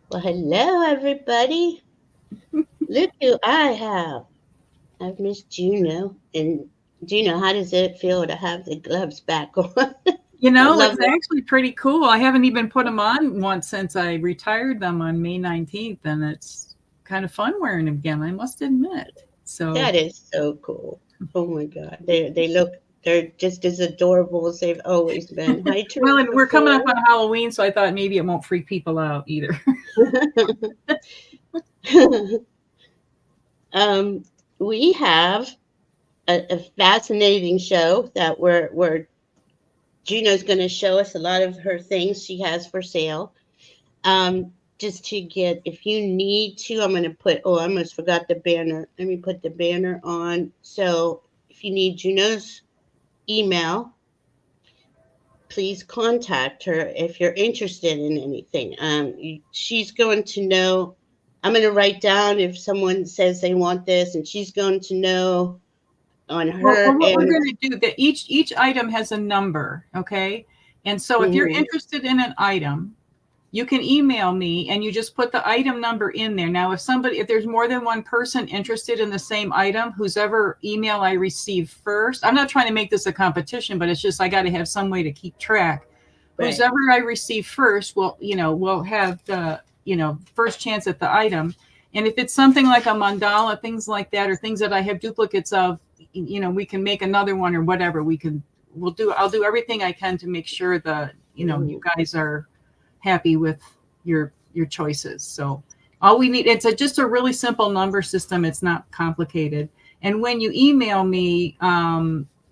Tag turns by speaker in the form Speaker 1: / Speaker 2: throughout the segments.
Speaker 1: Well, hello, everybody. Look who I have. I've Miss Juno. And Juno, how does it feel to have the gloves back on?
Speaker 2: You
Speaker 1: I
Speaker 2: know,
Speaker 1: love
Speaker 2: it's actually pretty cool. I haven't even put them on once since I retired them on May 19th, and it's kind of fun wearing them again, I must admit. So,
Speaker 1: that is so cool. Oh my God. They're just as adorable as they've always been. Hi,
Speaker 2: well, and
Speaker 1: Teresa
Speaker 2: we're coming up
Speaker 1: Ford.
Speaker 2: on Halloween, so I thought maybe it won't freak people out either.
Speaker 1: um, we have a fascinating show that we're Juno's going to show us a lot of her things she has for sale. Just to get, if you need to, I'm going to put, oh, I almost forgot the banner. Let me put the banner on. So if you need Juno's email, please contact her if you're interested in anything. She's going to know. I'm going to write down if someone says they want this, and she's going to know on
Speaker 2: Well,
Speaker 1: her
Speaker 2: what we're
Speaker 1: end.
Speaker 2: going to do that each item has a number, okay? And so if you're
Speaker 1: Mhm.
Speaker 2: interested in an item, you can email me and you just put the item number in there. Now, if there's more than one person interested in the same item, whose ever email I receive first, I'm not trying to make this a competition, but it's just I got to have some way to keep track. Whose
Speaker 1: Right.
Speaker 2: ever I receive first will have the, first chance at the item. And if it's something like a mandala, things like that, or things that I have duplicates of, we can make another one or whatever. I'll do everything I can to make sure that, you
Speaker 1: Mhm.
Speaker 2: guys are happy with your choices. So all we need, just a really simple number system. It's not complicated. And when you email me,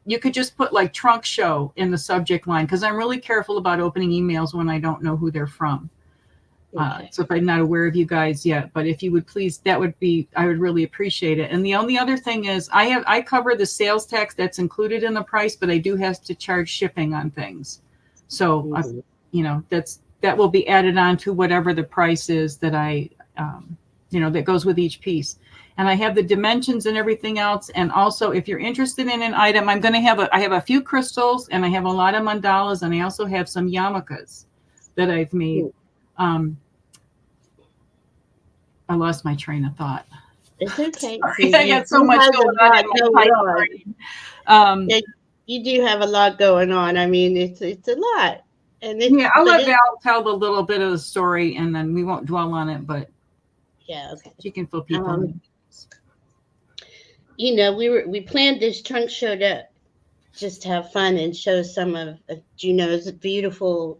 Speaker 2: you could just put like trunk show in the subject line, because I'm really careful about opening emails when I don't know who they're from.
Speaker 1: Okay.
Speaker 2: So if I'm not aware of you guys yet, but if you would please, I would really appreciate it. And the only other thing is I cover the sales tax that's included in the price, but I do have to charge shipping on things. So
Speaker 1: Mhm.
Speaker 2: that will be added on to whatever the price is that that goes with each piece. And I have the dimensions and everything else. And also, if you're interested in an item, I have a few crystals, and I have a lot of mandalas, and I also have some yarmulkes that I've made.
Speaker 1: Mm.
Speaker 2: Um, I lost my train of thought.
Speaker 1: It's okay.
Speaker 2: Sorry, I
Speaker 1: You
Speaker 2: got so
Speaker 1: do
Speaker 2: much
Speaker 1: have
Speaker 2: going
Speaker 1: a
Speaker 2: on
Speaker 1: lot
Speaker 2: in my
Speaker 1: going
Speaker 2: type
Speaker 1: on.
Speaker 2: brain. Um,
Speaker 1: Yeah, you do have a lot going on. I mean, it's a lot, and
Speaker 2: yeah,
Speaker 1: it's
Speaker 2: I'll
Speaker 1: but
Speaker 2: let
Speaker 1: it
Speaker 2: Val tell the little bit of the story, and then we won't dwell on it, but
Speaker 1: yeah, okay.
Speaker 2: she can fill people
Speaker 1: Um,
Speaker 2: in.
Speaker 1: we planned this trunk show to just have fun and show some of Juno's beautiful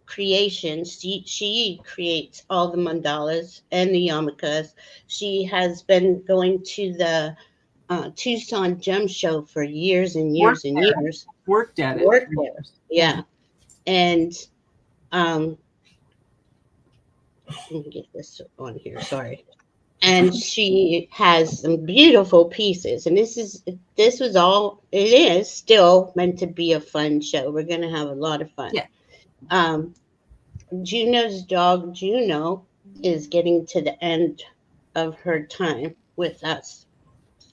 Speaker 1: creations. She creates all the mandalas and the yarmulkes. She has been going to the Tucson Gem Show for years and years
Speaker 2: Worked
Speaker 1: and
Speaker 2: at it.
Speaker 1: years.
Speaker 2: Worked at it
Speaker 1: Worked
Speaker 2: for
Speaker 1: there,
Speaker 2: years. Yeah.
Speaker 1: yeah. And um, let me get this on here. Sorry. And she has some beautiful pieces. And this was all it is still meant to be a fun show. We're gonna have a lot of fun.
Speaker 2: Yeah.
Speaker 1: Um, Juno's dog Juno is getting to the end of her time with us.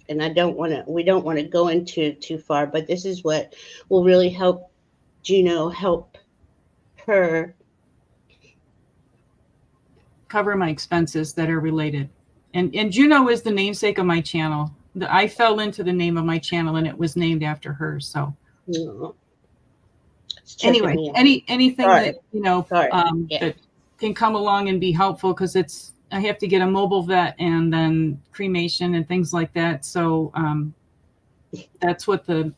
Speaker 1: And we don't want to go into too far, but this is what will really help Juno help her.
Speaker 2: Cover my expenses that are related. And Juno is the namesake of my channel. I fell into the name of my channel, and it was named after her. So
Speaker 1: You know, it's tripping
Speaker 2: anyway,
Speaker 1: me out.
Speaker 2: anything
Speaker 1: Sorry,
Speaker 2: that
Speaker 1: sorry. Yeah.
Speaker 2: that can come along and be helpful, because I have to get a mobile vet and then cremation and things like that. So that's what the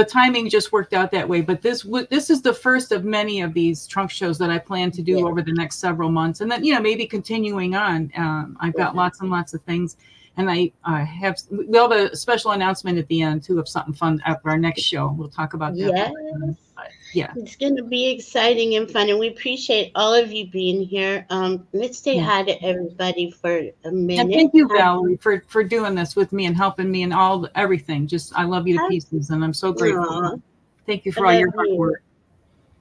Speaker 2: timing just worked out that way. But this is the first of many of these trunk shows that I plan to
Speaker 1: Yeah.
Speaker 2: do over the next several months, and then maybe continuing on. I've got
Speaker 1: Okay.
Speaker 2: lots and lots of things, and we'll have a special announcement at the end too of something fun after our next show. We'll talk about that
Speaker 1: Yes.
Speaker 2: later on. But yeah,
Speaker 1: It's going to be exciting and fun, and we appreciate all of you being here. Let's say
Speaker 2: yeah.
Speaker 1: hi to everybody for a
Speaker 2: And
Speaker 1: minute.
Speaker 2: thank you,
Speaker 1: Hi,
Speaker 2: Valerie, for doing this with me and helping me and everything. Just I love you to
Speaker 1: hi.
Speaker 2: pieces, and I'm so grateful.
Speaker 1: Aw,
Speaker 2: Thank you
Speaker 1: I
Speaker 2: for all
Speaker 1: love
Speaker 2: your hard
Speaker 1: you.
Speaker 2: work.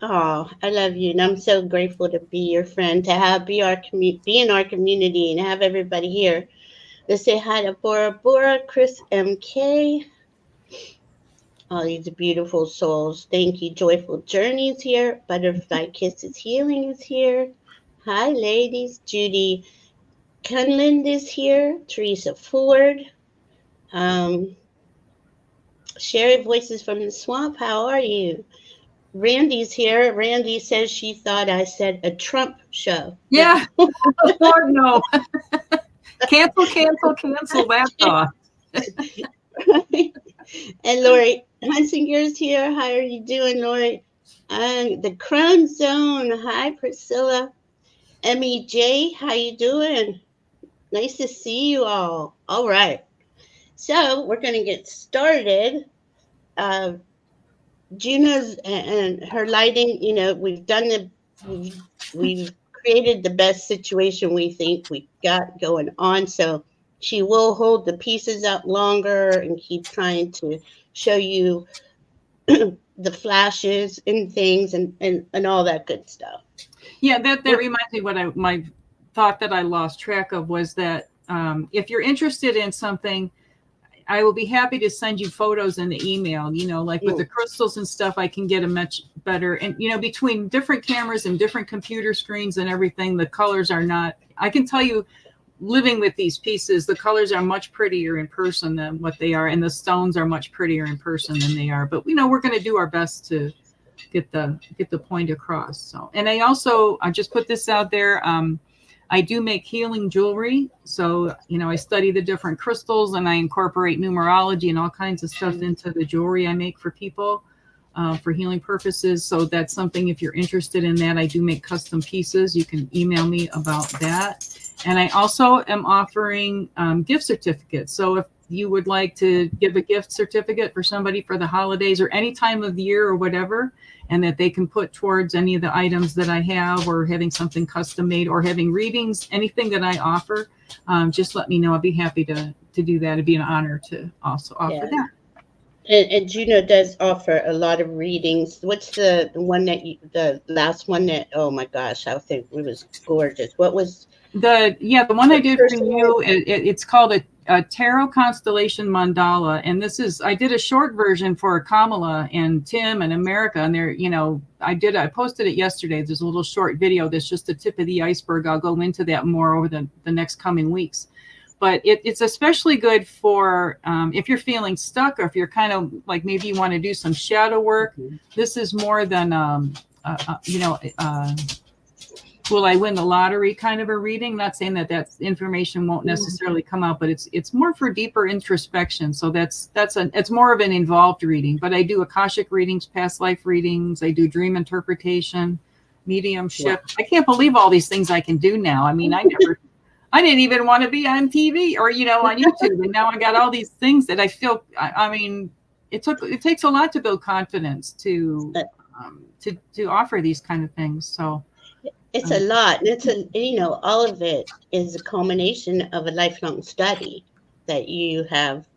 Speaker 1: Oh, I love you, and I'm so grateful to be your friend, to have be in our community, and have everybody here. Let's say hi to Bora Bora, Chris MK, all these beautiful souls. Thank you. Joyful Journeys here. Butterfly Kisses Healing is here. Hi, ladies. Judy Cunland is here. Teresa Ford. Um, Sherry Voices from the Swamp. How are you? Randy's here. Randy says she thought I said a Trump show.
Speaker 2: Yeah. Lord, no. Cancel that thought.
Speaker 1: And Lori Hunsinger's here. How are you doing, Lori? And the Crown Zone. Hi, Priscilla. MEJ, how you doing? Nice to see you all. All right. So we're going to get started. Uh, Juno's and her lighting, we've done we've created the best situation we think we got going on. So she will hold the pieces up longer and keep trying to show you the flashes and things and all that good stuff.
Speaker 2: Yeah, that reminds me what my thought that I lost track of was that if you're interested in something, I will be happy to send you photos in the email, like with the crystals and stuff, I can get a much better, and between different cameras and different computer screens and everything, the colors are not, I can tell you, living with these pieces, the colors are much prettier in person than what they are. And the stones are much prettier in person than they are, but we're going to do our best to get the point across. So, and I just put this out there. I do make healing jewelry. So, I study the different crystals and I incorporate numerology and all kinds of stuff into the jewelry I make for people for healing purposes. So that's something, if you're interested in that, I do make custom pieces. You can email me about that. And I also am offering gift certificates. So if you would like to give a gift certificate for somebody for the holidays or any time of the year or whatever, and that they can put towards any of the items that I have, or having something custom made, or having readings, anything that I offer, just let me know. I'd be happy to do that. It'd be an honor to also offer that.
Speaker 1: And Juno does offer a lot of readings. What's the one the last one that, oh my gosh, I think it was gorgeous. What was
Speaker 2: the one I did for you? It's called a tarot constellation mandala, and I did a short version for Kamala and Tim and America, and I posted it yesterday. There's a little short video that's just the tip of the iceberg. I'll go into that more over the next coming weeks, but it's especially good for if you're feeling stuck, or if you're kind of like, maybe you want to do some shadow work. This is more than will I win the lottery kind of a reading. Not saying that information won't necessarily come out, but it's more for deeper introspection. So it's more of an involved reading. But I do Akashic readings, past life readings. I do dream interpretation, mediumship. Yeah. I can't believe all these things I can do now. I mean, I didn't even want to be on TV or on YouTube, and now I got all these things that I feel. I mean, it takes a lot to build confidence to offer these kind of things. So.
Speaker 1: It's a lot. It's all of it is a culmination of a lifelong study that you have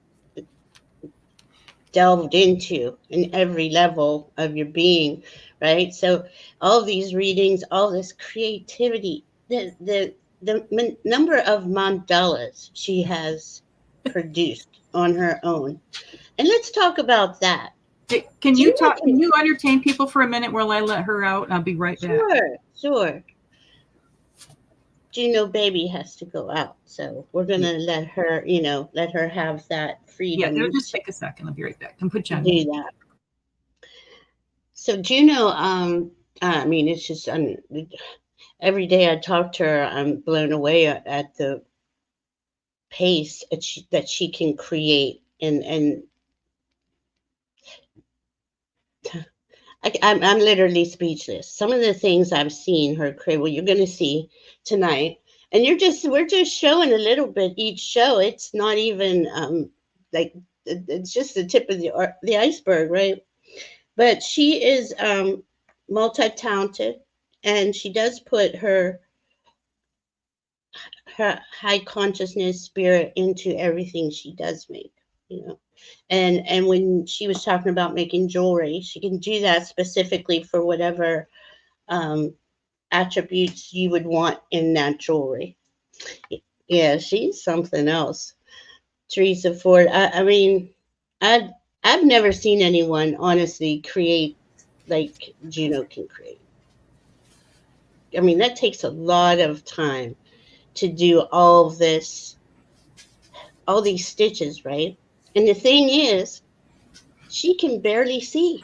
Speaker 1: delved into in every level of your being, right? So all these readings, all this creativity, the number of mandalas she has produced on her own. And let's talk about that.
Speaker 2: Can you entertain people for a minute while I let her out? I'll be right back.
Speaker 1: Sure. Juno baby has to go out, so we're gonna let her have that freedom.
Speaker 2: Yeah, just take a second. I'll be right back. And put you on.
Speaker 1: Do that. So Juno, I mean, it's just every day I talk to her, I'm blown away at the pace that she can create, and I'm literally speechless. Some of the things I've seen her create, well, you're going to see tonight, and we're just showing a little bit each show. It's not even like it's just the tip of the iceberg, right? But she is multi-talented, and she does put her high consciousness spirit into everything she does make, And when she was talking about making jewelry, she can do that specifically for whatever attributes you would want in that jewelry. Yeah, she's something else. Teresa Ford. I mean, I've never seen anyone honestly create like Juno can create. I mean, that takes a lot of time to do all this, all these stitches, right? And the thing is, she can barely see.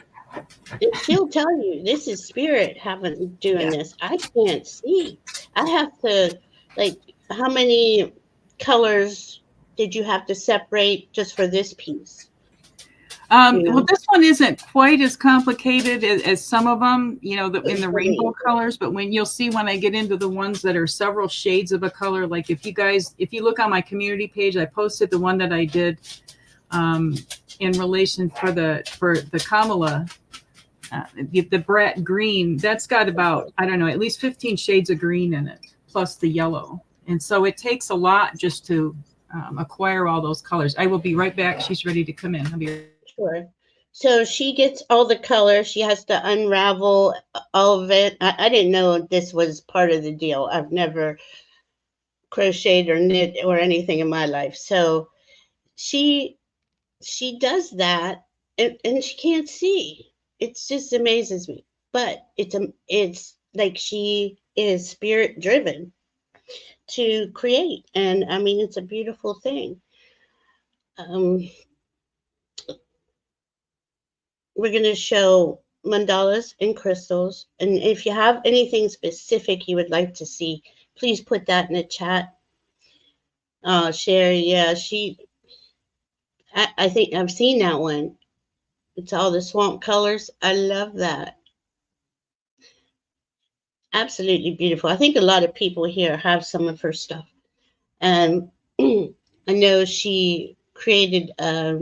Speaker 1: And she'll tell you, this is spirit having doing
Speaker 2: Yeah.
Speaker 1: this. I can't see. I have to, like, how many colors did you have to separate just for this piece? You
Speaker 2: Well,
Speaker 1: know,
Speaker 2: this one isn't quite as complicated as some of them, you know, in the rainbow
Speaker 1: okay.
Speaker 2: colors. But when you'll see when I get into the ones that are several shades of a color, like if you look on my community page, I posted the one that I did in relation for the Kamala, the Brat green. That's got about, I don't know, at least 15 shades of green in it, plus the yellow. And so it takes a lot just to acquire all those colors. I will be right back. She's ready to come in. I'll be
Speaker 1: Sure. So she gets all the colors. She has to unravel all of it. I didn't know this was part of the deal. I've never crocheted or knit or anything in my life. So she she does that, and she can't see. It just amazes me. But it's like she is spirit driven to create, and I mean it's a beautiful thing. Um, we're going to show mandalas and crystals, and if you have anything specific you would like to see, please put that in the chat. Sherry, yeah, I think I've seen that one. It's all the swamp colors. I love that. Absolutely beautiful. I think a lot of people here have some of her stuff. And I know she created a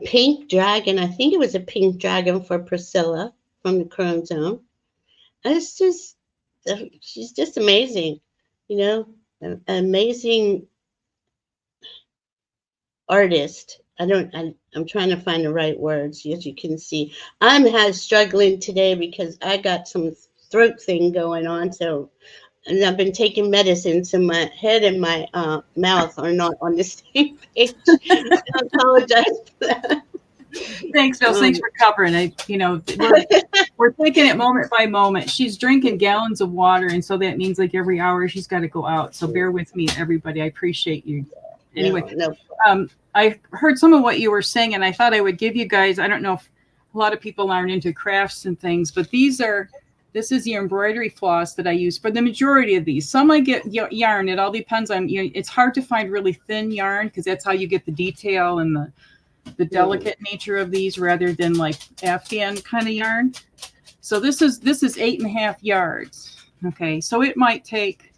Speaker 1: pink dragon. I think it was a pink dragon for Priscilla from the Crone Zone. And it's just, she's just amazing, you know, an amazing artist. I'm trying to find the right words. As you can see, I'm struggling today because I got some throat thing going on. So, and I've been taking medicine, so my head and my mouth are not on the same page. I apologize for that.
Speaker 2: Thanks, Bill. Thanks for covering it. You know, we're taking it moment by moment. She's drinking gallons of water, and so that means like every hour she's got to go out. So bear with me, everybody. I appreciate you. Anyway,
Speaker 1: no.
Speaker 2: I heard some of what you were saying, and I thought I would give you guys. I don't know if a lot of people aren't into crafts and things, but this is the embroidery floss that I use for the majority of these. Some I get yarn. It all depends on, you know, it's hard to find really thin yarn because that's how you get the detail and the delicate nature of these rather than like Afghan kind of yarn. So this is 8.5 yards. Okay, so it might take,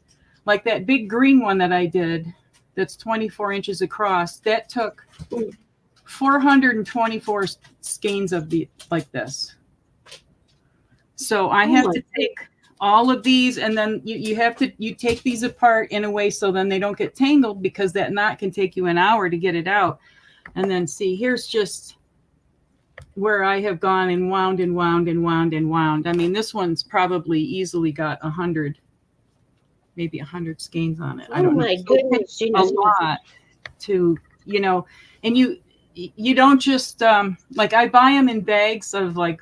Speaker 2: like that big green one that I did that's 24 inches across, that took 424 skeins of the like this. So I have to take all of these, and then you take these apart in a way so then they don't get tangled, because that knot can take you an hour to get it out. And then see, here's just where I have gone and wound and wound and wound and wound. I mean, this one's probably easily got 100, maybe 100 skeins on it. I don't know.
Speaker 1: My goodness,
Speaker 2: a lot to, you know, and you don't just like, I buy them in bags of like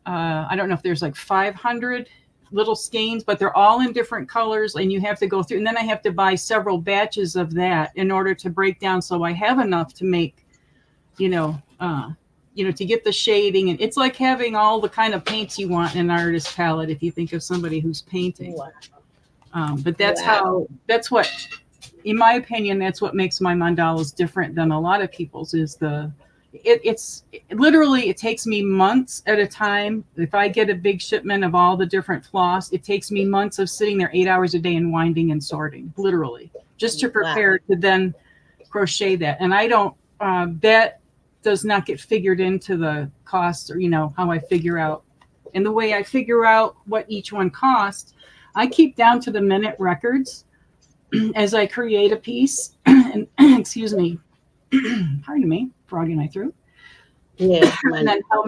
Speaker 2: I don't know if there's like 500 little skeins, but they're all in different colors, and you have to go through, and then I have to buy several batches of that in order to break down so I have enough to make, you know, to get the shading. And it's like having all the kind of paints you want in an artist palette if you think of somebody who's painting. Wow. But that's what, in my opinion, that's what makes my mandalas different than a lot of people's, is it's literally, it takes me months at a time. If I get a big shipment of all the different floss, it takes me months of sitting there 8 hours a day and winding and sorting, literally, just to prepare to then crochet that. And I don't, that does not get figured into the cost, or, you know, how I figure out. And the way I figure out what each one costs, I keep down to the minute records as I create a piece. And excuse me, pardon me, frog in my throat.
Speaker 1: Yeah.
Speaker 2: And then how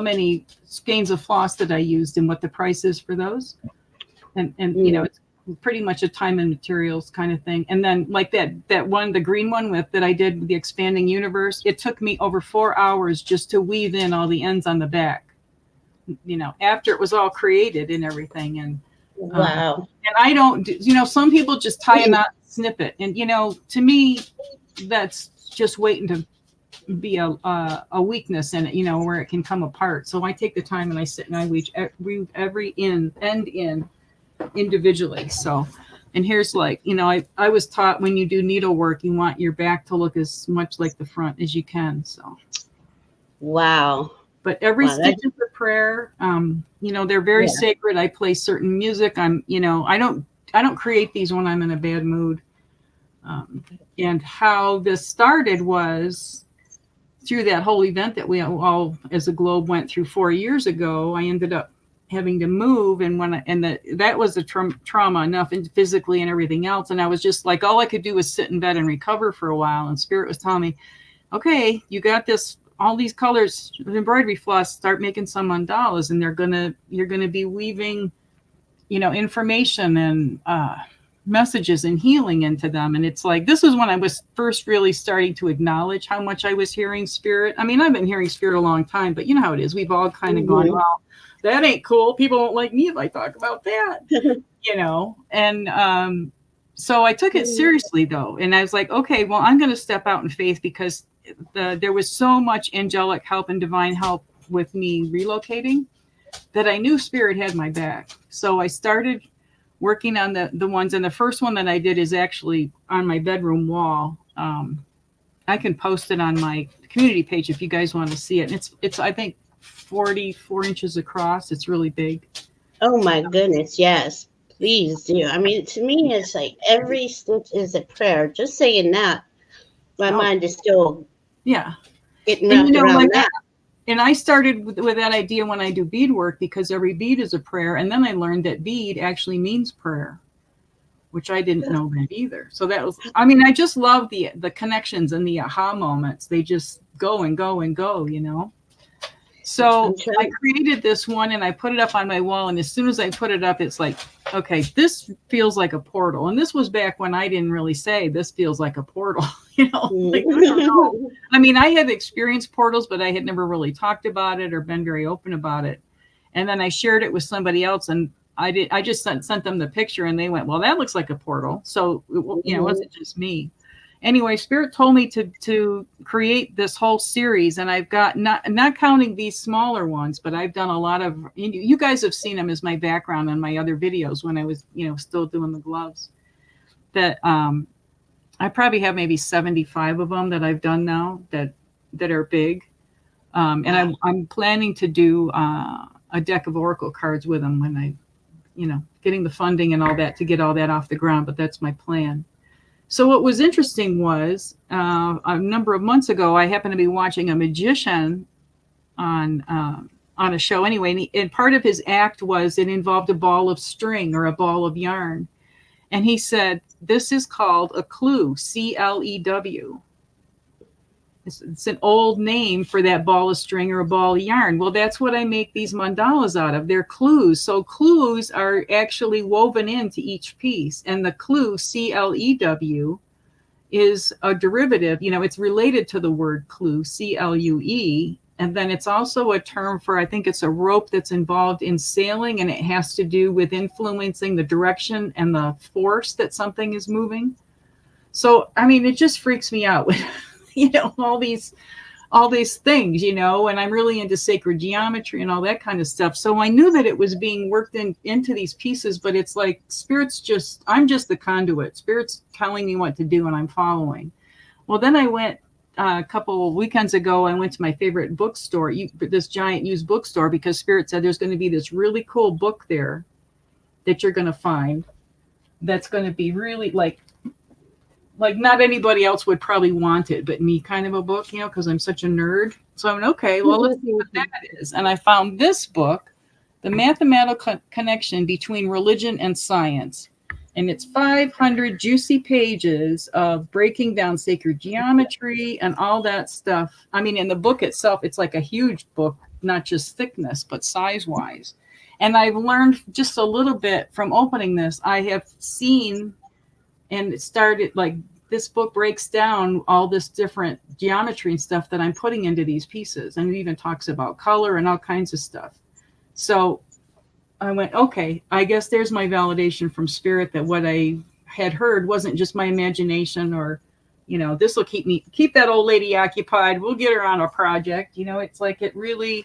Speaker 2: many skeins of floss that I used and what the price is for those. And you know, it's pretty much a time and materials kind of thing. And then like that one, the green one that I did with the expanding universe, it took me over 4 hours just to weave in all the ends on the back. after it was all created and everything.
Speaker 1: Wow.
Speaker 2: And I don't do, some people just tie a knot, snip it. And, to me, that's just waiting to be a weakness in it, where it can come apart. So I take the time and I sit and I weave every end in individually. So, and here's like, I was taught when you do needlework, you want your back to look as much like the front as you can. So,
Speaker 1: wow.
Speaker 2: But every stitch is a prayer. They're very sacred. I play certain music. I don't create these when I'm in a bad mood. And how this started was through that whole event that we all as a globe went through 4 years ago. I ended up having to move, and that was a trauma enough, and physically and everything else. And I was just like, all I could do was sit in bed and recover for a while. And Spirit was telling me, okay, you got this, all these colors of embroidery floss, start making some mandalas, and you're gonna be weaving, information and messages and healing into them. And it's like, this is when I was first really starting to acknowledge how much I was hearing Spirit. I mean, I've been hearing Spirit a long time, but you know how it is. We've all kind of gone, well, that ain't cool. People won't like me if I talk about that, And so I took it seriously, though. And I was like, okay, well, I'm going to step out in faith, because there was so much angelic help and divine help with me relocating that I knew Spirit had my back. So I started working on the ones, and the first one that I did is actually on my bedroom wall. I can post it on my community page if you guys want to see it. And it's I think 44 inches across. It's really big.
Speaker 1: Oh my goodness, yes. Please do. I mean, to me, it's like every stitch is a prayer. Just saying that, my mind is still getting wrapped around that.
Speaker 2: And I started with that idea when I do beadwork, because every bead is a prayer. And then I learned that bead actually means prayer, which I didn't know that either. So that was, I just love the connections and the aha moments. They just go and go and go, So I created this one and I put it up on my wall. And as soon as I put it up, it's like, okay, this feels like a portal. And this was back when I didn't really say this feels like a portal, like, I don't know. I mean, I had experienced portals, but I had never really talked about it or been very open about it. And then I shared it with somebody else, and I just sent them the picture, and they went, well, that looks like a portal. So, it wasn't just me. Anyway, Spirit told me to create this whole series, and I've got, not counting these smaller ones, but I've done a lot of, you guys have seen them as my background on my other videos when I was, still doing the gloves. That I probably have maybe 75 of them that I've done now that are big. And I'm planning to do a deck of oracle cards with them when I, getting the funding and all that to get all that off the ground, but that's my plan. So what was interesting was a number of months ago, I happened to be watching a magician on a show anyway. And part of his act was it involved a ball of string or a ball of yarn. And he said, this is called a clue, C-L-E-W. It's an old name for that ball of string or a ball of yarn. Well, that's what I make these mandalas out of. They're clues. So clues are actually woven into each piece. And the clue, C-L-E-W, is a derivative. It's related to the word clue, C-L-U-E. And then it's also a term for, I think it's a rope that's involved in sailing, and it has to do with influencing the direction and the force that something is moving. So, it just freaks me out. All these things, and I'm really into sacred geometry and all that kind of stuff. So I knew that it was being worked into these pieces, but it's like I'm just the conduit. Spirit's telling me what to do and I'm following. Well, then I went a couple of weekends ago, I went to my favorite bookstore, this giant used bookstore, because Spirit said there's going to be this really cool book there that you're going to find that's going to be really like not anybody else would probably want it, but me kind of a book, because I'm such a nerd. So I'm okay, well, let's see what that is. And I found this book, The Mathematical Connection Between Religion and Science. And it's 500 juicy pages of breaking down sacred geometry and all that stuff. In the book itself, it's like a huge book, not just thickness, but size-wise. And I've learned just a little bit from opening this. I have seen, and it started like, this book breaks down all this different geometry and stuff that I'm putting into these pieces. And it even talks about color and all kinds of stuff. So I went, okay, I guess there's my validation from spirit that what I had heard wasn't just my imagination, or, this will keep that old lady occupied. We'll get her on a project. It's like it really,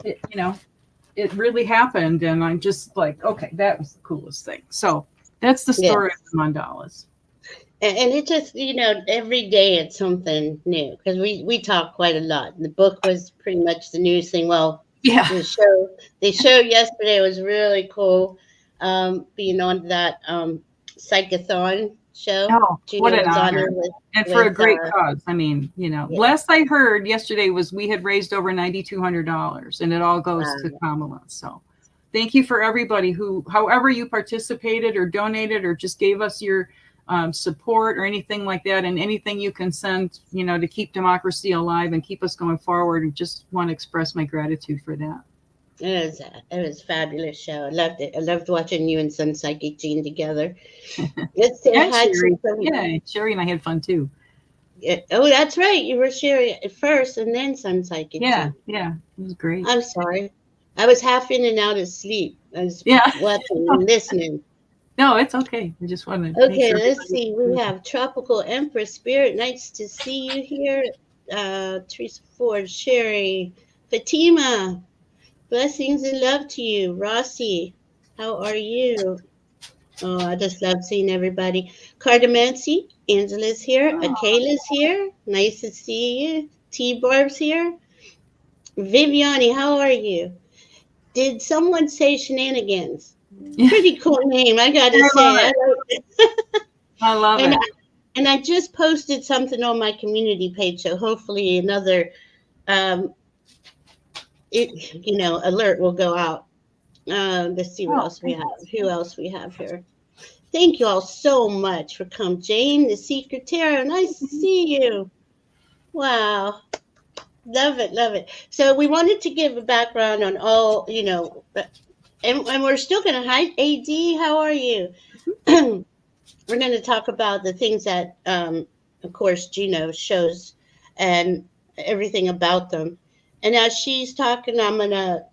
Speaker 2: it really happened. And I'm just like, okay, that was the coolest thing. So that's the story of the mandalas.
Speaker 1: And it just, every day it's something new, because we talk quite a lot. The book was pretty much the news thing. Well,
Speaker 2: Yeah.
Speaker 1: the show yesterday was really cool. Being on that psychathon show.
Speaker 2: Oh, what an honor. And for a great cause. I mean, last I heard yesterday was we had raised over $9,200, and it all goes to Kamala. So thank you for everybody who, however you participated or donated or just gave us your support or anything like that, and anything you can send, to keep democracy alive and keep us going forward. And just want to express my gratitude for that.
Speaker 1: It was a fabulous show. I loved it. I loved watching you and Sun Psychic Jean together. Let's say hi to some...
Speaker 2: Yeah, Sherry and I had fun too.
Speaker 1: Yeah. Oh, that's right. You were Sherry at first, and then Sun Psychic
Speaker 2: Jean. Yeah, it was great.
Speaker 1: I'm sorry. I was half in and out of sleep. I was watching and listening.
Speaker 2: No, it's okay. I just wanted to
Speaker 1: Okay, let's see. We have Tropical Empress Spirit. Nice to see you here. Teresa Ford, Sherry, Fatima. Blessings and love to you. Rossi, how are you? Oh, I just love seeing everybody. Cardamancy, Angela's here. Akela's here. Nice to see you. T-Barb's here. Viviani, how are you? Did someone say shenanigans? Pretty cool name, I gotta say.
Speaker 2: I love it.
Speaker 1: And I just posted something on my community page, so hopefully another alert will go out. Let's see what else we have. Who else we have here? Thank you all so much for coming. Jane, the Secret Tarot, nice to see you. Wow. Love it, love it. So we wanted to give a background on all, and we're still going to, hi, AD, how are you? We're going to talk about the things that, of course, Juno shows and everything about them. And as she's talking, I'm going to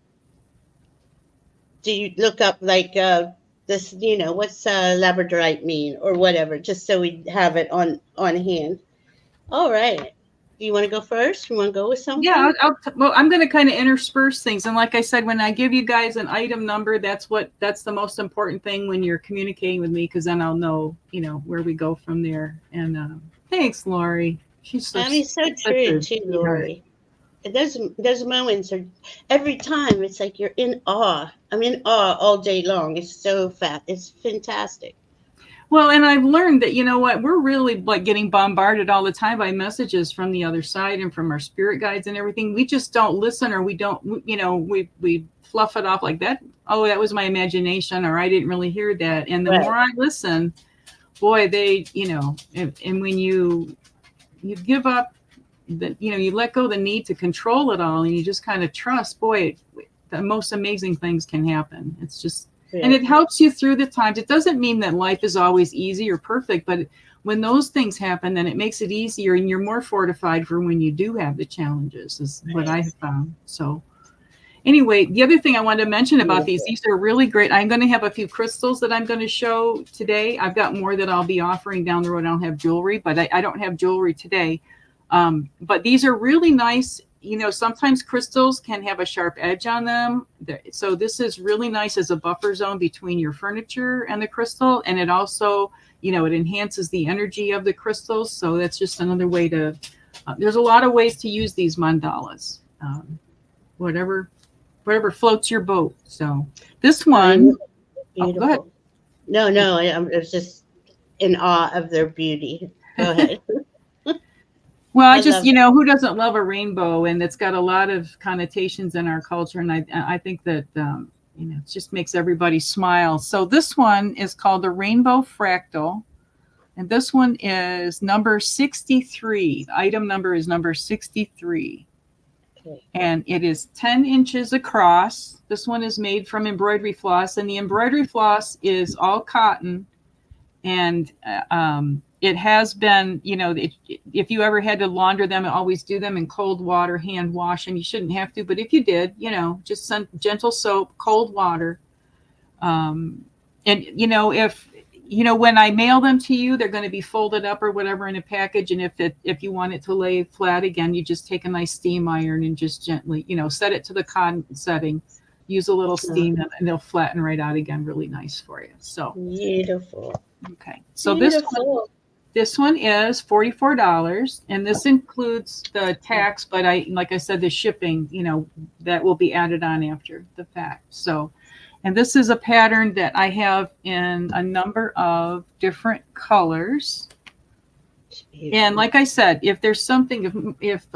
Speaker 1: look up like this, what's labradorite mean or whatever, just so we have it on hand. All right. Do you want to go first? You want to go with something?
Speaker 2: Yeah, I'm going to kind of intersperse things. And like I said, when I give you guys an item number, that's the most important thing when you're communicating with me, because then I'll know, where we go from there. And thanks, Lori. She's so
Speaker 1: true too, Lori. Those moments are every time. It's like you're in awe. I'm in awe all day long. It's so it's fantastic.
Speaker 2: Well, and I've learned that, we're really like getting bombarded all the time by messages from the other side and from our spirit guides and everything. We just don't listen, or we don't, we fluff it off like that. Oh, that was my imagination, or I didn't really hear that. And the more I listen, boy, they, and when you give up you let go of the need to control it all, and you just kind of trust, boy, the most amazing things can happen. It's just, and it helps you through the times. It doesn't mean that life is always easy or perfect, but when those things happen, then it makes it easier, and you're more fortified for when you do have the challenges, is what I have found. So anyway, the other thing I wanted to mention about these are really great. I'm going to have a few crystals that I'm going to show today. I've got more that I'll be offering down the road. I don't have jewelry, but I don't have jewelry today. But these are really nice. Sometimes crystals can have a sharp edge on them. So this is really nice as a buffer zone between your furniture and the crystal. And it also, it enhances the energy of the crystals. So that's just another way to, there's a lot of ways to use these mandalas, whatever floats your boat. So this one, go ahead.
Speaker 1: No, I was just in awe of their beauty. Go ahead.
Speaker 2: Well, I just, who doesn't love a rainbow? And it's got a lot of connotations in our culture. And I think that, it just makes everybody smile. So this one is called the Rainbow Fractal. And this one is number 63. The item number is number 63. Okay. And it is 10 inches across. This one is made from embroidery floss. And the embroidery floss is all cotton. And it has been, you know, if you ever had to launder them, always do them in cold water, hand wash, and you shouldn't have to, but if you did, you know, just some gentle soap, cold water. And, you know, if, you know, when I mail them to you, they're going to be folded up or whatever in a package. And if you want it to lay flat again, you just take a nice steam iron and just gently, you know, set it to the cotton setting, use a little steam, and they'll flatten right out again, really nice for you. So
Speaker 1: beautiful.
Speaker 2: Okay. So
Speaker 1: Beautiful.
Speaker 2: this one is $44, and this includes the tax, but like I said, the shipping, you know, that will be added on after the fact. So, and this is a pattern that I have in a number of different colors. And like I said, if there's something, if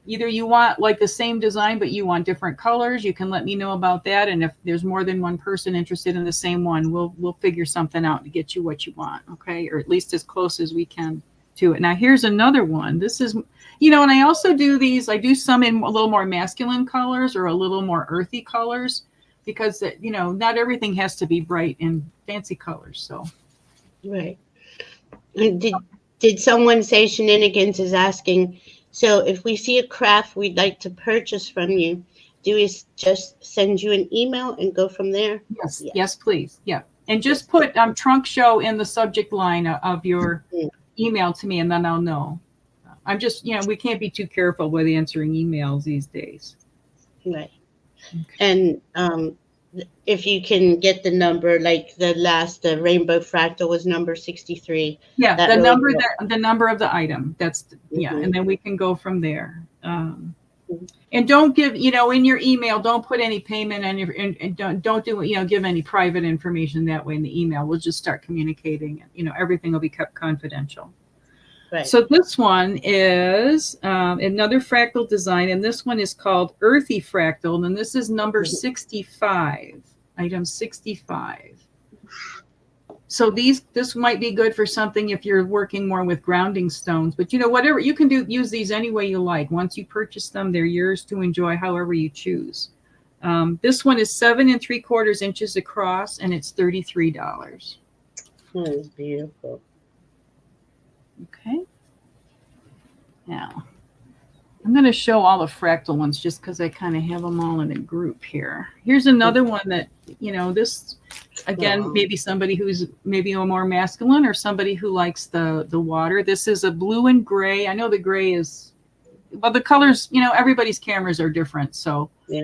Speaker 2: either you want like the same design, but you want different colors, you can let me know about that. And if there's more than one person interested in the same one, we'll figure something out to get you what you want. Okay. Or at least as close as we can to it. Now here's another one. This is, you know, and I also do these, I do some in a little more masculine colors or a little more earthy colors, because, you know, not everything has to be bright and fancy colors. So.
Speaker 1: Right. Did someone say Shenanigans is asking, so if we see a craft we'd like to purchase from you, do we just send you an email and go from there?
Speaker 2: Yes, yes, please. Yeah. And just put trunk show in the subject line of your email to me, and then I'll know. I'm just, you know, we can't be too careful with answering emails these days.
Speaker 1: Right. Okay. And if you can get the number, like the rainbow fractal was number 63.
Speaker 2: Yeah, the number of the item. That's yeah, and then we can go from there. And don't give, you know, in your email, don't put any payment on your, and don't do, you know, give any private information that way in the email. We'll just start communicating. You know, everything will be kept confidential. Right. So this one is another fractal design, and this one is called Earthy Fractal, and this is number 65, item 65. So this might be good for something if you're working more with grounding stones, but you know, whatever you can do, use these any way you like. Once you purchase them, they're yours to enjoy however you choose. This one is 7 3/4 inches across, and it's $33.
Speaker 1: Oh, beautiful.
Speaker 2: Okay. Now, I'm going to show all the fractal ones just because I kind of have them all in a group here. Here's another one that, you know, this, again, maybe somebody who's maybe a more masculine or somebody who likes the water. This is a blue and gray. I know the gray is, well, the colors, you know, everybody's cameras are different. So, yeah.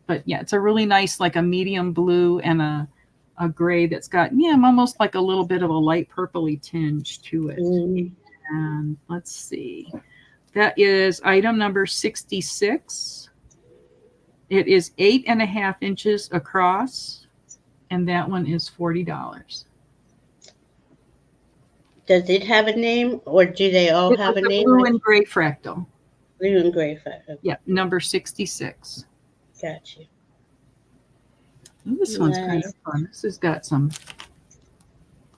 Speaker 2: But yeah, it's a really nice, like a medium blue and a gray that's got, yeah, almost like a little bit of a light purpley tinge to it. And let's see. That is item number 66. It is 8 1/2 inches across, and that one is $40.
Speaker 1: Does it have a name, or do they all have a name?
Speaker 2: Blue and gray fractal.
Speaker 1: Blue and gray fractal.
Speaker 2: Yeah, number 66.
Speaker 1: Got you.
Speaker 2: This one's kind of fun. This has got some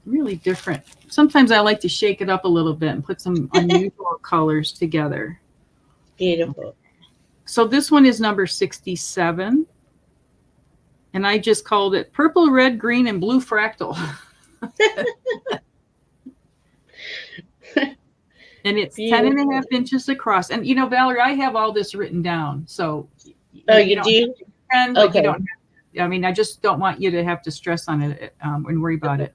Speaker 2: really different. Sometimes I like to shake it up a little bit and put some unusual colors together.
Speaker 1: Beautiful.
Speaker 2: So this one is number 67. And I just called it purple, red, green, and blue fractal. And it's beautiful. 10 1/2 inches across. And, you know, Valerie, I have all this written down. So,
Speaker 1: you do?
Speaker 2: Okay. You don't have, I mean, I just don't want you to have to stress on it and worry about it.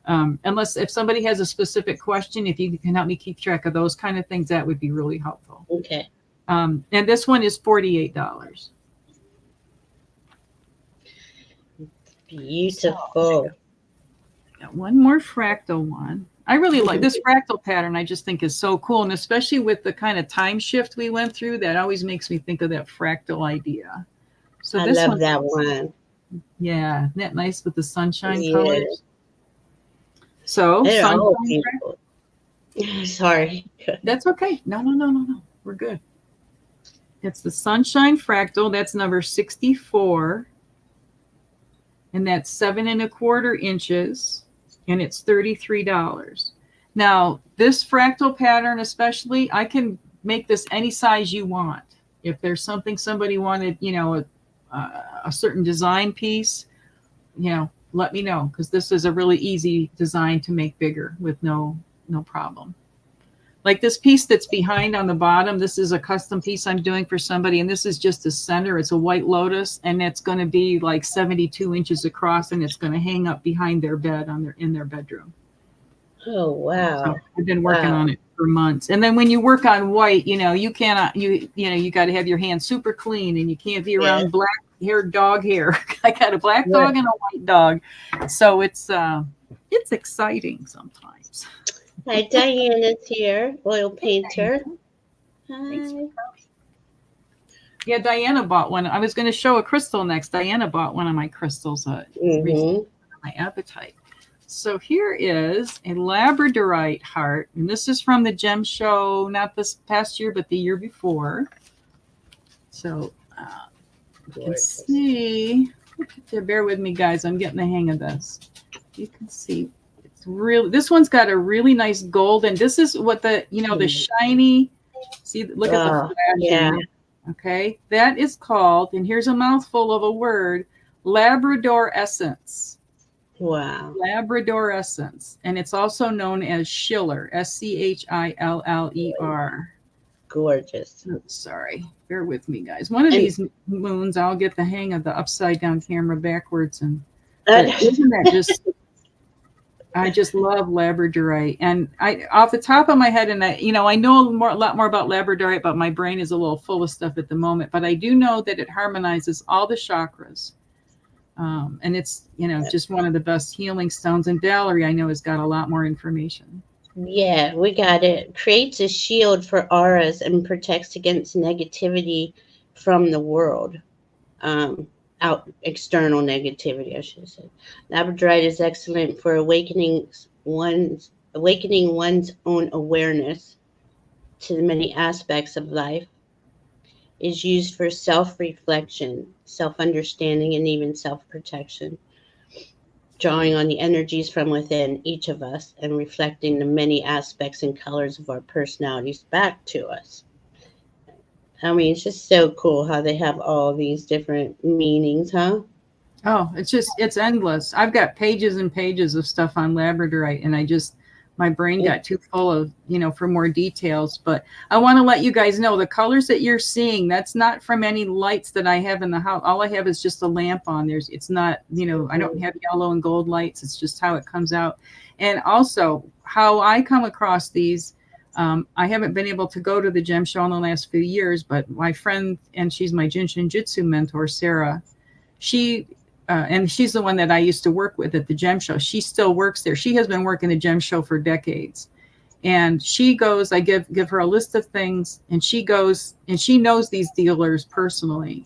Speaker 2: Unless if somebody has a specific question, if you can help me keep track of those kind of things, that would be really helpful.
Speaker 1: Okay.
Speaker 2: And this one is $48.
Speaker 1: Beautiful.
Speaker 2: So, got one more fractal one. I really like this fractal pattern. I just think is so cool. And especially with the kind of time shift we went through, that always makes me think of that fractal idea. So
Speaker 1: I love that one.
Speaker 2: Yeah. Isn't that nice with the sunshine colors? So,
Speaker 1: sorry.
Speaker 2: That's okay. No. We're good. It's the Sunshine Fractal. That's number 64. And that's 7 1/4 inches. And it's $33. Now, this fractal pattern especially, I can make this any size you want. If there's something somebody wanted, you know, a certain design piece, you know, let me know, because this is a really easy design to make bigger with no no problem. Like this piece that's behind on the bottom, this is a custom piece I'm doing for somebody, and this is just the center. It's a white lotus, and it's going to be like 72 inches across, and it's going to hang up behind their bed in their bedroom.
Speaker 1: Oh, wow.
Speaker 2: So I've been working on it for months. And then when you work on white, you cannot, you got to have your hands super clean, and you can't be around black haired dog hair. I got a black dog and a white dog. So it's exciting sometimes.
Speaker 1: Hi, Diana's here, oil painter. Hi.
Speaker 2: Yeah, Diana bought one. I was going to show a crystal next. Diana bought one of my crystals recently for my appetite. So here is a labradorite heart, and this is from the gem show, not this past year, but the year before. So you can see, bear with me, guys. I'm getting the hang of this. You can see. This one's got a really nice gold, and this is what the shiny, see, look at the flashing. Okay, that is called, and here's a mouthful of a word, Labrador essence.
Speaker 1: Wow.
Speaker 2: Labrador essence, and it's also known as Schiller, Schiller.
Speaker 1: Gorgeous.
Speaker 2: Oh, sorry, bear with me, guys. One of these moons, I'll get the hang of the upside down camera backwards, and isn't that just I just love labradorite, and I, off the top of my head, and I know a lot more about labradorite, but my brain is a little full of stuff at the moment. But I do know that it harmonizes all the chakras, and it's just one of the best healing stones. And Valerie, I know, has got a lot more information. Yeah,
Speaker 1: we got it. Creates a shield for auras and protects against negativity from the world. External negativity, I should say. Labradorite is excellent for awakening one's own awareness to the many aspects of life. Is used for self-reflection, self-understanding, and even self-protection. Drawing on the energies from within each of us and reflecting the many aspects and colors of our personalities back to us. I mean, it's just so cool how they have all these different meanings, huh?
Speaker 2: Oh, it's endless. I've got pages and pages of stuff on labradorite, and my brain got too full of, for more details. But I want to let you guys know the colors that you're seeing, that's not from any lights that I have in the house. All I have is just a lamp on. It's not, I don't have yellow and gold lights. It's just how it comes out. And also how I come across these. I haven't been able to go to the gem show in the last few years, but my friend, and she's my Jinshin Jutsu mentor, Sarah, and she's the one that I used to work with at the gem show. She still works there. She has been working the gem show for decades. And she goes, I give her a list of things, and she goes, and she knows these dealers personally.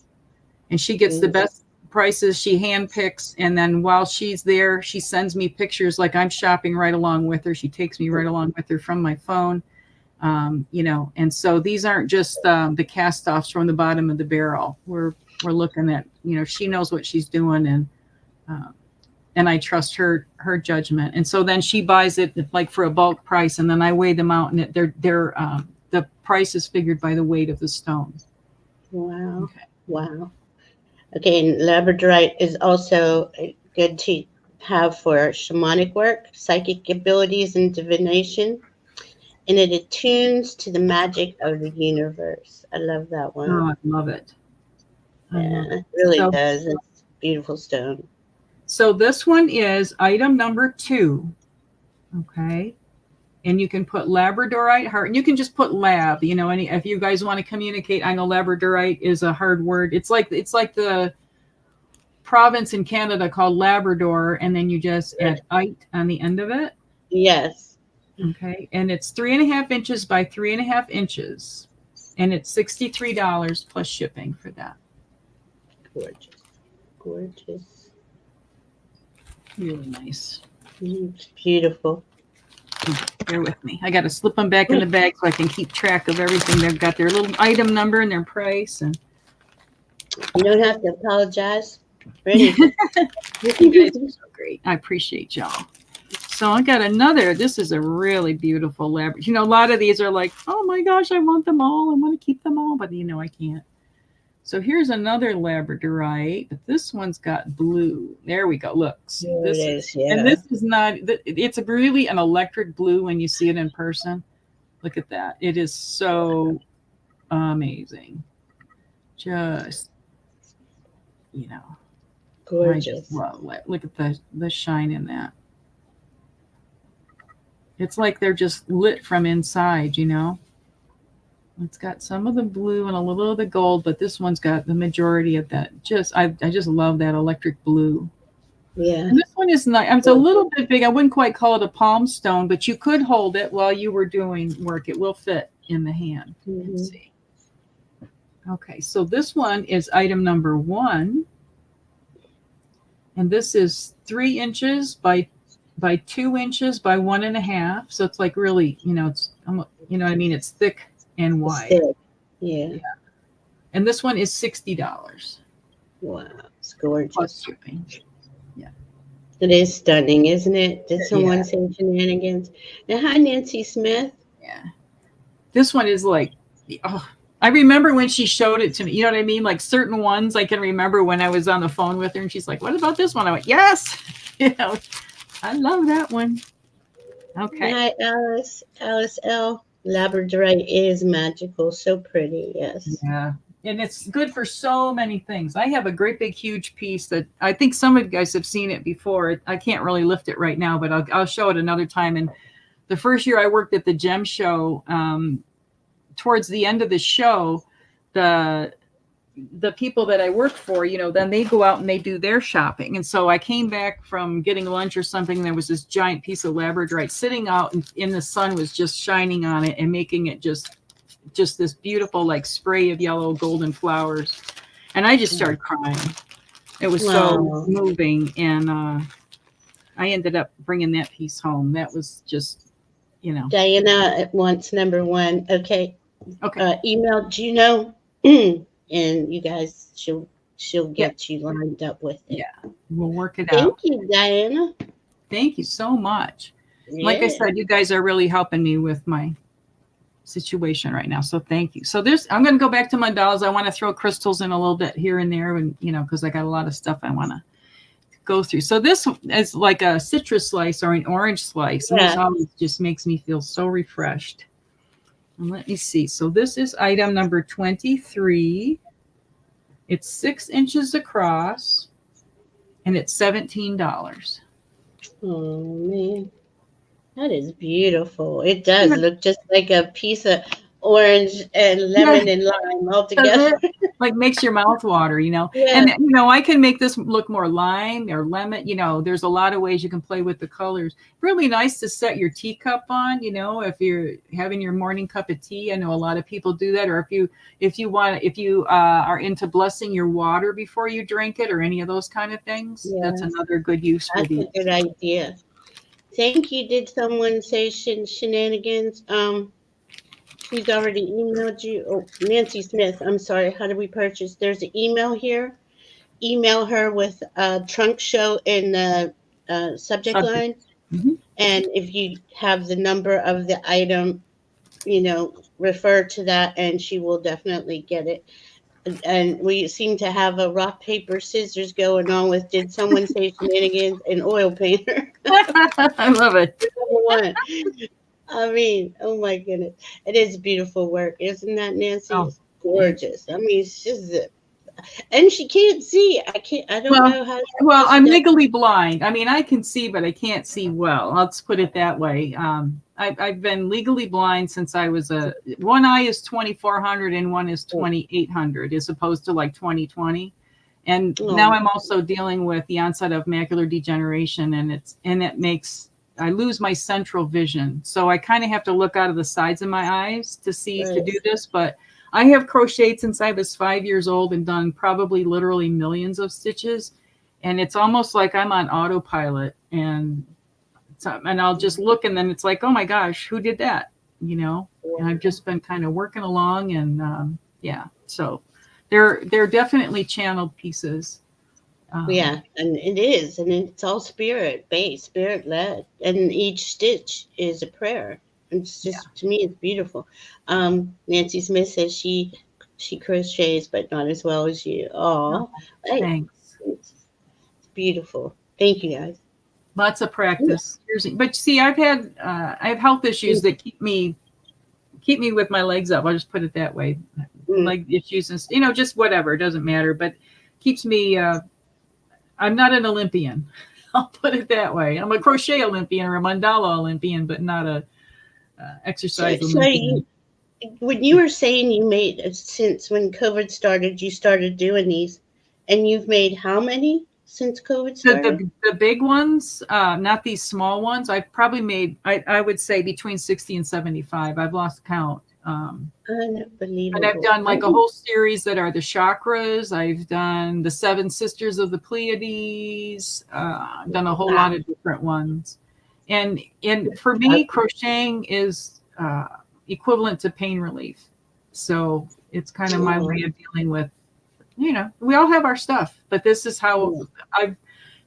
Speaker 2: And she gets the best prices. She handpicks. And then while she's there, she sends me pictures like I'm shopping right along with her. She takes me right along with her from my phone. And so these aren't just the cast-offs from the bottom of the barrel. We're looking at, she knows what she's doing, and I trust her judgment. And so then she buys it like for a bulk price, and then I weigh them out, and the price is figured by the weight of the stone.
Speaker 1: Wow. Okay. Wow. Okay, and labradorite is also good to have for shamanic work, psychic abilities, and divination. And it attunes to the magic of the universe. I love that one.
Speaker 2: Oh, I love it.
Speaker 1: Yeah, it really does. It's a beautiful stone.
Speaker 2: So this one is item number 2. Okay. And you can put labradorite heart, and you can just put lab, if you guys want to communicate. I know labradorite is a hard word. It's like the province in Canada called Labrador, and then you just add "ite" on the end of it.
Speaker 1: Yes.
Speaker 2: Okay, and it's 3.5 inches by 3.5 inches, and it's $63 plus shipping for that.
Speaker 1: Gorgeous.
Speaker 2: Really nice.
Speaker 1: It's beautiful.
Speaker 2: Bear with me. I got to slip them back in the bag so I can keep track of everything. They've got their little item number and their price, and
Speaker 1: you don't have to apologize for anything.
Speaker 2: You guys are so great. I appreciate y'all. So I got another. This is a really beautiful labrador. A lot of these are like, oh my gosh, I want them all. I want to keep them all, but I can't. So here's another labradorite, but this one's got blue. There we go. Look, see,
Speaker 1: There
Speaker 2: this
Speaker 1: it
Speaker 2: is,
Speaker 1: is. Yeah.
Speaker 2: and this is not, it's really an electric blue when you see it in person. Look at that. It is so amazing. Just, you know, I
Speaker 1: Gorgeous.
Speaker 2: just love it. Look at the shine in that. It's like they're just lit from inside, you know. It's got some of the blue and a little of the gold, but this one's got the majority of that. I just love that electric blue.
Speaker 1: Yeah.
Speaker 2: And this one is nice. It's a little bit big. I wouldn't quite call it a palm stone, but you could hold it while you were doing work. It will fit in the hand. Let's see. Okay, so this one is item number 1. And this is 3 inches by 2 inches by 1.5. So it's like really, you know, it's, you know what I mean? It's thick and wide.
Speaker 1: Thick. Yeah.
Speaker 2: And this one is $60.
Speaker 1: Wow. It's gorgeous.
Speaker 2: Plus shipping. Yeah.
Speaker 1: It is stunning, isn't it? Did someone say shenanigans? And hi, Nancy Smith.
Speaker 2: Yeah. This one is like, oh, I remember when she showed it to me. You know what I mean? Like certain ones I can remember when I was on the phone with her and she's like, what about this one? I went, yes. You know, I love that one. Okay.
Speaker 1: Hi, Alice. Alice L. Labradorite is magical. So pretty. Yes.
Speaker 2: Yeah. And it's good for so many things. I have a great big huge piece that I think some of you guys have seen it before. I can't really lift it right now, but I'll show it another time. And the first year I worked at the gem show, towards the end of the show, the people that I work for, you know, then they go out and they do their shopping. And so I came back from getting lunch or something, and there was this giant piece of labradorite sitting out in the sun, was just shining on it and making it just this beautiful like spray of yellow golden flowers. And I just started crying. It was so moving. And I ended up bringing that piece home. That was just, you know.
Speaker 1: Diana wants number 1. Okay. Email Juno, and you guys, she'll get you lined up with it.
Speaker 2: Yeah, we'll work it out.
Speaker 1: Thank you, Diana.
Speaker 2: Thank you so much.
Speaker 1: Yeah.
Speaker 2: Like I said, you guys are really helping me with my situation right now. So thank you. So I'm going to go back to mandalas. I want to throw crystals in a little bit here and there, and you know, because I got a lot of stuff I want to go through. So this is like a citrus slice or an orange slice. And this always just makes me feel so refreshed. And let me see. So this is item number 23. It's 6 inches across, and it's $17.
Speaker 1: Oh man, that is beautiful. It does look just like a piece of orange and lemon and lime all together.
Speaker 2: Like makes your mouth water, you know.
Speaker 1: Yeah.
Speaker 2: And you know, I can make this look more lime or lemon. You know, there's a lot of ways you can play with the colors. Really nice to set your teacup on, you know, if you're having your morning cup of tea. I know a lot of people do that. Or if you are into blessing your water before you drink it, or any of those kind of things. Yeah. That's another good use for these.
Speaker 1: That's a good idea. Thank you. Did someone say shenanigans? She's already emailed you. Oh, Nancy Smith. I'm sorry. How do we purchase? There's an email here. Email her with trunk show in the subject line.
Speaker 2: Mm-hmm.
Speaker 1: And if you have the number of the item, you know, refer to that and she will definitely get it. And we seem to have a rock, paper, scissors going on with, did someone say shenanigans, and oil painter?
Speaker 2: I love it.
Speaker 1: I mean, oh my goodness. It is beautiful work. Isn't that, Nancy?
Speaker 2: Oh.
Speaker 1: It's gorgeous. I mean, it's just, and she can't see. I don't know how.
Speaker 2: Well, I'm legally blind. I mean, I can see, but I can't see well. Let's put it that way. I've been legally blind since I was one eye is 2400 and one is 2800, as opposed to like 20/20. And now I'm also dealing with the onset of macular degeneration, and it makes I lose my central vision. So I kind of have to look out of the sides of my eyes to do this. But I have crocheted since I was 5 years old and done probably literally millions of stitches. And it's almost like I'm on autopilot, and I'll just look, and then it's like, oh my gosh, who did that? You know, and I've just been kind of working along, and so they're definitely channeled pieces.
Speaker 1: Yeah, and it is, and it's all spirit based, spirit led, and each stitch is a prayer. It's just, to me, it's beautiful. Nancy Smith says she she crochets, but not as well as you.
Speaker 2: Oh,
Speaker 1: Oh,
Speaker 2: thanks.
Speaker 1: it's beautiful. Thank you guys.
Speaker 2: Lots of practice. But see, I have health issues that keep me with my legs up. I'll just put it that way. Leg issues and just whatever. It doesn't matter. But keeps me. I'm not an Olympian. I'll put it that way. I'm a crochet Olympian or a mandala Olympian, but not a exercise Olympian.
Speaker 1: When you were saying you made since when COVID started, you started doing these, and you've made how many since COVID started?
Speaker 2: The big ones, not these small ones. I've probably made, I would say, between 60 and 75. I've lost count.
Speaker 1: Unbelievable.
Speaker 2: And I've done like a whole series that are the chakras. I've done the 7 Sisters of the Pleiades. I've done a whole lot of different ones. And for me, crocheting is equivalent to pain relief. So it's kind of my way of dealing with, we all have our stuff, but this is how I've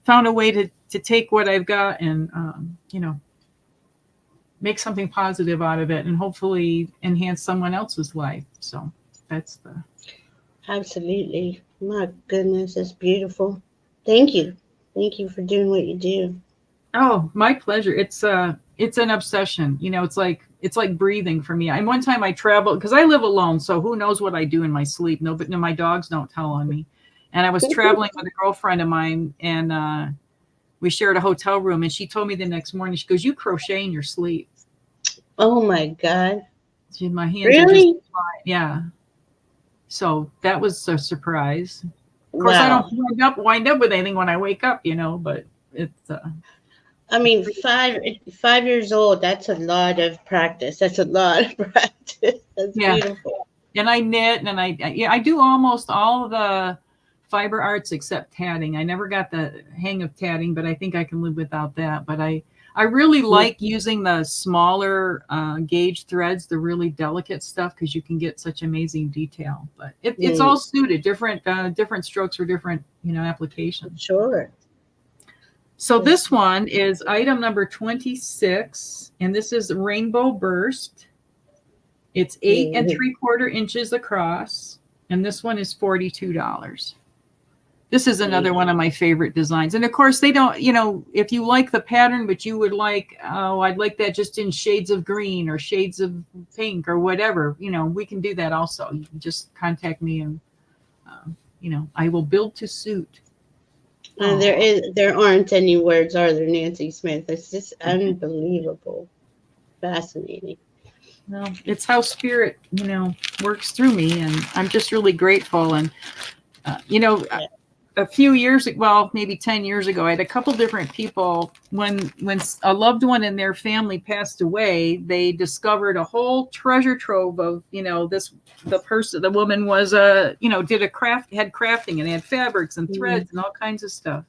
Speaker 2: found a way to take what I've got and, make something positive out of it and hopefully enhance someone else's life. So that's
Speaker 1: Absolutely. My goodness, that's beautiful. Thank you. Thank you for doing what you do.
Speaker 2: Oh, my pleasure. It's an obsession. It's like breathing for me. And one time I traveled because I live alone, so who knows what I do in my sleep. No, but my dogs don't tell on me. And I was traveling with a girlfriend of mine, and we shared a hotel room. And she told me the next morning, she goes, "You crochet in your sleep."
Speaker 1: Oh my God!
Speaker 2: My hands
Speaker 1: really?
Speaker 2: are just flying. Yeah. So that was a surprise. Of course, I don't wind up with anything when I wake up, but it's.
Speaker 1: I mean, 5 years old, that's a lot of practice. That's beautiful.
Speaker 2: And I knit and I do almost all of the fiber arts except tatting. I never got the hang of tatting, but I think I can live without that. But I really like using the smaller gauge threads, the really delicate stuff, because you can get such amazing detail. But it's all suited, different strokes for different, applications.
Speaker 1: Sure.
Speaker 2: So this one is item number 26, and this is Rainbow Burst. It's 8 3/4 inches across, and this one is $42. This is another one of my favorite designs. And of course, they don't, if you like the pattern, but you would like, I'd like that just in shades of green or shades of pink or whatever, we can do that also. You can just contact me and, I will build to suit.
Speaker 1: There aren't any words, are there, Nancy Smith? It's just unbelievable. Fascinating.
Speaker 2: Well, it's how spirit, works through me. And I'm just really grateful. And, a few years, well, maybe 10 years ago, I had a couple different people when a loved one in their family passed away, they discovered a whole treasure trove of, the woman was had crafting and had fabrics and threads and all kinds of stuff.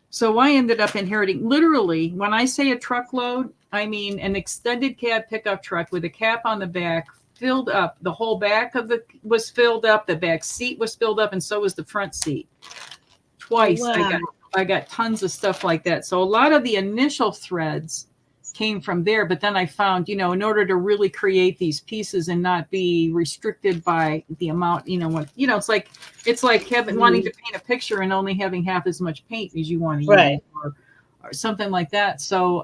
Speaker 2: So I ended up inheriting, literally, when I say a truckload, I mean an extended cab pickup truck with a cap on the back, filled up. The whole back was filled up. The back seat was filled up, and so was the front seat. Twice, wow. I got tons of stuff like that. So a lot of the initial threads came from there, but then I found, in order to really create these pieces and not be restricted by the amount, it's like wanting to paint a picture and only having half as much paint as you want to use, or something like that. So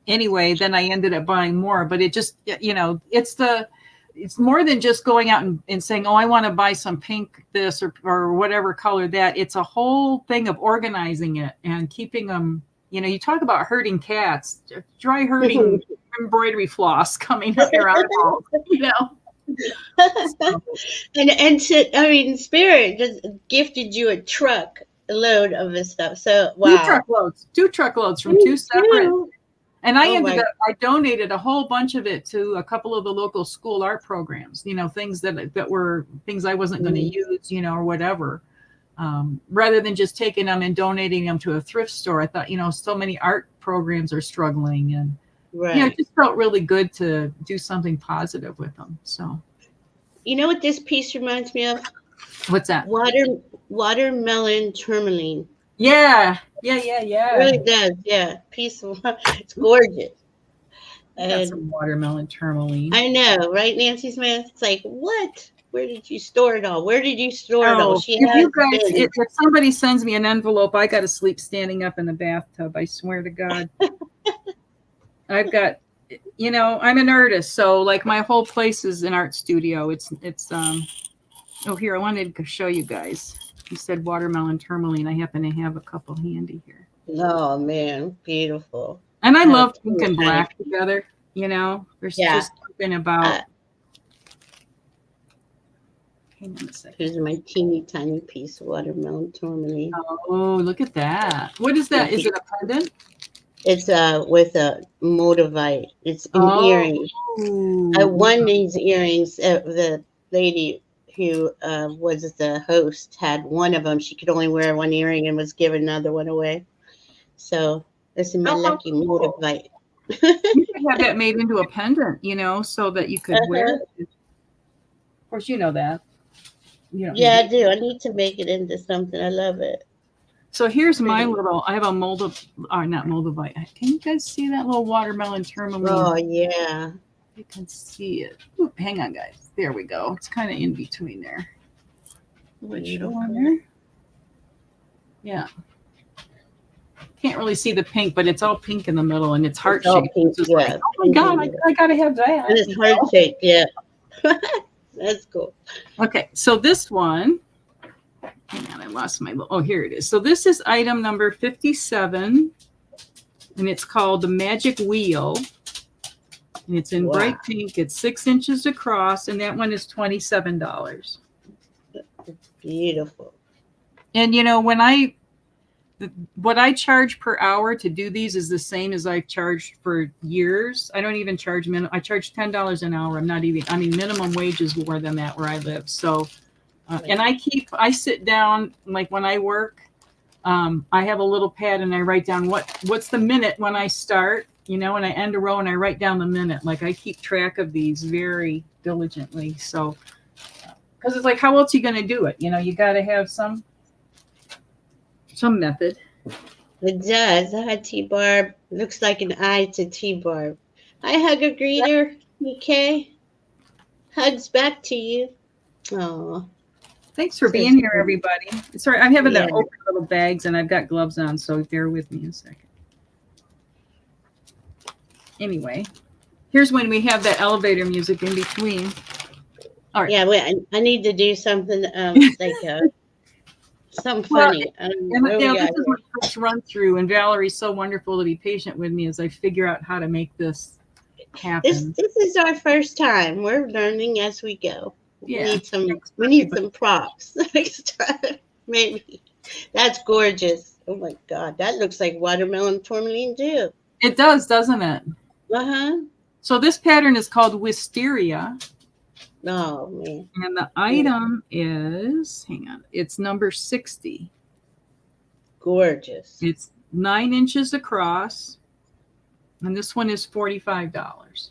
Speaker 2: anyway, then I ended up buying more, but it just, it's more than just going out and saying, oh, I want to buy some pink this or whatever color that. It's a whole thing of organizing it and keeping them, you talk about herding cats, try herding embroidery floss coming up your eyeballs,
Speaker 1: And Spirit just gifted you a truck load of this stuff. So, wow.
Speaker 2: Two truckloads from two separate. And I I donated a whole bunch of it to a couple of the local school art programs, things that were things I wasn't going to use, or whatever. Rather than just taking them and donating them to a thrift store, I thought, so many art programs are struggling, and it just felt really good to do something positive with them. So,
Speaker 1: you know what this piece reminds me of?
Speaker 2: What's that?
Speaker 1: Watermelon tourmaline.
Speaker 2: Yeah.
Speaker 1: It really does. Yeah. It's gorgeous.
Speaker 2: Got
Speaker 1: And
Speaker 2: some watermelon tourmaline.
Speaker 1: I know, right, Nancy Smith? It's like, what? Where did you store it all? Where did you store it all?
Speaker 2: Oh,
Speaker 1: She
Speaker 2: if
Speaker 1: has
Speaker 2: you guys,
Speaker 1: been.
Speaker 2: if somebody sends me an envelope, I got to sleep standing up in the bathtub. I swear to God. I've got, you know, I'm an artist, so like my whole place is an art studio. Oh, here, I wanted to show you guys. You said watermelon tourmaline. I happen to have a couple handy here.
Speaker 1: Oh man, beautiful.
Speaker 2: And I
Speaker 1: I have
Speaker 2: love pink and black together. You know, there's just something about. Hang on a second.
Speaker 1: Here's my teeny tiny piece of watermelon tourmaline.
Speaker 2: Oh, look at that. What is that? Is it a pendant?
Speaker 1: It's with a motivite. It's an earring. I won these earrings. The lady who was the host had one of them. She could only wear one earring and was giving another one away. So this is my lucky motivite.
Speaker 2: You could have that made into a pendant, you know, so that you could wear it. Of course, you know that.
Speaker 1: Yeah, I do. I need to make it into something. I love it.
Speaker 2: So here's my little, I have a not moldavite. Can you guys see that little watermelon tourmaline?
Speaker 1: Oh, yeah.
Speaker 2: You can see it. Ooh, hang on, guys. There we go. It's kind of in between there. Show on there. Yeah. Can't really see the pink, but it's all pink in the middle, and it's heart-shaped.
Speaker 1: Yeah.
Speaker 2: Like, oh, my God, I got to have that.
Speaker 1: And it's heart-shaped, yeah. That's cool.
Speaker 2: Okay, so this one, hang on, I lost my, oh, here it is. So this is item number 57, and it's called the Magic Wheel. And it's in bright pink. It's 6 inches across, and that one is $27.
Speaker 1: Beautiful.
Speaker 2: And, you know, what I charge per hour to do these is the same as I've charged for years. I don't even charge I charge $10 an hour. Minimum wage is more than that where I live. So, and I sit down, like when I work, I have a little pad and I write down what's the minute when I start, you know, and I end a row and I write down the minute. Like I keep track of these very diligently. So, because it's like, how else are you going to do it? You know, you got to have some method.
Speaker 1: It does. Hi, T-Barb. Looks like an eye to T-Barb. Hi, hugger greeter. Okay. Hugs back to you. Oh.
Speaker 2: Thanks for being here, everybody. Sorry, I'm having to open little bags, and I've got gloves on, so bear with me a second. Anyway, here's when we have that elevator music in between. All right.
Speaker 1: Yeah, wait, I need to do something like something funny.
Speaker 2: This is my first run through, and Valerie's so wonderful to be patient with me as I figure out how to make this happen.
Speaker 1: This is our first time. We're learning as we go.
Speaker 2: Yeah.
Speaker 1: We need some props next time. Maybe. That's gorgeous. Oh my God. That looks like watermelon tourmaline too.
Speaker 2: It does, doesn't it?
Speaker 1: Uh-huh.
Speaker 2: So this pattern is called Wisteria.
Speaker 1: Oh man.
Speaker 2: And the item is, hang on, it's number 60.
Speaker 1: Gorgeous.
Speaker 2: It's 9 inches across. And this one is $45.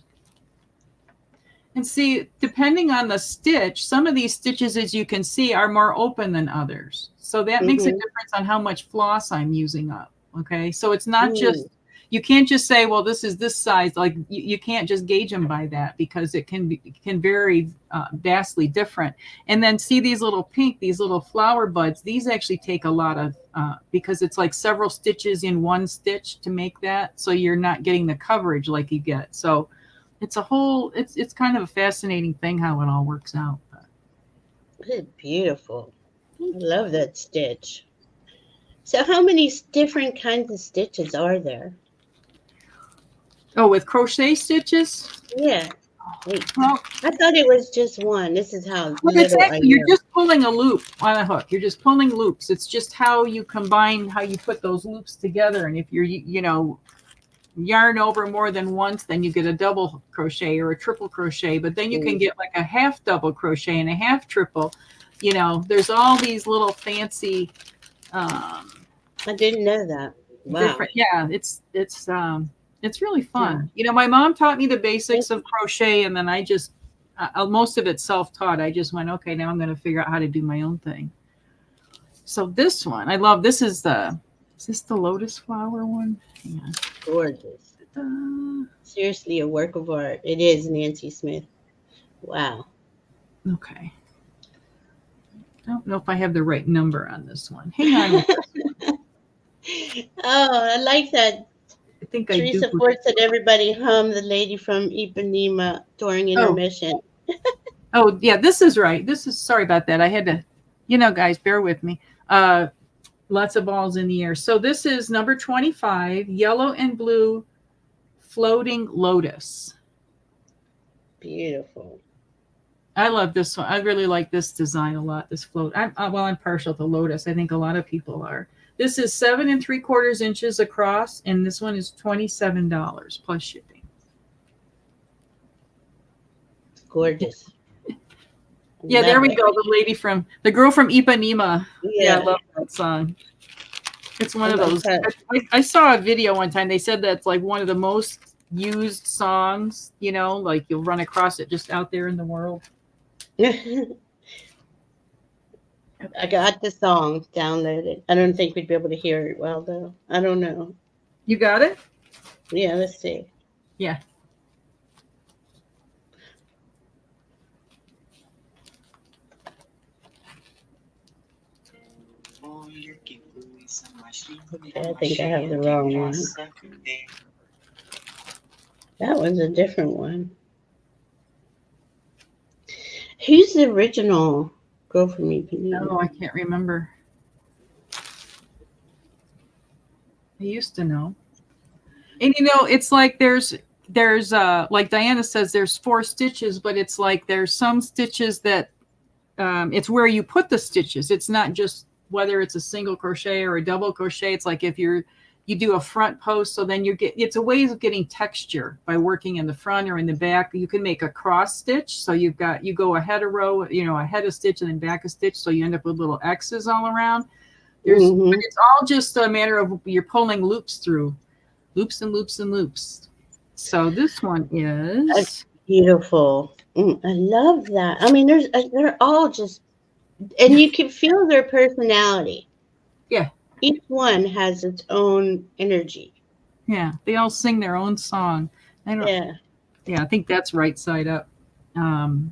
Speaker 2: And see, depending on the stitch, some of these stitches, as you can see, are more open than others. So that makes a difference on how much floss I'm using up. Okay. So it's not just, you can't just say, well, this is this size. Like you can't just gauge them by that because it can vary vastly different. And then see these little flower buds. These actually take a lot of, because it's like several stitches in one stitch to make that. So you're not getting the coverage like you get. So it's it's kind of a fascinating thing how it all works out.
Speaker 1: It's beautiful. I love that stitch. So how many different kinds of stitches are there?
Speaker 2: Oh, with crochet stitches?
Speaker 1: Yeah.
Speaker 2: Wait, well,
Speaker 1: I thought it was just one. This is how
Speaker 2: you're just pulling a loop on a hook. You're just pulling loops. It's just how you combine, how you put those loops together. And if you're, yarn over more than once, then you get a double crochet or a triple crochet. But then you can get like a half double crochet and a half triple. There's all these little fancy. I
Speaker 1: didn't know that. Wow.
Speaker 2: Yeah, it's really fun. Yeah. My mom taught me the basics of crochet, and then I just most of it self-taught. I just went, okay, now I'm going to figure out how to do my own thing. So this one, I love. Is this the lotus flower one? Hang on.
Speaker 1: Gorgeous. Seriously, a work of art. It is, Nancy Smith. Wow.
Speaker 2: Okay. I don't know if I have the right number on this one. Hang on.
Speaker 1: Oh, I like that.
Speaker 2: I think I
Speaker 1: Teresa
Speaker 2: do.
Speaker 1: Ford said everybody hum the lady from Ipanema during
Speaker 2: Oh,
Speaker 1: intermission.
Speaker 2: oh, yeah, this is right. This is, sorry about that. I had to, guys, bear with me. Lots of balls in the air. So this is number 25, yellow and blue floating lotus.
Speaker 1: Beautiful.
Speaker 2: I love this one. I really like this design a lot. This float. I'm partial to lotus. I think a lot of people are. This is 7 3/4 inches across, and this one is $27 plus shipping.
Speaker 1: Gorgeous.
Speaker 2: Yeah,
Speaker 1: Love
Speaker 2: there we
Speaker 1: it.
Speaker 2: go. The girl from Ipanema. Yeah, I
Speaker 1: Yeah.
Speaker 2: love that song. It's one
Speaker 1: I
Speaker 2: of
Speaker 1: like
Speaker 2: those.
Speaker 1: that.
Speaker 2: I saw a video one time. They said that's like one of the most used songs. Like you'll run across it just out there in the world.
Speaker 1: I got the song downloaded. I don't think we'd be able to hear it well, though. I don't know.
Speaker 2: You got it?
Speaker 1: Yeah, let's see.
Speaker 2: Yeah.
Speaker 1: Okay, I think I have the wrong one. That was a different one. Who's the original girl from Ipanema?
Speaker 2: No, I can't remember. I used to know. And it's like there's like Diana says, there's 4 stitches, but it's like there's some stitches that it's where you put the stitches. It's not just whether it's a single crochet or a double crochet. It's like if you do a front post, so then it's a way of getting texture by working in the front or in the back. You can make a cross stitch. So you go ahead a row, ahead a stitch and then back a stitch. So you end up with little X's all around. But it's all just a matter of you're pulling loops through, loops and loops and loops. So this one is
Speaker 1: That's beautiful. I love that. I mean, they're all just, and you can feel their personality.
Speaker 2: Yeah.
Speaker 1: Each one has its own energy.
Speaker 2: Yeah, they all sing their own song.
Speaker 1: Yeah.
Speaker 2: Yeah, I think that's right side up.
Speaker 1: Thank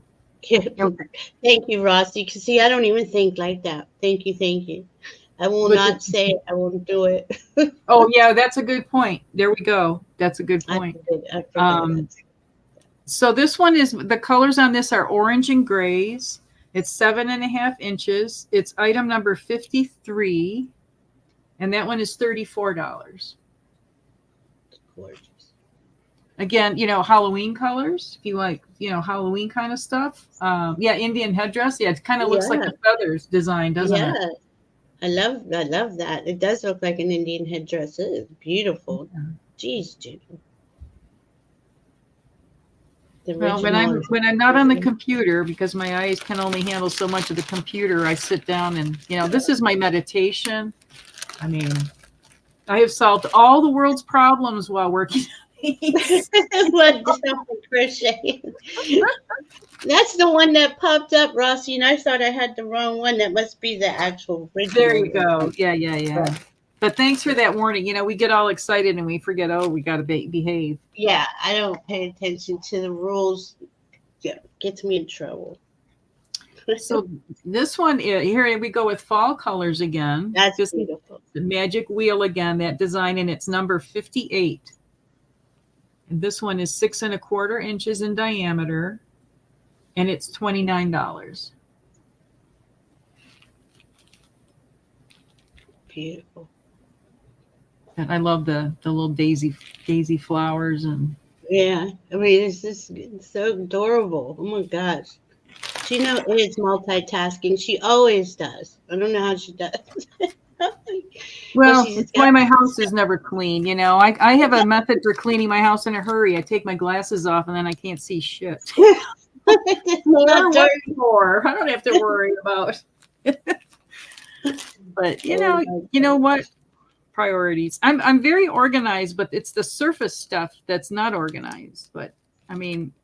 Speaker 1: you, Rossi. Because see, I don't even think like that. Thank you. I will not say it. I won't do it.
Speaker 2: Oh yeah, that's a good point. There we go. That's a good point.
Speaker 1: I forget
Speaker 2: so this one is, the colors on this are orange and grays. It's 7.5 inches. It's item number 53, and that one is $34.
Speaker 1: Gorgeous.
Speaker 2: Again, Halloween colors. If you like, Halloween kind of stuff. Yeah, Indian headdress. Yeah, it kind of looks like the feathers design, doesn't it?
Speaker 1: Yeah. I love that. It does look like an Indian headdress. It is beautiful. Yeah. Jeez, dude.
Speaker 2: Well, when I'm not on the computer, because my eyes can only handle so much of the computer, I sit down and this is my meditation. I mean, I have solved all the world's problems while working on these.
Speaker 1: What crochet? That's the one that popped up, Rossi, and I thought I had the wrong one. That must be the actual original.
Speaker 2: There you go. Yeah. But thanks for that warning. We get all excited and we forget, we got to behave.
Speaker 1: Yeah, I don't pay attention to the rules. Yeah, gets me in trouble.
Speaker 2: So this one, here we go with fall colors again.
Speaker 1: That's beautiful.
Speaker 2: The magic wheel again, that design, and it's number 58. And this one is 6 1/4 inches in diameter, and it's $29.
Speaker 1: Beautiful.
Speaker 2: And I love the little daisy flowers. And
Speaker 1: yeah, I mean, it's just so adorable. Oh my gosh. Juno is multitasking. She always does. I don't know how she does.
Speaker 2: Well, it's why my house is never clean. I have a method for cleaning my house in a hurry. I take my glasses off and then I can't see shit. I don't have to worry about. But you know what? Priorities. I'm very organized, but it's the surface stuff that's not organized. But I mean,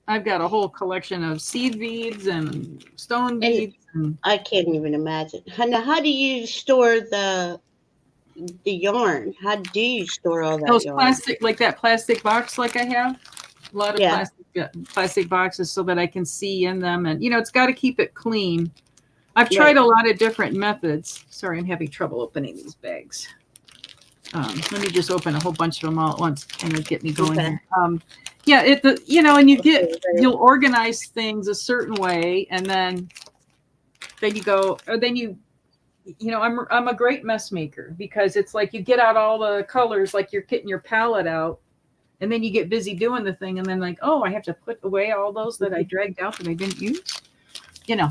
Speaker 2: I've got a whole collection of seed beads and stone beads.
Speaker 1: I can't even imagine. Now, how do you store the the yarn? How do you store all that
Speaker 2: Those
Speaker 1: yarn?
Speaker 2: plastic, like that plastic box, like I have a lot of
Speaker 1: Yeah.
Speaker 2: plastic boxes so that I can see in them. And, you know, it's got to keep it clean. I've
Speaker 1: Right.
Speaker 2: tried a lot of different methods. Sorry, I'm having trouble opening these bags. Let me just open a whole bunch of them all at once and it'll get me going
Speaker 1: Okay.
Speaker 2: here. Yeah, you know, and
Speaker 1: Okay,
Speaker 2: you'll organize things a certain way, and then you go, or then you know, I'm a great mess maker, because it's like you get out all the colors, like you're getting your palette out, and then you get busy doing the thing, and then like, oh, I have to put away all those that I dragged out that I didn't use. You know,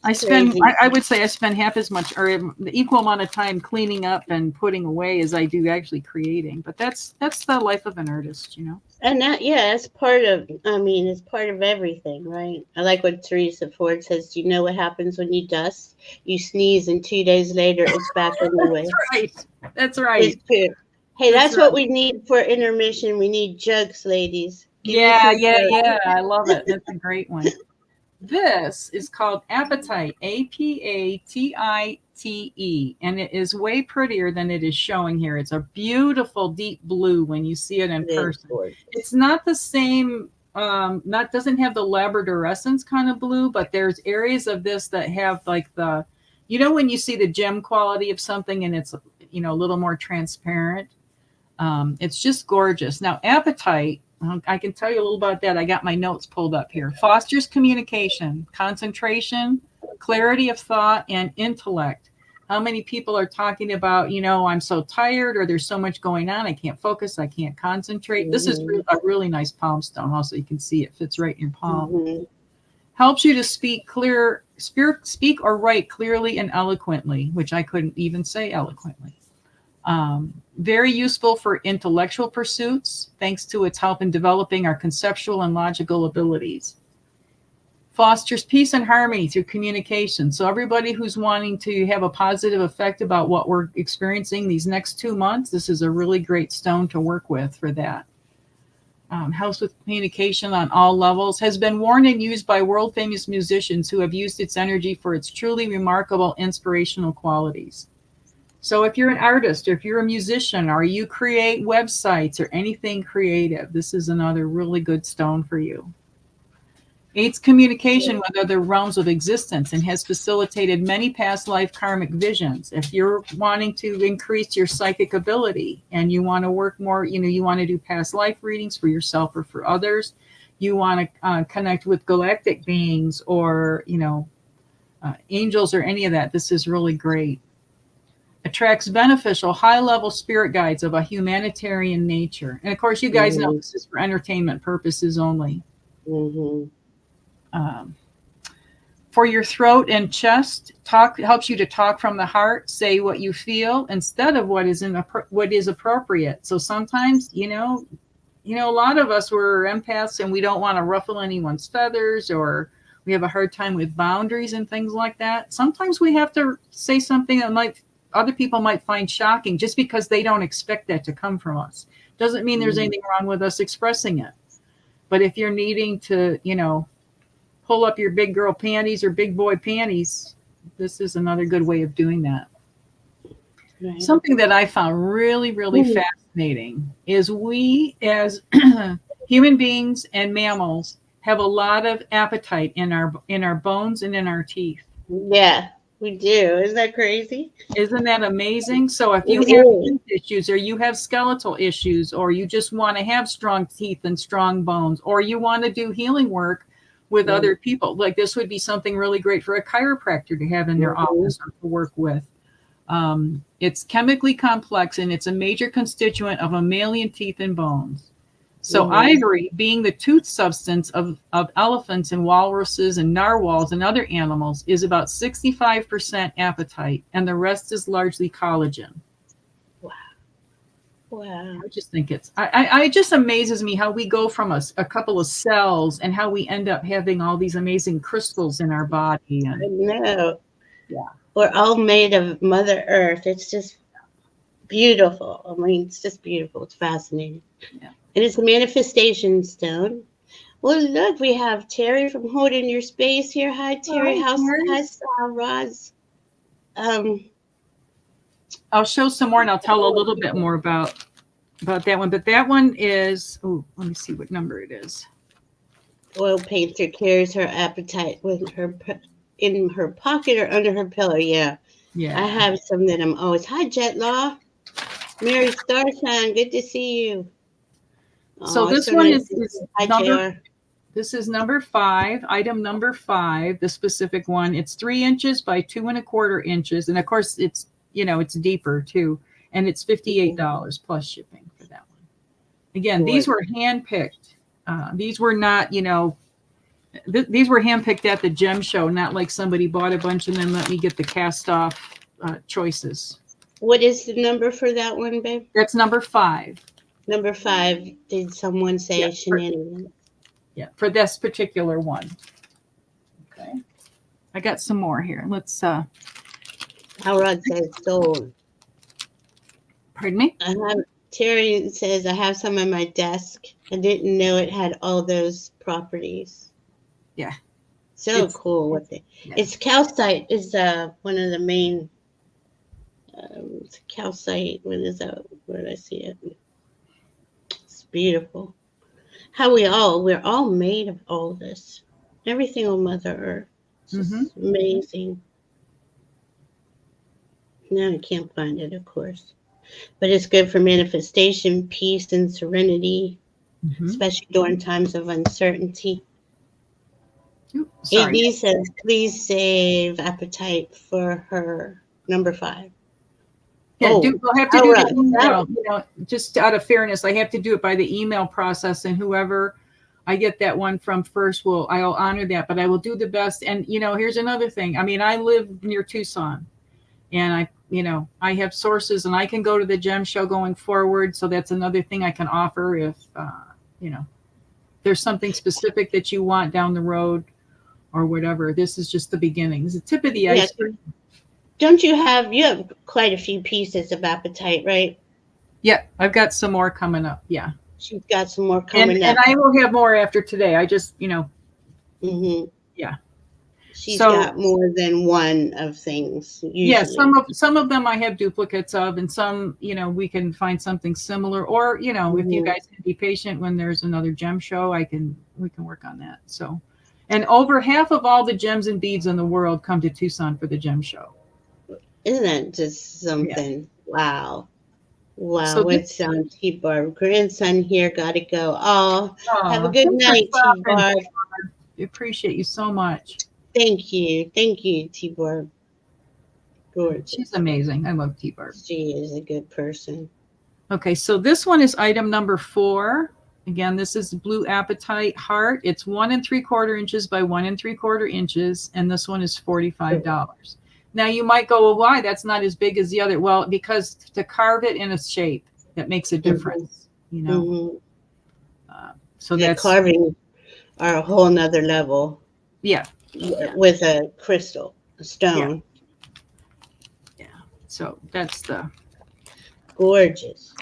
Speaker 1: crazy.
Speaker 2: I would say I spend half as much or the equal amount of time cleaning up and putting away as I do actually creating. But that's the life of an artist, you know.
Speaker 1: And that, yeah, it's part of, I mean, it's part of everything, right? I like what Teresa Ford says. Do you know what happens when you dust? You sneeze, and 2 days later, it's back anyway.
Speaker 2: That's right. That's right.
Speaker 1: It's true. Hey,
Speaker 2: That's
Speaker 1: that's what
Speaker 2: right.
Speaker 1: we need for intermission. We need jugs, ladies. Give me
Speaker 2: Yeah,
Speaker 1: some
Speaker 2: yeah,
Speaker 1: jugs.
Speaker 2: yeah. I love it. That's a great one. This is called Apatite, Apatite, and it is way prettier than it is showing here. It's a beautiful deep blue when you see it in
Speaker 1: It is
Speaker 2: person.
Speaker 1: gorgeous.
Speaker 2: It's not the same, doesn't have the labradorescence kind of blue, but there's areas of this that have like the, you know, when you see the gem quality of something and it's, you know, a little more transparent. It's just gorgeous. Now, Apatite, I can tell you a little about that. I got my notes pulled up here. Fosters communication, concentration, clarity of thought, and intellect. How many people are talking about, you know, I'm so tired, or there's so much going on, I can't focus, I can't concentrate. This is a really nice palm stone. Also, you can see it fits right in your palm. Helps you to speak or write clearly and eloquently, which I couldn't even say eloquently. Very useful for intellectual pursuits, thanks to its help in developing our conceptual and logical abilities. Fosters peace and harmony through communication. So everybody who's wanting to have a positive effect about what we're experiencing these next 2 months, this is a really great stone to work with for that. Helps with communication on all levels. Has been worn and used by world famous musicians who have used its energy for its truly remarkable inspirational qualities. So if you're an artist, or if you're a musician, or you create websites or anything creative, this is another really good stone for you. Aids communication with other realms of existence and has facilitated many past life karmic visions. If you're wanting to increase your psychic ability and you want to work more, you know, you want to do past life readings for yourself or for others, you want to connect with galactic beings or, you know, angels or any of that, this is really great. Attracts beneficial, high-level spirit guides of a humanitarian nature. And of course, you guys know this is for entertainment purposes only. For your throat and chest, helps you to talk from the heart, say what you feel instead of what is appropriate. So sometimes, you know, a lot of us were empaths and we don't want to ruffle anyone's feathers, or we have a hard time with boundaries and things like that. Sometimes we have to say something that other people might find shocking just because they don't expect that to come from us. Doesn't mean there's anything wrong with us expressing it. But if you're needing to, you know, pull up your big girl panties or big boy panties, this is another good way of doing that. Right. Something that I found really, really fascinating is we as human beings and mammals have a lot of apatite in our bones and in our teeth.
Speaker 1: Yeah. We do. Isn't that crazy?
Speaker 2: Isn't that amazing? So if you have teeth issues, or you have skeletal issues, or you just want to have strong teeth and strong bones, or you want to do healing work with other people, like this would be something really great for a chiropractor to have in their office or to work with. It's chemically complex and it's a major constituent of mammalian teeth and bones. So ivory, being the tooth substance of elephants and walruses and narwhals and other animals, is about 65% apatite, and the rest is largely collagen. Wow. I just think it just amazes me how we go from a couple of cells and how we end up having all these amazing crystals in our body. And,
Speaker 1: I know.
Speaker 2: Yeah.
Speaker 1: We're all made of Mother Earth. It's just beautiful. I mean, it's just beautiful. It's fascinating. Yeah. And it's a manifestation stone. Well, look, we have Terry from Holding Your Space here. Hi, Terry. Hi, Roz.
Speaker 2: I'll show some more and I'll tell a little bit more about that one. But that one is, oh, let me see what number it is.
Speaker 1: Oil painter carries her appetite with her in her pocket or under her pillow. Yeah.
Speaker 2: Yeah.
Speaker 1: I have some that I'm always. Hi, Jet Law. Mary Starshine, good to see you.
Speaker 2: So
Speaker 1: Oh,
Speaker 2: this
Speaker 1: so
Speaker 2: one
Speaker 1: nice.
Speaker 2: is
Speaker 1: Hi,
Speaker 2: number,
Speaker 1: JR.
Speaker 2: this is number 5, item number 5, the specific one. It's 3 inches by 2 1/4 inches. And of course it's, you know, it's deeper too. And it's $58 plus shipping for that one. Again, these were handpicked. These were not, you know, these were handpicked at the gem show, not like somebody bought a bunch and then let me get the cast off choices.
Speaker 1: What is the number for that one, babe?
Speaker 2: That's number 5.
Speaker 1: Number 5. Did someone say shenanigans?
Speaker 2: Yeah, for this particular one. Okay. I got some more here. Let's
Speaker 1: Howard says sold.
Speaker 2: Pardon me?
Speaker 1: Terry says I have some on my desk. I didn't know it had all those properties.
Speaker 2: Yeah.
Speaker 1: So cool with it.
Speaker 2: Yeah.
Speaker 1: It's calcite is one of the main calcite. What is that? Where did I see it? It's beautiful. How we're all made of all this. Everything on Mother Earth. It's just amazing. Now I can't find it, of course. But it's good for manifestation, peace, and serenity, especially during times of uncertainty. AD says, please save appetite for her number 5.
Speaker 2: Yeah, I'll have to do the email. You know, just out of fairness, I have to do it by the email process, and whoever I get that one from first, I'll honor that. But I will do the best. And you know, here's another thing. I mean, I live near Tucson, and I have sources, and I can go to the gem show going forward. So that's another thing I can offer if there's something specific that you want down the road or whatever. This is just the beginning. It's the tip of the iceberg.
Speaker 1: Don't you have quite a few pieces of appetite, right?
Speaker 2: Yeah, I've got some more coming up. Yeah.
Speaker 1: She's got some more coming up.
Speaker 2: And I will have more after today. I just, yeah.
Speaker 1: She's got more than one of things. Usually.
Speaker 2: Yeah, some of them I have duplicates of, and some, we can find something similar. Or, if you guys can be patient when there's another gem show, we can work on that. So, and over half of all the gems and beads in the world come to Tucson for the gem show.
Speaker 1: Isn't that just something? Yeah. Wow.
Speaker 2: So
Speaker 1: what's T-Barb? Grandson here, gotta go. Oh, have a good night, T-Barb.
Speaker 2: I appreciate you so much.
Speaker 1: Thank you, T-Barb. Gorgeous.
Speaker 2: She's amazing. I love T-Barb.
Speaker 1: She is a good person.
Speaker 2: Okay, so this one is item number 4. Again, this is blue apatite heart. It's 1 3/4 inches by 1 3/4 inches, and this one is $45. Now you might go, well, why? That's not as big as the other. Well, because to carve it in a shape, that makes a difference, So that's
Speaker 1: carving are a whole nother level.
Speaker 2: Yeah.
Speaker 1: With a crystal, a stone.
Speaker 2: Yeah. So that's the
Speaker 1: gorgeous.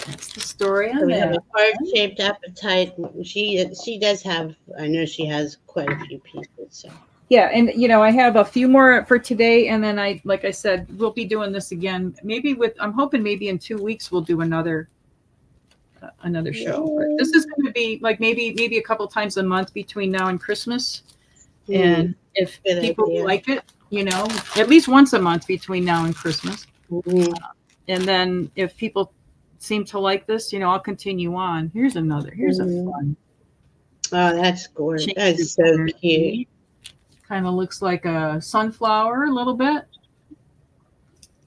Speaker 2: That's the story on
Speaker 1: so we
Speaker 2: that.
Speaker 1: have a heart-shaped appetite. She does have. I know she has quite a few pieces. So.
Speaker 2: Yeah, and I have a few more for today, and then like I said, we'll be doing this again. Maybe I'm hoping maybe in 2 weeks we'll do another show. But this is going to be like maybe a couple times a month between now and Christmas. And if people like it, at least once a month between now and Christmas. And then if people seem to like this, I'll continue on. Here's a fun.
Speaker 1: Oh, that's gorgeous. That's so cute.
Speaker 2: Kind of looks like a sunflower a little bit.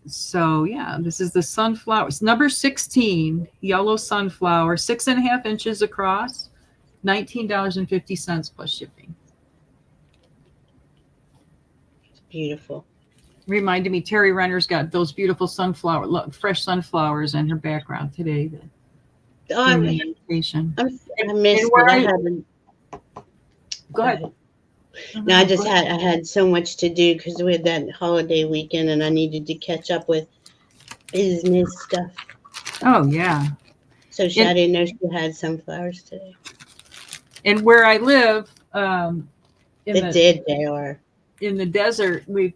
Speaker 2: So yeah, this is the sunflower. It's number 16, yellow sunflower, 6.5 inches across, $19.50 plus shipping.
Speaker 1: It's beautiful.
Speaker 2: Reminded me, Terry Renner's got those beautiful fresh sunflowers in her background today.
Speaker 1: I missed it.
Speaker 2: Go ahead.
Speaker 1: No, I had so much to do because we had that holiday weekend and I needed to catch up with business stuff.
Speaker 2: Oh yeah.
Speaker 1: So I didn't know she had sunflowers today.
Speaker 2: And where I live,
Speaker 1: they are.
Speaker 2: in the desert, we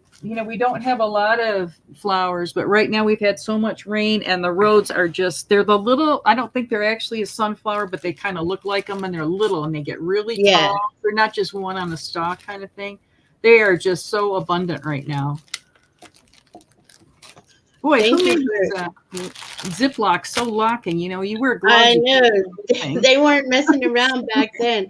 Speaker 2: don't have a lot of flowers, but right now we've had so much rain and the roads are just, they're the little, I don't think they're actually a sunflower, but they kind of look like them and they're little and they get really
Speaker 1: Yeah.
Speaker 2: tall. They're not just one on a stalk kind of thing. They are just so abundant right now. Boy,
Speaker 1: Thank
Speaker 2: who
Speaker 1: you
Speaker 2: made
Speaker 1: for-
Speaker 2: this Ziploc so locking? You wear gloves.
Speaker 1: I
Speaker 2: you
Speaker 1: know.
Speaker 2: can't do
Speaker 1: They weren't messing around back then.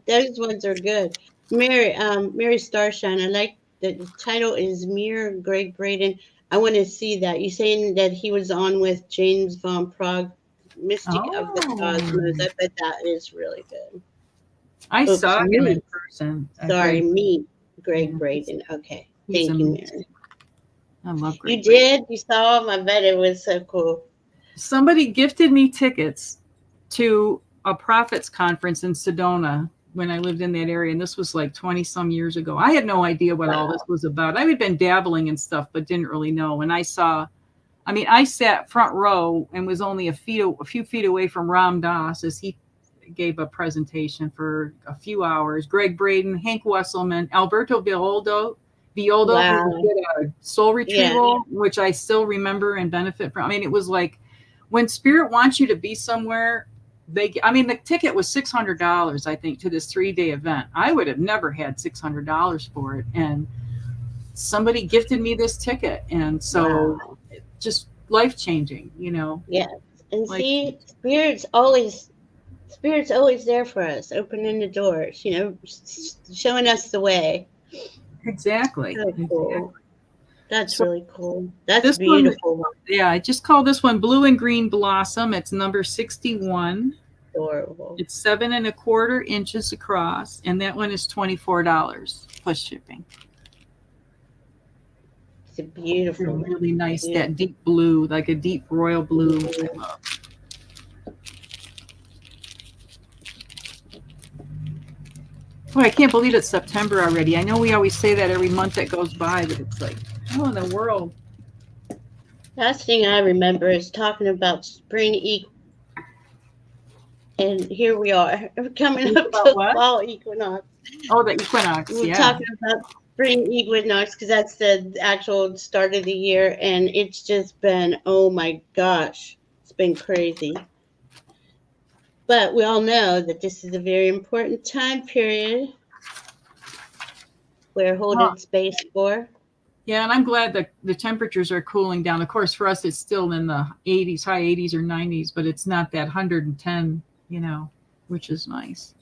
Speaker 1: Those ones are good. Mary Starshine, I like the title is Mere Greg Braden. I want to see that. You saying that he was on with James Von Prague, Mystic of the Cosmos. I bet that is really good.
Speaker 2: I
Speaker 1: Oops,
Speaker 2: saw him
Speaker 1: me.
Speaker 2: in person.
Speaker 1: Sorry, me, Greg
Speaker 2: Yeah.
Speaker 1: Braden. Okay.
Speaker 2: He's
Speaker 1: Thank you,
Speaker 2: amazing.
Speaker 1: Mary.
Speaker 2: I love Greg
Speaker 1: You
Speaker 2: Braden.
Speaker 1: did? You saw him? I bet it was so cool.
Speaker 2: Somebody gifted me tickets to a prophets conference in Sedona when I lived in that area. And this was like 20 some years ago. I had no idea what all this was about. I had been dabbling in stuff, but didn't really know. And I sat front row and was only a few feet away from Ram Dass as he gave a presentation for a few hours. Greg Braden, Hank Wesselman, Alberto Villoldo,
Speaker 1: Wow.
Speaker 2: who did a soul retrieval, which I still remember and benefit from. I mean, it was like when Spirit wants you to be somewhere, the ticket was $600, I think, to this 3-day event. I would have never had $600 for it. And somebody gifted me this ticket. And so just life-changing,
Speaker 1: Yes. And
Speaker 2: Like-
Speaker 1: see, Spirit's always there for us, opening the doors, showing us the way.
Speaker 2: Exactly.
Speaker 1: So cool. That's
Speaker 2: So
Speaker 1: really cool. That's
Speaker 2: this one-
Speaker 1: beautiful.
Speaker 2: Yeah, I just call this one Blue and Green Blossom. It's number 61.
Speaker 1: Adorable.
Speaker 2: It's 7 1/4 inches across, and that one is $24 plus shipping.
Speaker 1: It's a beautiful one.
Speaker 2: Really nice,
Speaker 1: Yeah.
Speaker 2: that deep blue, like a deep royal blue. I love. Boy, I can't believe it's September already. I know we always say that every month that goes by, but it's like, how in the world?
Speaker 1: Last thing I remember is talking about spring and here we are. We're coming up
Speaker 2: About
Speaker 1: to
Speaker 2: what?
Speaker 1: fall equinox.
Speaker 2: Oh, the equinox,
Speaker 1: We're
Speaker 2: yeah.
Speaker 1: talking about spring equinox because that's the actual start of the year, and it's just been, oh my gosh, it's been crazy. But we all know that this is a very important time period we're holding space for.
Speaker 2: Yeah, and I'm glad that the temperatures are cooling down. Of course, for us, it's still in the 80s, high 80s or 90s, but it's not that 110, which is nice.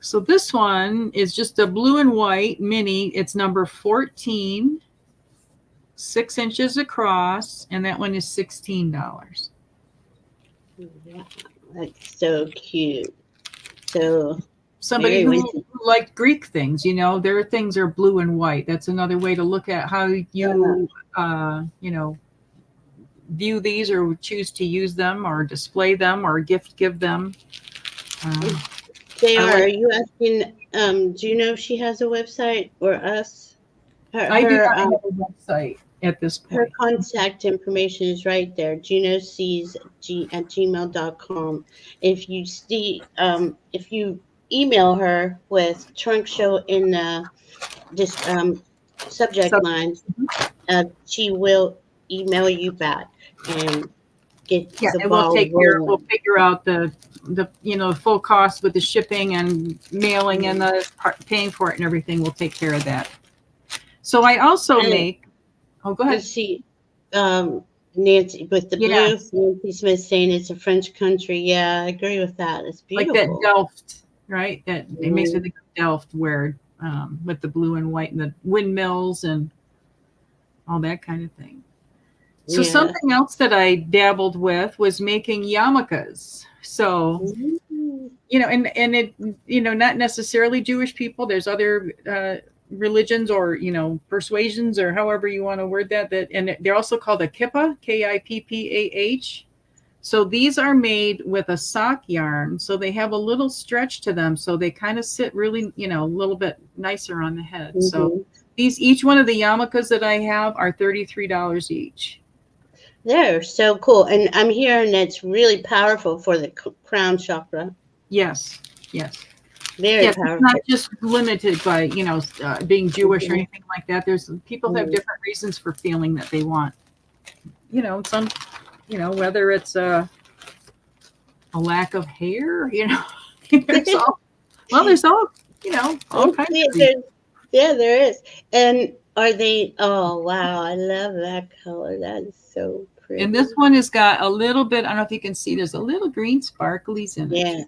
Speaker 2: So this one is just a blue and white mini. It's number 14, 6 inches across, and that one is $16.
Speaker 1: Yeah, that's so cute. So
Speaker 2: Somebody
Speaker 1: very
Speaker 2: who liked Greek things, their things are blue and white. That's another way to look at how you, view these or choose to use them or display them or give them.
Speaker 1: JR, are you asking Juno if she has a website or us?
Speaker 2: I do not have a website at this point.
Speaker 1: Her contact information is right there, junosees@gmail.com. If you see, if you email her with Trunk Show in the subject line, she will email you back and get the
Speaker 2: and
Speaker 1: ball rolling.
Speaker 2: We'll figure out the full cost with the shipping and mailing and the paying for it and everything. We'll take care of that. So I also make. Oh, go ahead.
Speaker 1: Let's see, Nancy with the blue.
Speaker 2: Yes.
Speaker 1: Nancy Smith saying it's a French country. Yeah, I agree with that. It's beautiful.
Speaker 2: Like that Delft, right? That it makes me think of Delft, where with the blue and white and the windmills and all that kind of thing. So something else that I dabbled with was making yarmulkes. So, and it, not necessarily Jewish people. There's other religions or, persuasions or however you want to word that, and they're also called a kippah, Kippah. So these are made with a sock yarn. So they have a little stretch to them. So they kind of sit really, a little bit nicer on the head. So each one of the yarmulkes that I have are $33 each.
Speaker 1: They're so cool. And I'm hearing that's really powerful for the crown chakra.
Speaker 2: Yes.
Speaker 1: Very
Speaker 2: Yes, it's not
Speaker 1: powerful.
Speaker 2: just limited by, being Jewish or
Speaker 1: Mhm.
Speaker 2: anything like that. There's people have
Speaker 1: Mhm.
Speaker 2: different reasons for feeling that they want, some, whether it's a lack of hair, there's all, well, there's all, all kinds
Speaker 1: Yeah,
Speaker 2: of reasons.
Speaker 1: there is. And are they? Oh wow, I love that color. That is so
Speaker 2: And this
Speaker 1: pretty.
Speaker 2: one has got a little bit, I don't know if you can see, there's a little green sparklies in it
Speaker 1: Yeah.
Speaker 2: too.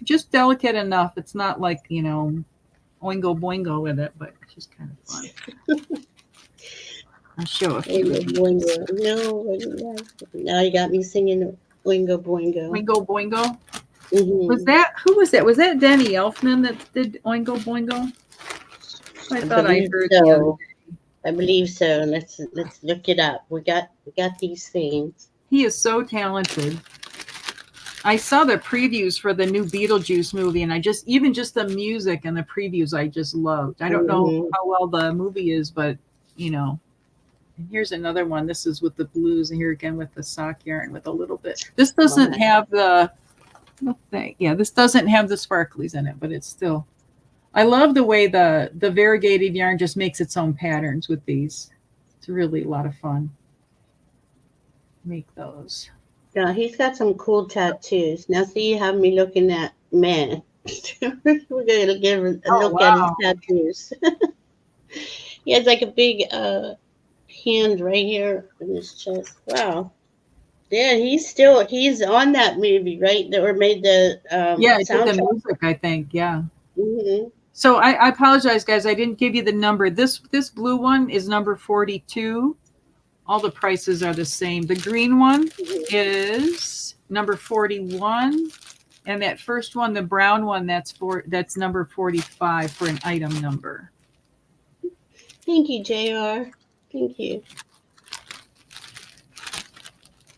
Speaker 2: Just delicate enough. It's not like, oingo boingo with it, but it's just kind of fun. I'll show a few
Speaker 1: Oingo
Speaker 2: of these.
Speaker 1: boingo. No, now you got me singing Oingo boingo.
Speaker 2: Oingo boingo.
Speaker 1: Hmm.
Speaker 2: Who was that? Was that Danny Elfman that did Oingo Boingo? I
Speaker 1: I
Speaker 2: thought I
Speaker 1: believe
Speaker 2: heard the other
Speaker 1: so.
Speaker 2: day.
Speaker 1: I believe so. Let's look it up. We got these things.
Speaker 2: He is so talented. I saw the previews for the new Beetlejuice movie, and even just the music and the previews I just loved. I don't know
Speaker 1: Hmm.
Speaker 2: how well the movie is, but And here's another one. This is with the blues, and here again with the sock yarn with a little bit. This doesn't
Speaker 1: My.
Speaker 2: have the this doesn't have the sparklies in it, but it's still. I love the way the variegated yarn just makes its own patterns with these. It's really a lot of fun. Make those.
Speaker 1: Yeah, he's got some cool tattoos. Now, see, you have me looking at man. We're gonna give a
Speaker 2: Oh
Speaker 1: look at his
Speaker 2: wow!
Speaker 1: tattoos. He has like a big hand right here in his chest. Wow. Yeah, he's on that movie, right? That were made the
Speaker 2: Yeah, I did the
Speaker 1: soundtrack.
Speaker 2: music. I think. Yeah.
Speaker 1: Hmm.
Speaker 2: So I apologize, guys. I didn't give you the number. This blue one is number 42. All the prices are the same. The green one is number 41, and that first one, the brown one, that's number 45 for an item number.
Speaker 1: Thank you, JR. Thank you.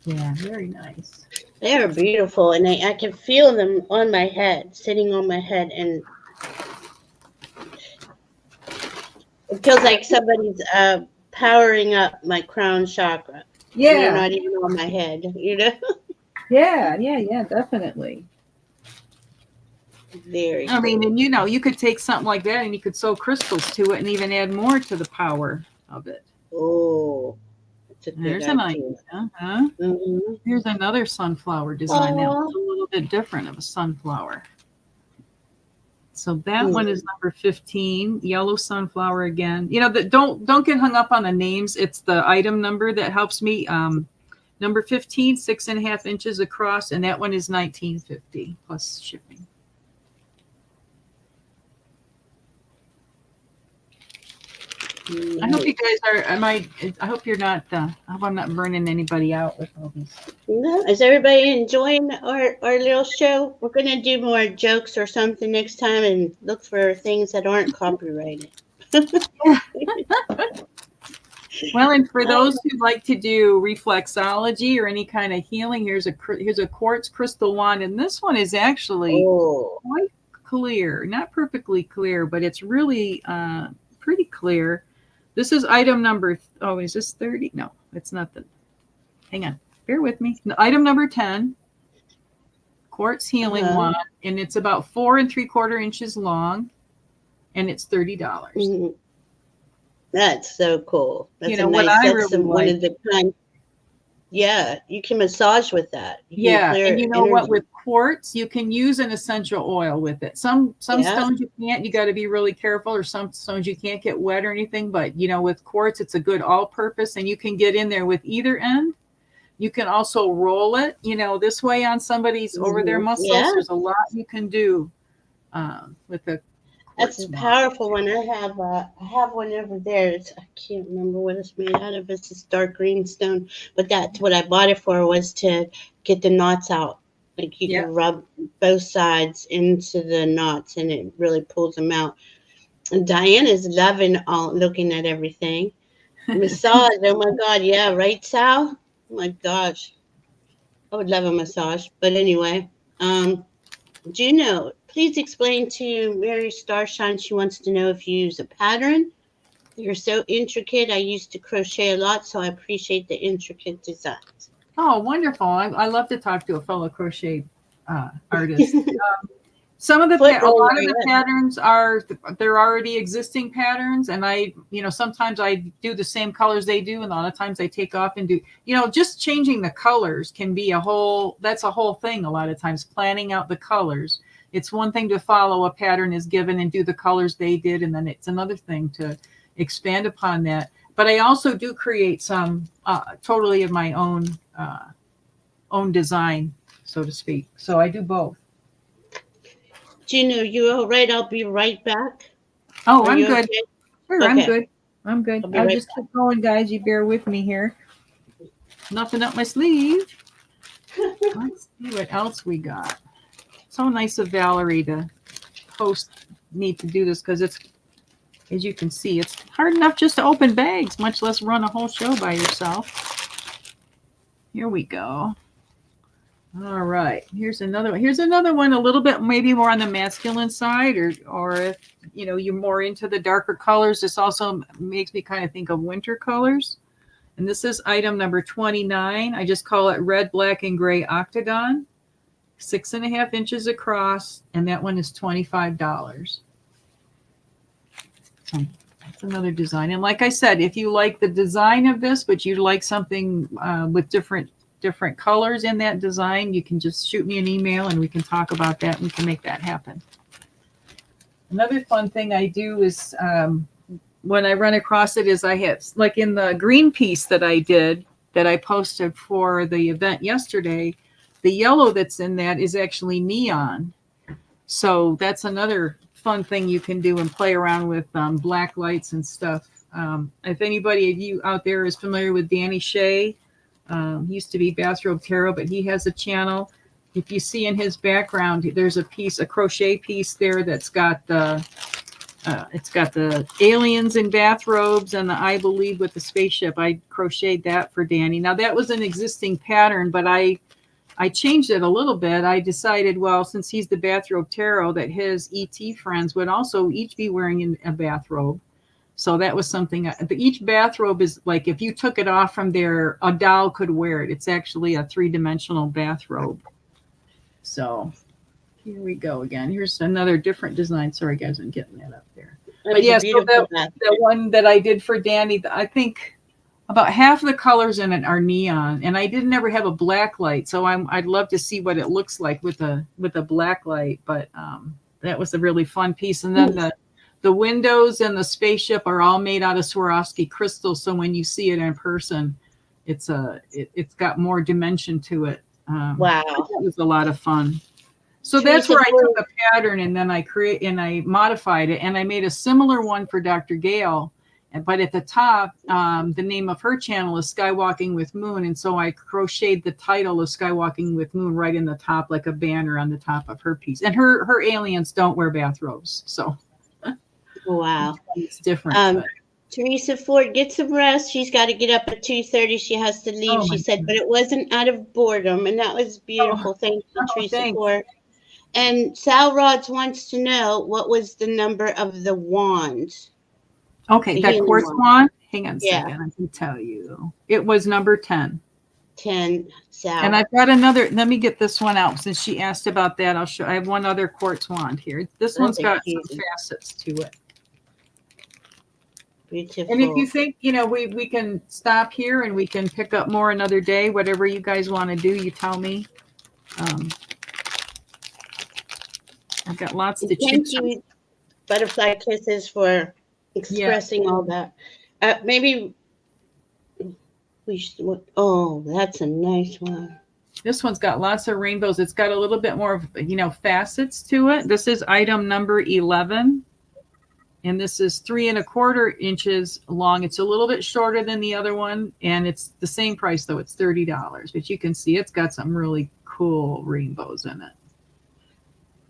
Speaker 2: Yeah, very nice.
Speaker 1: They are beautiful, and I can feel them on my head, sitting on my head, and it feels like somebody's powering up my crown chakra, and they're
Speaker 2: Yeah,
Speaker 1: not even on my head.
Speaker 2: yeah, definitely.
Speaker 1: Very
Speaker 2: I mean,
Speaker 1: cool.
Speaker 2: and you could take something like that and you could sew crystals to it and even add more to the power of it.
Speaker 1: Oh, that's a good
Speaker 2: There's an
Speaker 1: idea.
Speaker 2: idea. Huh?
Speaker 1: Hmm.
Speaker 2: Here's another sunflower design that
Speaker 1: Oh,
Speaker 2: was a little bit different of a sunflower. So that one
Speaker 1: hmm.
Speaker 2: is number 15, yellow sunflower again. Don't get hung up on the names. It's the item number that helps me. Number 15, 6.5 inches across, and that one is 19.50 plus shipping. I hope you
Speaker 1: Nice.
Speaker 2: guys are. I hope you're not. I hope I'm not burning anybody out with all these.
Speaker 1: No, is everybody enjoying our little show? We're gonna do more jokes or something next time, and look for things that aren't copyrighted.
Speaker 2: Well, and for those who like to do reflexology or any kind of healing, here's a quartz crystal wand, and this one is actually
Speaker 1: Oh,
Speaker 2: quite clear, not perfectly clear, but it's really pretty clear. This is item number. Oh, is this 30? No, it's not the. Hang on, bear with me. No, item number 10, quartz healing
Speaker 1: uh-huh.
Speaker 2: wand, and it's about 4 3/4 inches long, and it's $30.
Speaker 1: Mhm. That's so cool. That's a
Speaker 2: What
Speaker 1: nice.
Speaker 2: I
Speaker 1: That's
Speaker 2: really
Speaker 1: one
Speaker 2: like.
Speaker 1: of the kind. Yeah, you can massage with that. You can
Speaker 2: Yeah, and
Speaker 1: clear
Speaker 2: you know what?
Speaker 1: energy.
Speaker 2: With quartz, you can use an essential oil with it. Some
Speaker 1: Yeah.
Speaker 2: stones you can't. You got to be really careful, or some stones you can't get wet or anything. But with quartz, it's a good all-purpose, and you can get in there with either end. You can also roll it, this way on somebody's over their
Speaker 1: Hmm.
Speaker 2: muscles.
Speaker 1: Yeah.
Speaker 2: There's a lot you can do with a
Speaker 1: That's a
Speaker 2: quartz wand.
Speaker 1: powerful one. I have one over there. I can't remember what it's made out of. It's this dark green stone, but that's what I bought it for, was to get the knots out. Like you
Speaker 2: Yeah.
Speaker 1: can rub both sides into the knots, and it really pulls them out. And Diana's loving all looking at everything. Massage. Oh my God. Yeah. Right, Sal. Oh my gosh. I would love a massage. But anyway, Juno, please explain to Mary Starshine. She wants to know if you use a pattern. You're so intricate. I used to crochet a lot, so I appreciate the intricate designs.
Speaker 2: Oh, wonderful. I love to talk to a fellow crochet artist. Some of the
Speaker 1: Foot
Speaker 2: a lot of
Speaker 1: roller,
Speaker 2: the
Speaker 1: yeah.
Speaker 2: patterns are they're already existing patterns, and I sometimes I do the same colors they do, and a lot of times I take off and do just changing the colors can be a whole thing. A lot of times planning out the colors. It's one thing to follow a pattern is given and do the colors they did, and then it's another thing to expand upon that. But I also do create some totally of my own design, so to speak. So I do both.
Speaker 1: Juno, you all right? I'll be right back.
Speaker 2: Oh,
Speaker 1: Are
Speaker 2: I'm
Speaker 1: you
Speaker 2: good.
Speaker 1: okay?
Speaker 2: Sure, I'm
Speaker 1: Okay.
Speaker 2: good. I'm good.
Speaker 1: I'll be
Speaker 2: I'll
Speaker 1: right
Speaker 2: just keep going, guys. You bear with me here. Nothing up my sleeve. Let's see what else we got. So nice of Valerie to host me to do this because it's, as you can see, it's hard enough just to open bags, much less run a whole show by yourself. Here we go. All right. Here's another one. Here's another one a little bit maybe more on the masculine side, or if you're more into the darker colors. This also makes me kind of think of winter colors. And this is item number 29. I just call it red, black, and gray octagon. 6.5 inches across, and that one is $25. So that's another design. And like I said, if you like the design of this, but you'd like something with different colors in that design, you can just shoot me an email and we can talk about that and we can make that happen. Another fun thing I do is when I run across it is I have, like in the green piece that I did that I posted for the event yesterday, the yellow that's in that is actually neon. So that's another fun thing you can do and play around with black lights and stuff. If anybody of you out there is familiar with Danny Shea, he used to be Bathrobe Tarot, but he has a channel. If you see in his background, there's a crochet piece there that's got the it's got the aliens in bathrobes and the I Believe with the spaceship. I crocheted that for Danny. Now that was an existing pattern, but I changed it a little bit. I decided, well, since he's the Bathrobe Tarot, that his ET friends would also each be wearing a bathrobe. So that was something. Each bathrobe is like, if you took it off from there, a doll could wear it. It's actually a 3-dimensional bathrobe. So here we go again. Here's another different design. Sorry, guys, I'm getting that up there. But yeah, so the one that I did for Danny, I think about half of the colors in it are neon, and I didn't ever have a black light, so I'd love to see what it looks like with a black light. But that was a really fun piece. And then the windows and the spaceship are all made out of Swarovski crystal, so when you see it in person, it's got more dimension to it.
Speaker 1: Wow,
Speaker 2: that was a lot of fun. So that's where I took a pattern and then I modified it, and I made a similar one for Dr. Gail. But at the top, the name of her channel is Skywalking with Moon. And so I crocheted the title of Skywalking with Moon right in the top, like a banner on the top of her piece. And her aliens don't wear bathrobes. So
Speaker 1: wow,
Speaker 2: it's different.
Speaker 1: Teresa Ford, get some rest. She's got to get up at 2:30. She has to leave, she said, but it wasn't out of boredom. And that was beautiful. Thank you, Teresa Ford. And Sal Rods wants to know what was the number of the wand.
Speaker 2: Okay, that quartz wand. Hang on a second. I can tell you. It was number 10.
Speaker 1: 10, Sal.
Speaker 2: And I've got another. Let me get this one out since she asked about that. I'll show. I have one other quartz wand here. This one's got some facets to it.
Speaker 1: Beautiful.
Speaker 2: And if you think, we can stop here and we can pick up more another day. Whatever you guys want to do, you tell me. I've got lots to choose from.
Speaker 1: Thank you, Butterfly Kisses, for expressing all that. Maybe we should. Oh, that's a nice one.
Speaker 2: This one's got lots of rainbows. It's got a little bit more of, facets to it. This is item number 11. And this is 3¼ inches long. It's a little bit shorter than the other one. And it's the same price, though. It's $30. But you can see it's got some really cool rainbows in it.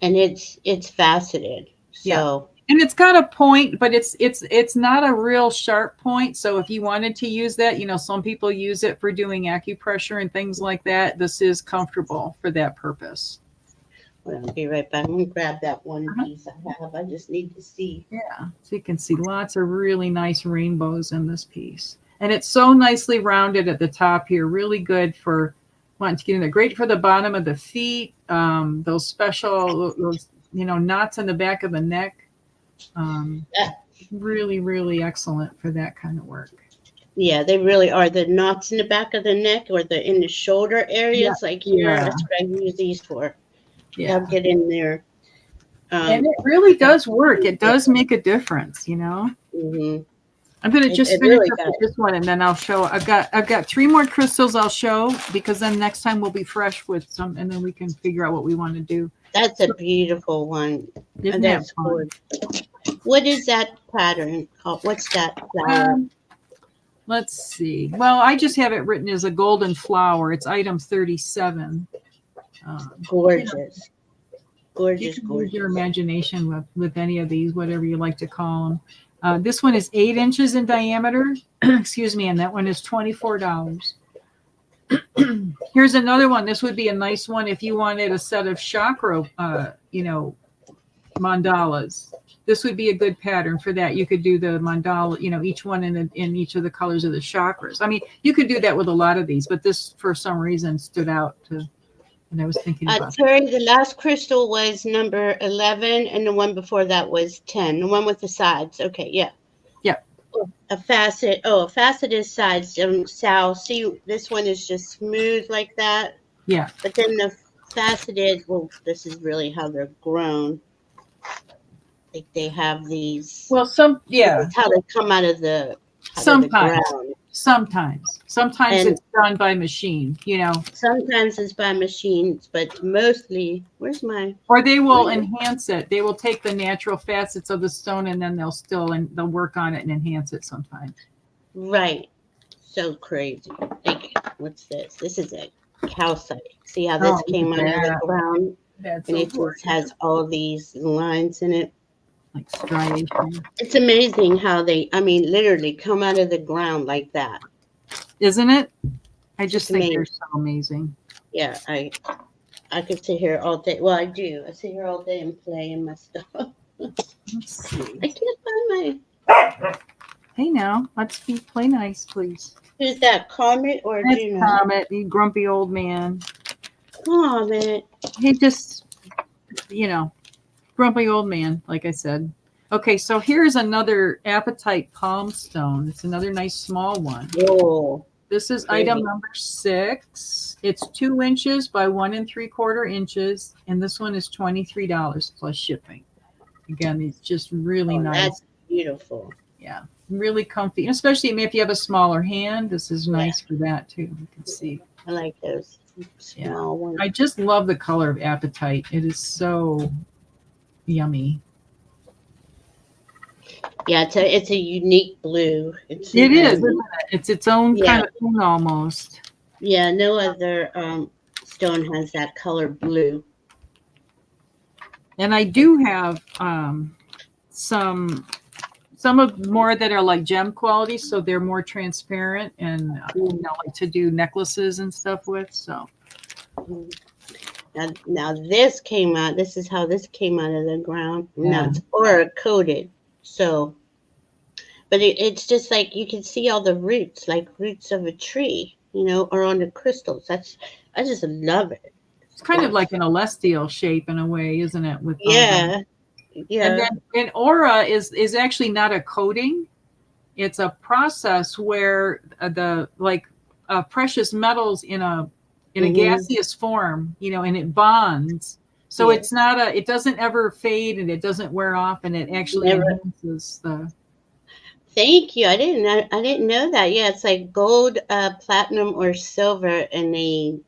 Speaker 2: And
Speaker 1: it's faceted. So.
Speaker 2: Yeah. And it's got a point, but it's not a real sharp point. So if you wanted to use that, some people use it for doing acupressure and things like that. This is comfortable for that purpose.
Speaker 1: Well, I'll be right back. I'm going to grab that one piece I have. I just need to see.
Speaker 2: Yeah. So you can see lots of really nice rainbows in this piece. And it's so nicely rounded at the top here. Really good for wanting to get in there. Great for the bottom of the feet. Those special knots on the back of the neck.
Speaker 1: Yeah.
Speaker 2: Really, really excellent for that kind of work.
Speaker 1: Yeah, they really are. The knots in the back of the neck or in the shoulder areas, like here,
Speaker 2: Yeah.
Speaker 1: that's what I use these for.
Speaker 2: Yeah.
Speaker 1: They'll get in there.
Speaker 2: And it really does work. It does make a difference,
Speaker 1: Mm-hmm.
Speaker 2: I'm going to just
Speaker 1: It
Speaker 2: finish
Speaker 1: really
Speaker 2: up
Speaker 1: does.
Speaker 2: with this one, and then I'll show. I've got 3 more crystals I'll show, because then next time we'll be fresh with some, and then we can figure out what we want to do.
Speaker 1: That's a beautiful one.
Speaker 2: Isn't
Speaker 1: And
Speaker 2: that
Speaker 1: that's
Speaker 2: fun?
Speaker 1: good. What is that pattern called? What's that flower?
Speaker 2: Let's see. Well, I just have it written as a golden flower. It's item 37.
Speaker 1: Gorgeous.
Speaker 2: You
Speaker 1: Gorgeous,
Speaker 2: can use
Speaker 1: gorgeous.
Speaker 2: your imagination with any of these, whatever you like to call them. This one is 8 inches in diameter. Excuse me, and that one is $24. Here's another one. This would be a nice one if you wanted a set of chakra, mandalas. This would be a good pattern for that. You could do the mandala, each one in each of the colors of the chakras. I mean, you could do that with a lot of these, but this for some reason stood out and I was thinking about
Speaker 1: Terry, the last crystal was number 11, and the one before that was 10. The one with the sides. Okay, yeah.
Speaker 2: Yeah.
Speaker 1: A faceted sides. Sal, see, this one is just smooth like that.
Speaker 2: Yeah.
Speaker 1: But then the faceted, well, this is really how they're grown. Like they have these.
Speaker 2: Well,
Speaker 1: That's how they come out of the ground.
Speaker 2: Sometimes it's done by machine,
Speaker 1: Sometimes it's by machines, but mostly,
Speaker 2: or they will enhance it. They will take the natural facets of the stone, and then they'll work on it and enhance it sometimes.
Speaker 1: Right. So crazy. Like, what's this? This is a calcite. See how this came out of the ground?
Speaker 2: That's
Speaker 1: and it just has all these lines in it.
Speaker 2: Like striation.
Speaker 1: It's amazing how they, literally come out of the ground like that.
Speaker 2: Isn't it? I just think they're so amazing.
Speaker 1: Yeah, I could sit here all day. Well, I do. I sit here all day and play in my stuff.
Speaker 2: Let's see.
Speaker 1: I can't find my.
Speaker 2: Hey, now let's play nice, please.
Speaker 1: Who's that? Comet or Juno?
Speaker 2: Comet, you grumpy old man.
Speaker 1: Comet.
Speaker 2: He just, grumpy old man, like I said. Okay, so here's another apatite palm stone. It's another nice small one.
Speaker 1: Oh,
Speaker 2: this is item number 6. It's 2 inches by 1 3/4 inches, and this one is $23 plus shipping. Again, it's just really nice.
Speaker 1: That's beautiful.
Speaker 2: Yeah, really comfy, especially if you have a smaller hand. This is nice for that too. You can see.
Speaker 1: I like those small ones.
Speaker 2: I just love the color of apatite. It is so yummy.
Speaker 1: Yeah, it's a unique blue.
Speaker 2: It is, isn't it? It's its own kind of thing almost.
Speaker 1: Yeah, no other stone has that color blue.
Speaker 2: And I do have some of more that are like gem quality, so they're more transparent and like to do necklaces and stuff with. So
Speaker 1: now this came out. This is how this came out of the ground. Now it's aura coated. So, but it's just like you can see all the roots, like roots of a tree, or on the crystals. I just love it.
Speaker 2: It's kind of like an celestial shape in a way, isn't it? With
Speaker 1: yeah.
Speaker 2: And aura is actually not a coating. It's a process where the precious metals in a gaseous form, and it bonds. So it's not it doesn't ever fade, and it doesn't wear off, and it actually enhances the.
Speaker 1: Thank you. I didn't know that. Yeah, it's like gold, platinum, or silver, and they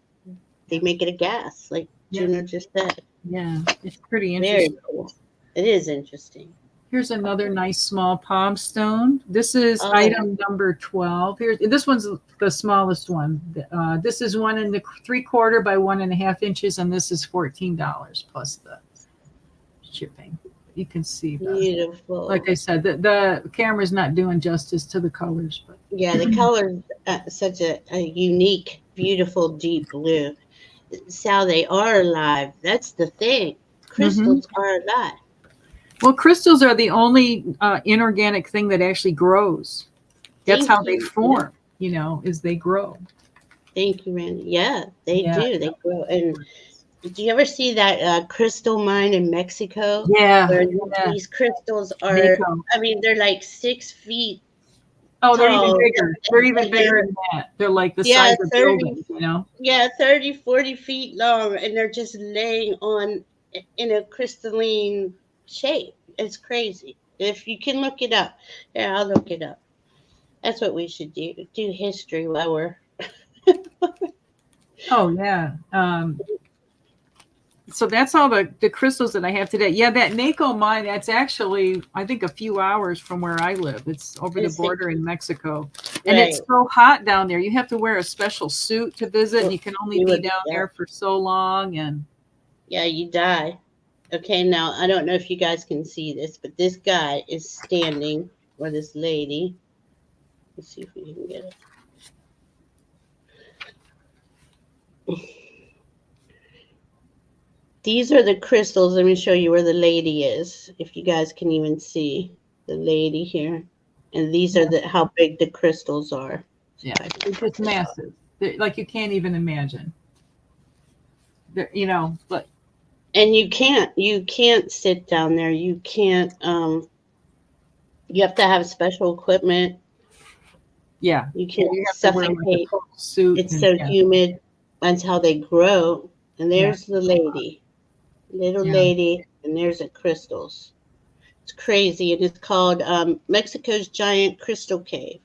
Speaker 1: make it a gas, like Juno just said.
Speaker 2: Yeah, it's pretty interesting.
Speaker 1: Very cool. It is interesting.
Speaker 2: Here's another nice small palm stone. This is item number 12. This one's the smallest one. This is 1 3/4 by 1 1/2 inches, and this is $14 plus the shipping. You can see that.
Speaker 1: Beautiful.
Speaker 2: Like I said, the camera's not doing justice to the colors, but
Speaker 1: yeah, the color such a unique, beautiful, deep blue. Sal, they are alive. That's the thing. Crystals are alive.
Speaker 2: Well, crystals are the only inorganic thing that actually grows. That's how they form, is they grow.
Speaker 1: Thank you, Randy. Yeah, they do. They grow. And Do you ever see that crystal mine in Mexico
Speaker 2: Yeah,
Speaker 1: where
Speaker 2: yeah.
Speaker 1: these crystals are?
Speaker 2: Mako.
Speaker 1: I mean, they're like 6 feet
Speaker 2: Oh, they're even
Speaker 1: tall,
Speaker 2: bigger. They're even
Speaker 1: and they,
Speaker 2: bigger than that. They're like the
Speaker 1: yeah,
Speaker 2: size of
Speaker 1: 30,
Speaker 2: buildings, you know?
Speaker 1: yeah, 30, 40 feet long, and they're just laying on in a crystalline shape. It's crazy. If you can look it up, yeah, I'll look it up. That's what we should do. Do history while we're.
Speaker 2: Oh, yeah. So that's all the crystals that I have today. Yeah, that Mako mine, that's actually, I think, a few hours from where I live. It's over the
Speaker 1: It's like,
Speaker 2: border in Mexico. And
Speaker 1: right.
Speaker 2: it's so hot down there. You have to wear a special suit to visit, and
Speaker 1: Well,
Speaker 2: you can only
Speaker 1: you
Speaker 2: be
Speaker 1: would,
Speaker 2: down
Speaker 1: yeah,
Speaker 2: there for so long. And
Speaker 1: yeah, you die. Okay, now I don't know if you guys can see this, but this guy is standing, or this lady. Let's see if we can get it. These are the crystals. Let me show you where the lady is, if you guys can even see the lady here. And these are the how big the crystals are.
Speaker 2: yeah, it's just massive. Like you can't even imagine. You know, but
Speaker 1: And you can't sit down there. You can't you have to have special equipment.
Speaker 2: yeah,
Speaker 1: You can't
Speaker 2: you have to wear like a
Speaker 1: suffocate.
Speaker 2: total suit.
Speaker 1: It's
Speaker 2: And
Speaker 1: so
Speaker 2: yeah,
Speaker 1: humid. That's how they grow. And
Speaker 2: yeah,
Speaker 1: there's the lady. Little
Speaker 2: yeah,
Speaker 1: lady, and there's the crystals. It's crazy. And it's called Mexico's Giant Crystal Cave.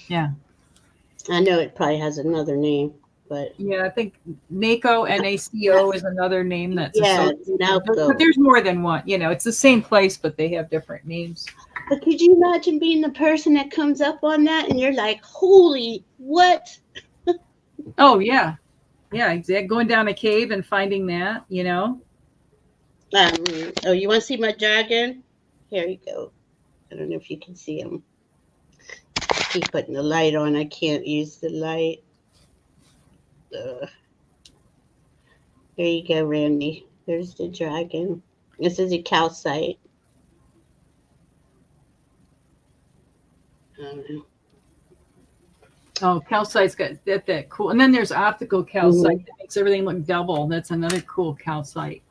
Speaker 2: yeah.
Speaker 1: I know it probably has another name, but
Speaker 2: Yeah, I think NACO, NACO is another name that's
Speaker 1: yeah,
Speaker 2: associated.
Speaker 1: it's
Speaker 2: But
Speaker 1: Nauco.
Speaker 2: there's more than one. You know, it's the same place, but they have different names.
Speaker 1: But could you imagine being the person that comes up on that and you're like, holy, what?
Speaker 2: Oh yeah, yeah, exactly. Going down a cave and finding that, you know.
Speaker 1: Oh, you want to see my dragon? Here you go. I don't know if you can see him. Keep putting the light on. I can't use the light. There you go, Randy. There's the dragon. This is a calcite. Um,
Speaker 2: Oh, calcite's got that cool. And then there's optical calcite
Speaker 1: mhm.
Speaker 2: that makes everything look double. That's another cool calcite.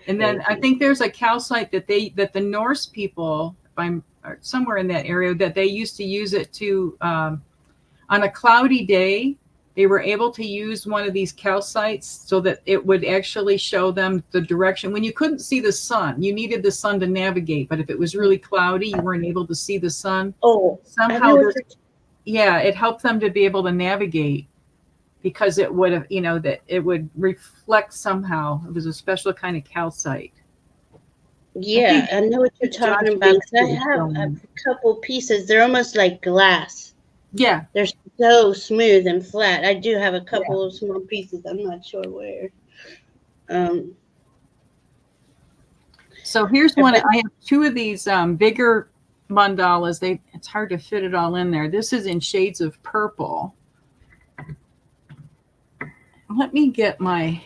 Speaker 2: And then I think there's a calcite that the Norse people, if I'm somewhere in that area, that they used to use it to on a cloudy day, they were able to use one of these calcites so that it would actually show them the direction. When you couldn't see the sun, you needed the sun to navigate. But if it was really cloudy, you weren't able to see the sun.
Speaker 1: Oh, I
Speaker 2: Somehow,
Speaker 1: know what you're.
Speaker 2: yeah, it helped them to be able to navigate because it would have, you know, that it would reflect somehow. It was a special kind of calcite. I
Speaker 1: Yeah,
Speaker 2: think
Speaker 1: I know what you're talking
Speaker 2: Josh
Speaker 1: about. 'Cause I
Speaker 2: was
Speaker 1: have
Speaker 2: showing
Speaker 1: a
Speaker 2: me.
Speaker 1: couple pieces. They're almost like glass.
Speaker 2: Yeah,
Speaker 1: They're so smooth and flat. I do have a
Speaker 2: yeah.
Speaker 1: couple of small pieces. I'm not sure where. Um,
Speaker 2: So here's one.
Speaker 1: but
Speaker 2: I have two of these bigger mandalas. It's hard to fit it all in there. This is in shades of purple. Let me get my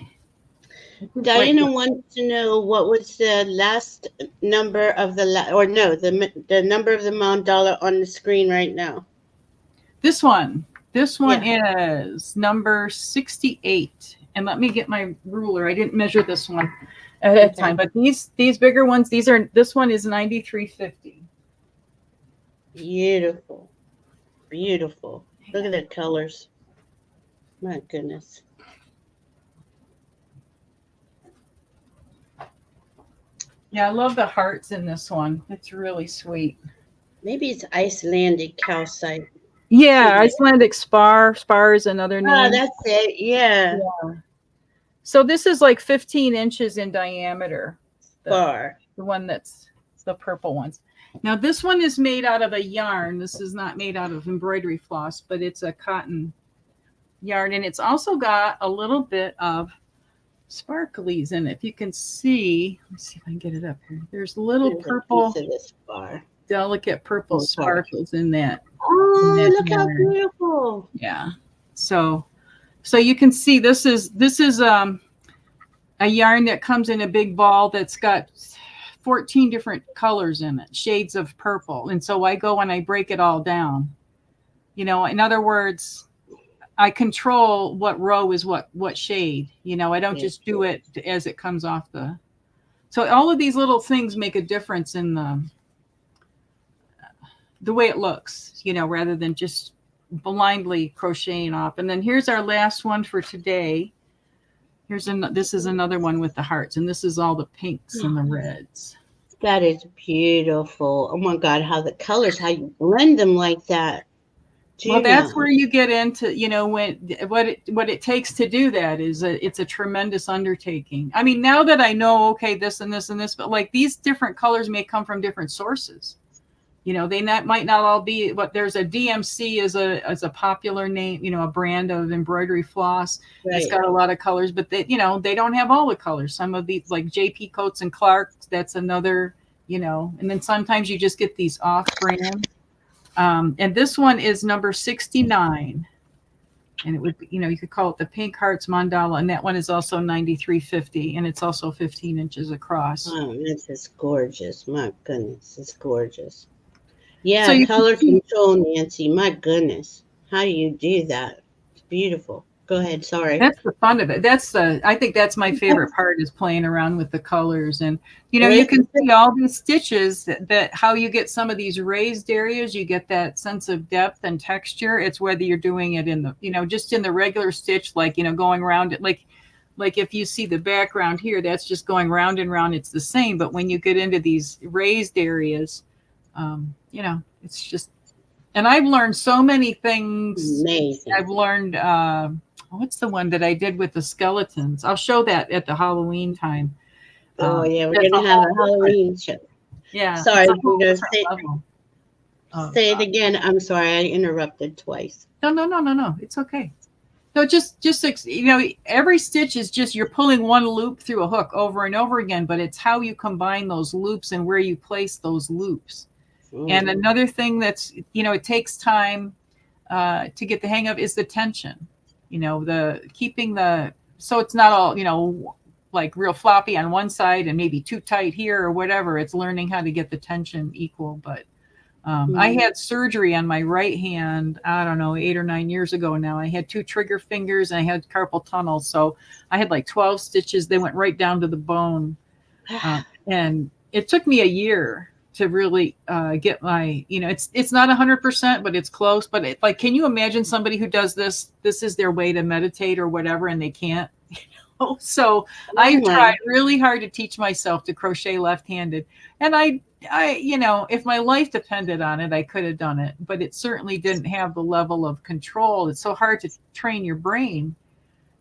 Speaker 2: like
Speaker 1: Diana wants to know what was the last number of or no, the number of the mandala on the screen right now.
Speaker 2: this one. This one
Speaker 1: Yeah.
Speaker 2: is number 68. And let me get my ruler. I didn't measure this one at that
Speaker 1: Okay.
Speaker 2: time, but these bigger ones, this one is 9350.
Speaker 1: Beautiful. Beautiful. Look at the colors. My goodness.
Speaker 2: Yeah, I love the hearts in this one. It's really sweet.
Speaker 1: Maybe it's Icelandic calcite.
Speaker 2: Yeah, Icelandic spar. Spar is another
Speaker 1: Ah,
Speaker 2: name.
Speaker 1: that's it. Yeah.
Speaker 2: Yeah. So this is like 15 inches in diameter.
Speaker 1: Bar.
Speaker 2: The one that's the purple ones. Now this one is made out of a yarn. This is not made out of embroidery floss, but it's a cotton yarn. And it's also got a little bit of sparklies in it. If you can see, let's see if I can get it up here. There's little purple, delicate purple sparkles in that.
Speaker 1: Oh, look how beautiful.
Speaker 2: Yeah. So you can see this is a yarn that comes in a big ball that's got 14 different colors in it, shades of purple. And so I go and I break it all down. You know, in other words, I control what row is what shade. You know, I don't
Speaker 1: Yeah.
Speaker 2: just do it as it comes off the. So all of these little things make a difference in the way it looks, you know, rather than just blindly crocheting off. And then here's our last one for today. This is another one with the hearts, and this is all the pinks and the reds.
Speaker 1: That is beautiful. Oh my God, how the colors, how you blend them like that.
Speaker 2: Well, that's
Speaker 1: Juno.
Speaker 2: where you get into, you know, what it takes to do that is it's a tremendous undertaking. I mean, now that I know, okay, this and this and this, but like these different colors may come from different sources. You know, might not all be what there's a DMC as a popular name, you know, a brand of embroidery floss. It's
Speaker 1: Right.
Speaker 2: got a lot of colors, but they, you know, they don't have all the colors. Some of these like JP Coates and Clark, that's another, you know, and then sometimes you just get these off brand. And this one is number 69. And it would be, you know, you could call it the Pink Hearts Mandala. And that one is also 93.50. And it's also 15 inches across.
Speaker 1: Oh, this is gorgeous. My goodness, it's gorgeous. Yeah,
Speaker 2: So
Speaker 1: color control, Nancy. My goodness. How do you do that? It's beautiful. Go ahead. Sorry.
Speaker 2: that's the fun of it. I think that's my favorite part is playing around with the colors. And, you know, you can see all these stitches that how you get some of these raised areas, you get that sense of depth and texture. It's whether you're doing it in the, you know, just in the regular stitch, like, you know, going around it, like if you see the background here, that's just going round and round. It's the same. But when you get into these raised areas, you know, it's just, and I've learned so many things.
Speaker 1: Amazing.
Speaker 2: I've learned, what's the one that I did with the skeletons? I'll show that at the Halloween time.
Speaker 1: Oh, yeah, we're going to have a Halloween show.
Speaker 2: Yeah.
Speaker 1: Sorry, Juno, say it
Speaker 2: Oh,
Speaker 1: again. I'm sorry, I interrupted twice.
Speaker 2: No. It's okay. No, just you know, every stitch is just you're pulling one loop through a hook over and over again, but it's how you combine those loops and where you place those loops. And another thing that's, you know, it takes time to get the hang of is the tension. You know, so it's not all, you know, like real floppy on one side and maybe too tight here or whatever. It's learning how to get the tension equal. But I had surgery on my right hand, I don't know, 8 or 9 years ago now. I had 2 trigger fingers and I had carpal tunnel. So I had like 12 stitches. They went right down to the bone. And it took me a year to really get my, you know, it's not 100%, but it's close. But like, can you imagine somebody who does this is their way to meditate or whatever, and they can't? So I tried really hard to teach myself to crochet left-handed. And I, you know, if my life depended on it, I could have done it, but it certainly didn't have the level of control. It's so hard to train your brain,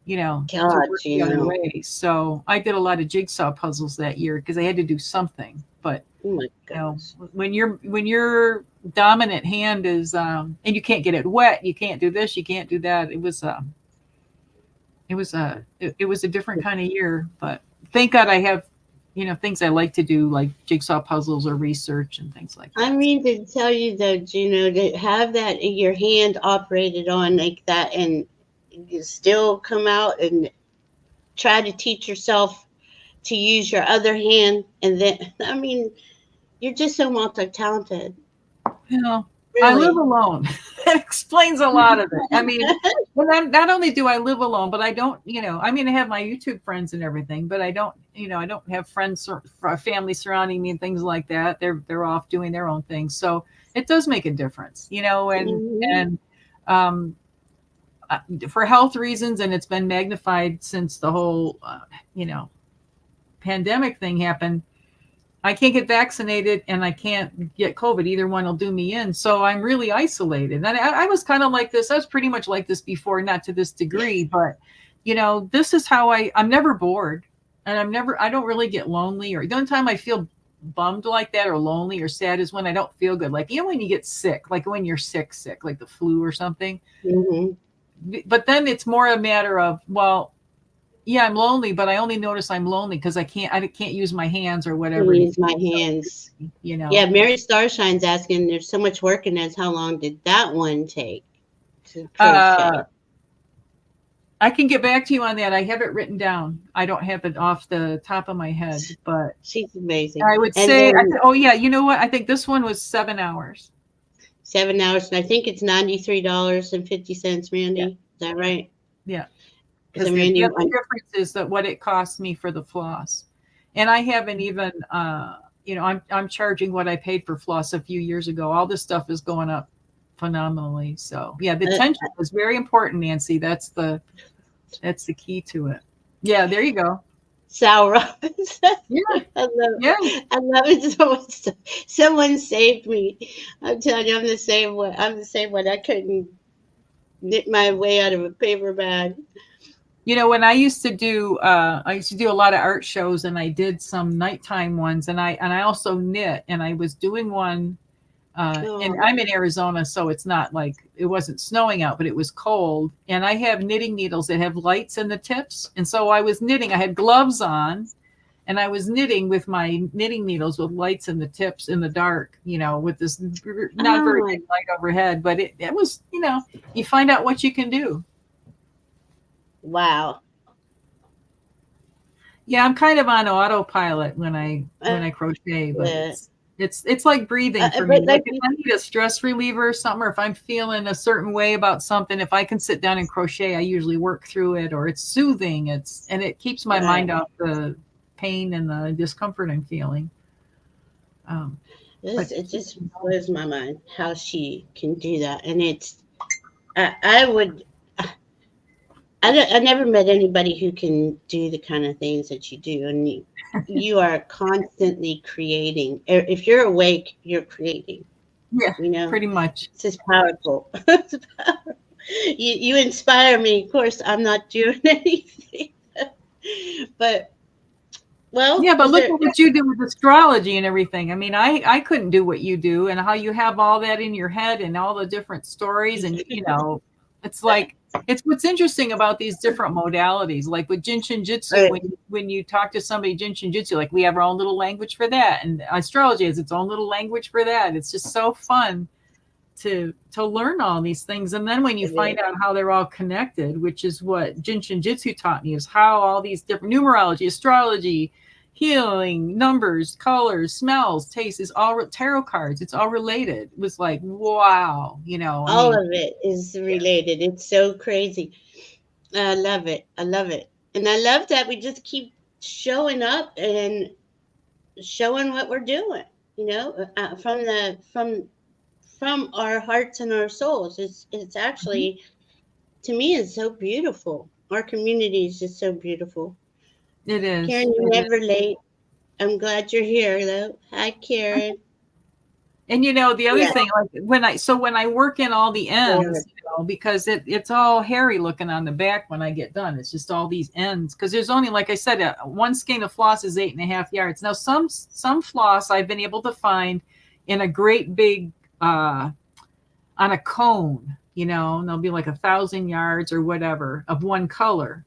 Speaker 2: you know, to work the other way. So I did a lot of jigsaw puzzles that year because I had to do something. But you know, when your dominant hand is and you can't get it wet, you can't do this, you can't do that. It was a different kind of year. But thank God I have, you know, things I like to do like jigsaw puzzles or research and things like that.
Speaker 1: I mean to tell you though, Juno, to have that in your hand operated on like that and you still come out and try to teach yourself to use your other hand, and then I mean, you're just so multi-talented.
Speaker 2: You know,
Speaker 1: Really.
Speaker 2: I live alone. That explains a lot of it. I mean, not only do I live alone, but I don't, you know, I mean, I have my YouTube friends and everything, but I don't, you know, I don't have friends or family surrounding me and things like that. They're off doing their own things. So it does make a difference, you know, and for health reasons, and it's been magnified since the whole, you know, pandemic thing happened. I can't get vaccinated and I can't get COVID. Either one will do me in. So I'm really isolated. And I was kind of like this. I was pretty much like this before, not to this degree, but you know, this is how I'm never bored, and I don't really get lonely, or the only time I feel bummed like that or lonely or sad is when I don't feel good. Like, you know, when you get sick, like when you're sick, like the flu or something. But then it's more a matter of, well, yeah, I'm lonely, but I only notice I'm lonely because I can't use my hands or whatever.
Speaker 1: Use my hands,
Speaker 2: you know.
Speaker 1: Yeah, Mary Starshine's asking, there's so much work in this. How long did that one take to crochet?
Speaker 2: I can get back to you on that. I have it written down. I don't have it off the top of my head, but
Speaker 1: she's amazing.
Speaker 2: I would say, oh yeah, you know what? I think this one was 7 hours.
Speaker 1: 7 hours, and I think it's $93.50, Randy.
Speaker 2: Yeah.
Speaker 1: Is that right?
Speaker 2: Yeah.
Speaker 1: So
Speaker 2: Because
Speaker 1: Randy,
Speaker 2: the other difference is that what it costs me for the floss. And I haven't even, I'm charging what I paid for floss a few years ago. All this stuff is going up phenomenally. So yeah, the tension is very important, Nancy. That's the key to it. Yeah, there you go.
Speaker 1: Sal Robinson.
Speaker 2: Yeah.
Speaker 1: I love
Speaker 2: Yeah.
Speaker 1: it. I love it. Someone saved me. I'm telling you, I'm the same way. I'm the same way. I couldn't knit my way out of a paper bag.
Speaker 2: When I used to do a lot of art shows, and I did some nighttime ones, and I also knit, and I was doing one. And I'm in Arizona, so it's not like it wasn't snowing out, but it was cold. And I have knitting needles that have lights in the tips. And so I was knitting, I had gloves on, and I was knitting with my knitting needles with lights in the tips in the dark, with this not very big light overhead. But it was, you find out what you can do.
Speaker 1: Wow.
Speaker 2: Yeah, I'm kind of on autopilot when I crochet, but it's like breathing for me. Like if I need a stress reliever or something, or if I'm feeling a certain way about something, if I can sit down and crochet, I usually work through it, or it's soothing. And it keeps my mind off the pain and the discomfort I'm feeling.
Speaker 1: It just blows my mind how she can do that. And I never met anybody who can do the kind of things that you do. And you are constantly creating. If you're awake, you're creating.
Speaker 2: Yeah, pretty much.
Speaker 1: It's just powerful. It's powerful. You inspire me. Of course, I'm not doing anything. But, well.
Speaker 2: Yeah, but look at what you do with astrology and everything. I mean, I couldn't do what you do, and how you have all that in your head and all the different stories. And, it's like, it's what's interesting about these different modalities. Like with Jin Shin Jitsu, when you talk to somebody Jin Shin Jitsu, like we have our own little language for that, and astrology has its own little language for that. It's just so fun to learn all these things. And then when you find out how they're all connected, which is what Jin Shin Jitsu taught me, is how all these different numerology, astrology, healing, numbers, colors, smells, tastes, is all tarot cards. It's all related. It was like, wow,
Speaker 1: all of it is related. It's so crazy. I love it. I love it. And I love that we just keep showing up and showing what we're doing, from our hearts and our souls. It's actually, to me, it's so beautiful. Our community is just so beautiful.
Speaker 2: It is.
Speaker 1: Karen, you're never late. I'm glad you're here, though. Hi, Karen.
Speaker 2: And the other thing, like when I work in all the ends, because it's all hairy looking on the back when I get done. It's just all these ends, because there's only, like I said, one skein of floss is 8.5 yards. Now some floss I've been able to find in a great big on a cone, and there'll be like 1,000 yards or whatever of one color.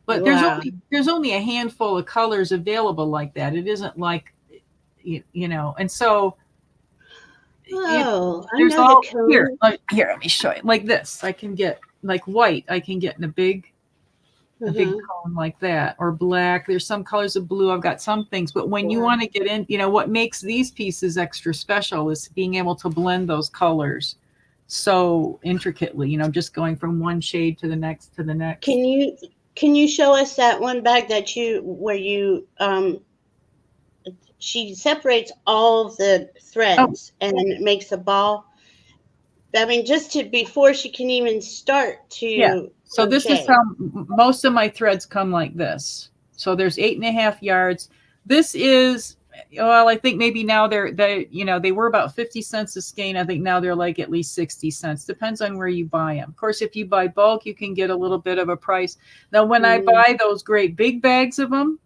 Speaker 2: But there's only a handful of colors available like that. It isn't like, and so there's all here. Let me show you. Like this, I can get like white. I can get in a big cone like that, or black. There's some colors of blue. I've got some things, but when you want to get in, what makes these pieces extra special is being able to blend those colors so intricately. Just going from one shade to the next to the next.
Speaker 1: Can you show us that one bag she separates all the threads and makes a ball? I mean, before she can even start to.
Speaker 2: Yeah. So this is how most of my threads come, like this. So there's 8.5 yards. This is, I think maybe now they were about 50 cents a skein. I think now they're like at least 60 cents. Depends on where you buy them. Of course, if you buy bulk, you can get a little bit of a price. Now, when I buy those great big bags of them,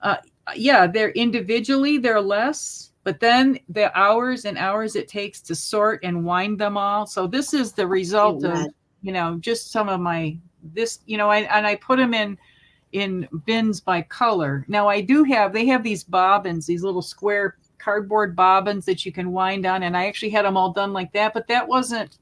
Speaker 2: they're individually, they're less, but then the hours and hours it takes to sort and wind them all. So this is the result of, just some of and I put them in bins by color. Now they have these bobbins, these little square cardboard bobbins that you can wind on. And I actually had them all done like that, but that wasn't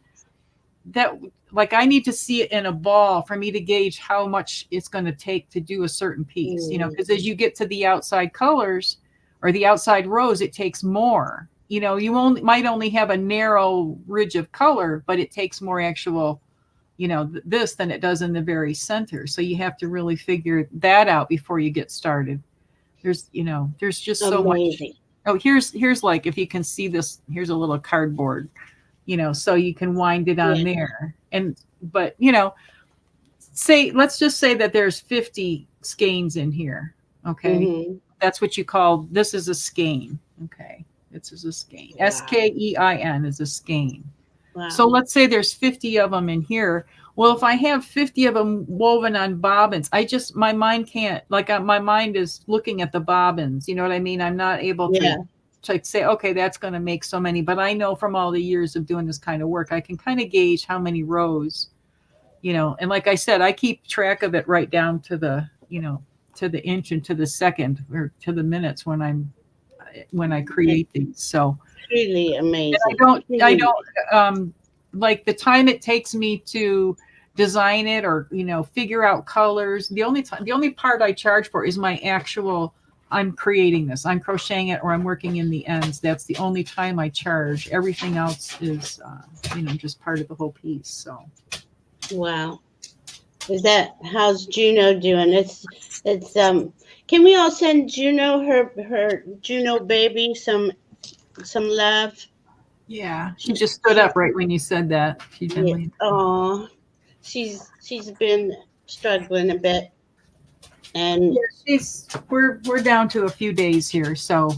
Speaker 2: that, like, I need to see it in a ball for me to gauge how much it's going to take to do a certain piece, because as you get to the outside colors or the outside rows, it takes more. you know, might only have a narrow ridge of color, but it takes more actual, you know, this than it does in the very center. So you have to really figure that out before you get started. There's, you know, there's just so much.
Speaker 1: Amazing.
Speaker 2: Oh, here's like, if you can see this, here's a little cardboard, you know, so you can wind it on
Speaker 1: Yeah.
Speaker 2: there. And, but, you know, let's just say that there's 50 skeins in here. Okay.
Speaker 1: Mm-hmm.
Speaker 2: That's what you call, this is a skein. Okay. This is a skein.
Speaker 1: Wow.
Speaker 2: SKEIN is a skein.
Speaker 1: Wow.
Speaker 2: So let's say there's 50 of them in here. Well, if I have 50 of them woven on bobbins, my mind can't, like, my mind is looking at the bobbins. You know what I mean? I'm not able
Speaker 1: Yeah.
Speaker 2: to say, okay, that's going to make so many. But I know from all the years of doing this kind of work, I can kind of gauge how many rows, you know. And like I said, I keep track of it right down to the, you know, to the inch and to the second or to the minutes when I create these. So
Speaker 1: Truly amazing.
Speaker 2: I don't like the time it takes me to design it or, you know, figure out colors. The only part I charge for is my actual, I'm creating this, I'm crocheting it, or I'm working in the ends. That's the only time I charge. Everything else is, you know, just part of the whole piece. So.
Speaker 1: Wow. How's Juno doing? It's can we all send Juno her Juno baby some love?
Speaker 2: Yeah, she just stood up right when you said that. She's been
Speaker 1: Oh, she's been struggling a bit, and
Speaker 2: yeah, we're down to a few days here. So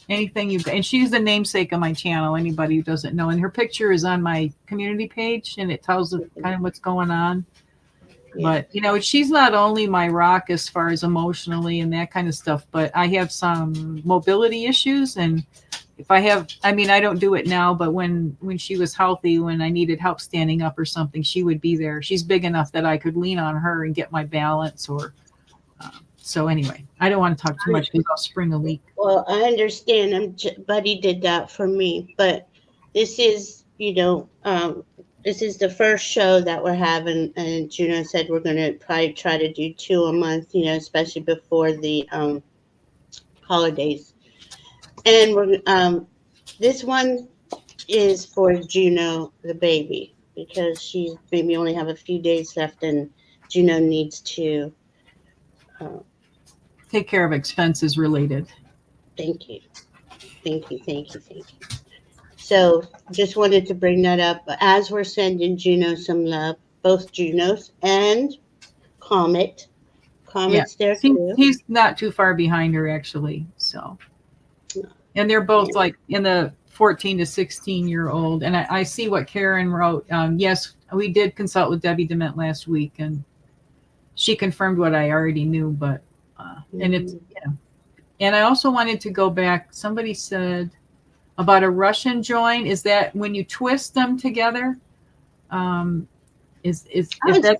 Speaker 2: anything and she's the namesake of my channel. Anybody who doesn't know, and her picture is on my community page, and it tells kind of what's going on. Yeah. But you know, she's not only my rock as far as emotionally and that kind of stuff, but I have some mobility issues, and if I have, I mean, I don't do it now, but when she was healthy, when I needed help standing up or something, she would be there. She's big enough that I could lean on her and get my balance. Or so anyway, I don't want to talk too much because I'll spring a leak.
Speaker 1: Well, I understand. Buddy did that for me, but this is, you know, this is the first show that we're having, and Juno said we're going to probably try to do 2 a month, you know, especially before the holidays. And we're this one is for Juno the baby, because she's maybe only have a few days left, and Juno needs to
Speaker 2: take care of expenses related.
Speaker 1: Thank you. So just wanted to bring that up as we're sending Juno some love, both Junos and Comet. Comet's there too.
Speaker 2: He's not too far behind her actually. So, and they're both like in the 14 to 16-year-old. And I see what Karen wrote. Yes, we did consult with Debbie DeMint last week, and she confirmed what I already knew. But and it's, you know, and I also wanted to go back. Somebody said about a Russian join. Is that when you twist them together? Is that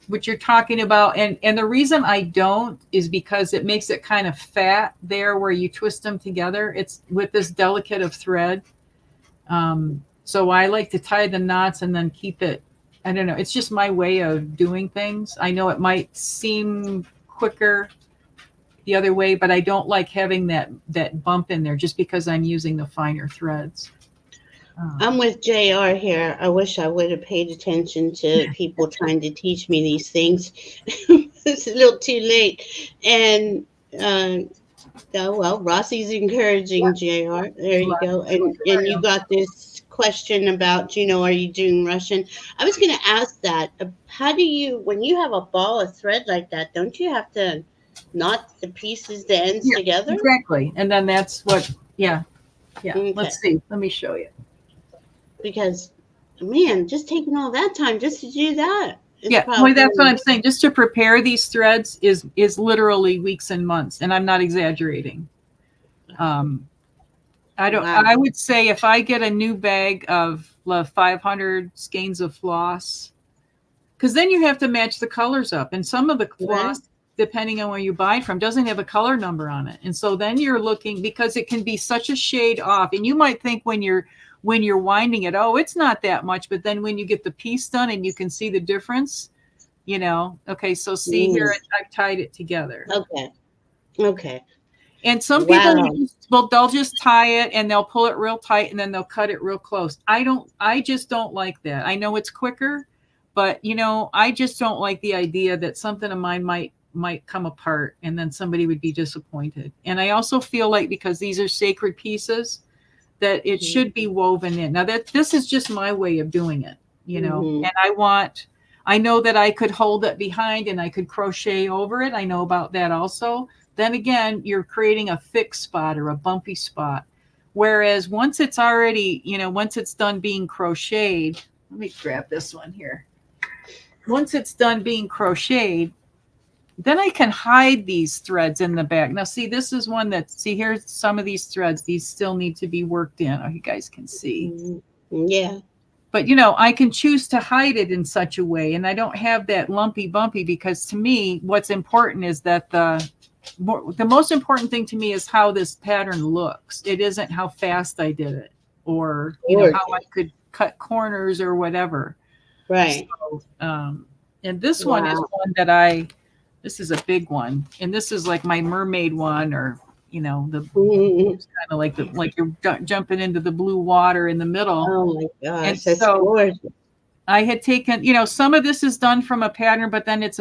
Speaker 2: what you're talking about? And the reason I don't is because it makes it kind of fat there where you twist them together. It's with this delicate of thread. So I like to tie the knots and then keep it. I don't know. It's just my way of doing things. I know it might seem quicker the other way, but I don't like having that bump in there just because I'm using the finer threads.
Speaker 1: I'm with JR here. I wish I would have paid attention to people trying to teach me these things. It's a little too late. And well, Rossi's encouraging JR. There you go. And you got this question about, you know, are you doing Russian? I was going to ask that. How do you, when you have a ball of thread like that, don't you have to knot the pieces, the ends together?
Speaker 2: Exactly. And then that's what, yeah. Okay. Let's see. Let me show you.
Speaker 1: Because, man, just taking all that time just to do that.
Speaker 2: Well, that's what I'm saying. Just to prepare these threads is literally weeks and months, and I'm not exaggerating. I would say if I get a new bag of 500 skeins of floss, because then you have to match the colors up, and some of the floss, depending on where you buy from, doesn't have a color number on it, and so then you're looking, because it can be such a shade off, and you might think when you're winding it, oh, it's not that much, but then when you get the piece done and you can see the difference, you know. Okay, so see here, I've tied it together.
Speaker 1: Okay.
Speaker 2: And some people
Speaker 1: Wow.
Speaker 2: well, they'll just tie it and they'll pull it real tight and then they'll cut it real close. I just don't like that. I know it's quicker, but you know, I just don't like the idea that something of mine might come apart and then somebody would be disappointed. And I also feel like because these are sacred pieces that it should be woven in. Now that this is just my way of doing it, you know, and I know that I could hold it behind and I could crochet over it. I know about that also. Then again, you're creating a thick spot or a bumpy spot. Whereas once it's already, you know, once it's done being crocheted, let me grab this one here. Once it's done being crocheted, then I can hide these threads in the back. Now, see, this is one that, see, here's some of these threads. These still need to be worked in. Oh, you guys can see.
Speaker 1: Yeah.
Speaker 2: But, you know, I can choose to hide it in such a way. And I don't have that lumpy bumpy because to me, what's important is that the most important thing to me is how this pattern looks. It isn't how fast I did it or, you know, how I could cut corners or whatever.
Speaker 1: Right.
Speaker 2: So, and this one is one that this is a big one. And this is like my mermaid one or, you know, it's kind of like you're jumping into the blue water in the middle.
Speaker 1: Oh my gosh,
Speaker 2: and
Speaker 1: that's
Speaker 2: so
Speaker 1: gorgeous.
Speaker 2: I had taken, you know, some of this is done from a pattern, but then it's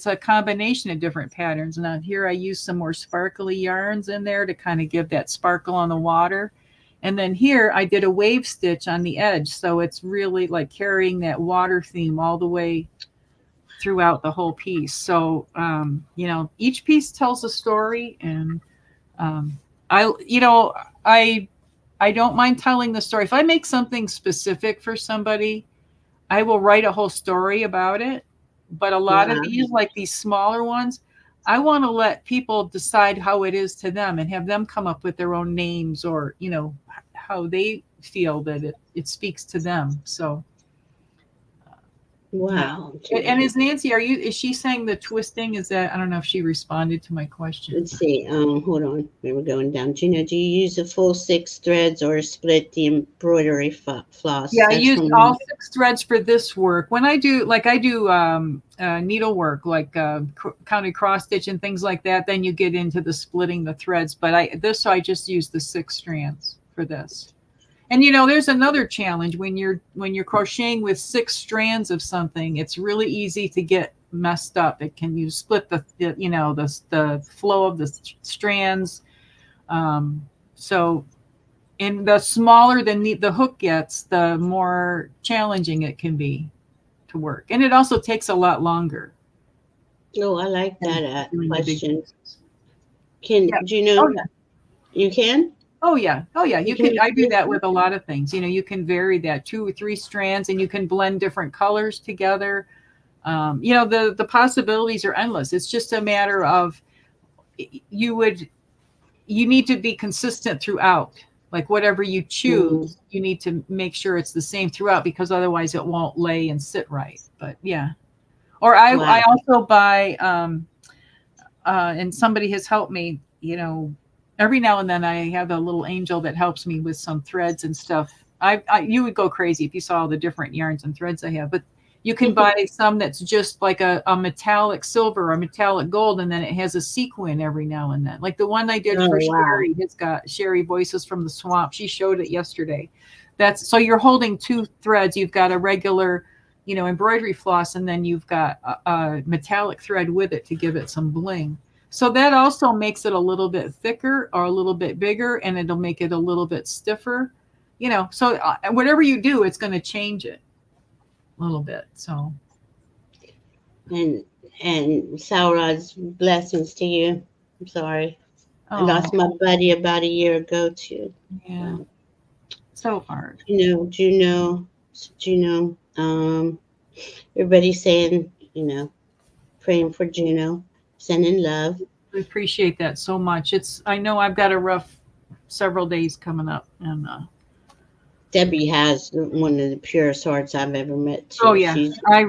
Speaker 2: a combination of different patterns. Now here I use some more sparkly yarns in there to kind of give that sparkle on the water. And then here I did a wave stitch on the edge. So it's really like carrying that water theme all the way throughout the whole piece. So, you know, each piece tells a story and I don't mind telling the story. If I make something specific for somebody, I will write a whole story about it. But a lot of these, like these smaller ones, I want to let people decide how it is to them and have them come up with their own names or, you know, how they feel that it speaks to them. So.
Speaker 1: Wow.
Speaker 2: And is Nancy, is she saying the twisting? Is that, I don't know if she responded to my question.
Speaker 1: Let's see. Hold on. We were going down. Juno, do you use the full 6 threads or split the embroidery floss?
Speaker 2: Yeah, I used all 6 threads for this work. When I do needlework, like counted cross stitch and things like that, then you get into the splitting the threads. But I just use the 6 strands for this. And, you know, there's another challenge when you're crocheting with 6 strands of something, it's really easy to get messed up. You split the flow of the strands. So and the smaller the hook gets, the more challenging it can be to work. And it also takes a lot longer.
Speaker 1: Oh, I like that question.
Speaker 2: Yeah.
Speaker 1: You can?
Speaker 2: Oh yeah. You can. I do that with a lot of things. You know, you can vary that 2 or 3 strands, and you can blend different colors together. You know, the possibilities are endless. It's just a matter of you need to be consistent throughout. Like whatever you choose, you need to make sure it's the same throughout because otherwise it won't lay and sit right. But yeah. Or I also buy and somebody has helped me. You know. Every now and then I have a little angel that helps me with some threads and stuff. You would go crazy if you saw all the different yarns and threads I have, but you can buy some that's just like a metallic silver or metallic gold, and then it has a sequin every now and then. Like the one I did for Sherry, it's got Sherry Voices from the Swamp. She showed it yesterday. So you're holding 2 threads. You've got a regular, you know, embroidery floss, and then you've got a metallic thread with it to give it some bling. So that also makes it a little bit thicker or a little bit bigger, and it'll make it a little bit stiffer, you know. So whatever you do, it's going to change it a little bit. So.
Speaker 1: And Saurod's blessings to you. I'm sorry. I lost my buddy about a year ago too.
Speaker 2: Yeah. So hard.
Speaker 1: Juno. Everybody's saying, you know, praying for Juno. Sending love.
Speaker 2: We appreciate that so much. I know I've got a rough several days coming up, and
Speaker 1: Debbie has one of the purest hearts I've ever met too.
Speaker 2: Oh yeah, I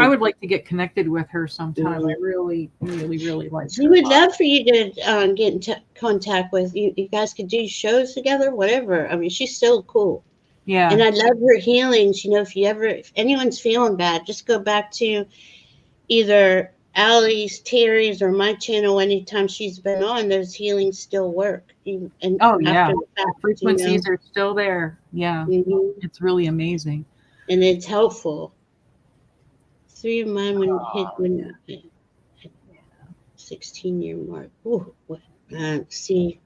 Speaker 2: would like to get connected with her sometime. I really, really, really like.
Speaker 1: She would love for you to get in contact with you. You guys could do shows together, whatever. I mean, she's so cool.
Speaker 2: Yeah,
Speaker 1: and I love her healings. You know, if anyone's feeling bad, just go back to either Allie's, Terry's, or my channel, anytime she's been on, those healings still work. And
Speaker 2: Oh
Speaker 1: after
Speaker 2: yeah,
Speaker 1: the
Speaker 2: the
Speaker 1: fact,
Speaker 2: frequencies are still there. Yeah, it's really amazing.
Speaker 1: and it's helpful. 3 of mine when hit
Speaker 2: Oh,
Speaker 1: when 16-year mark. Ooh, what, see,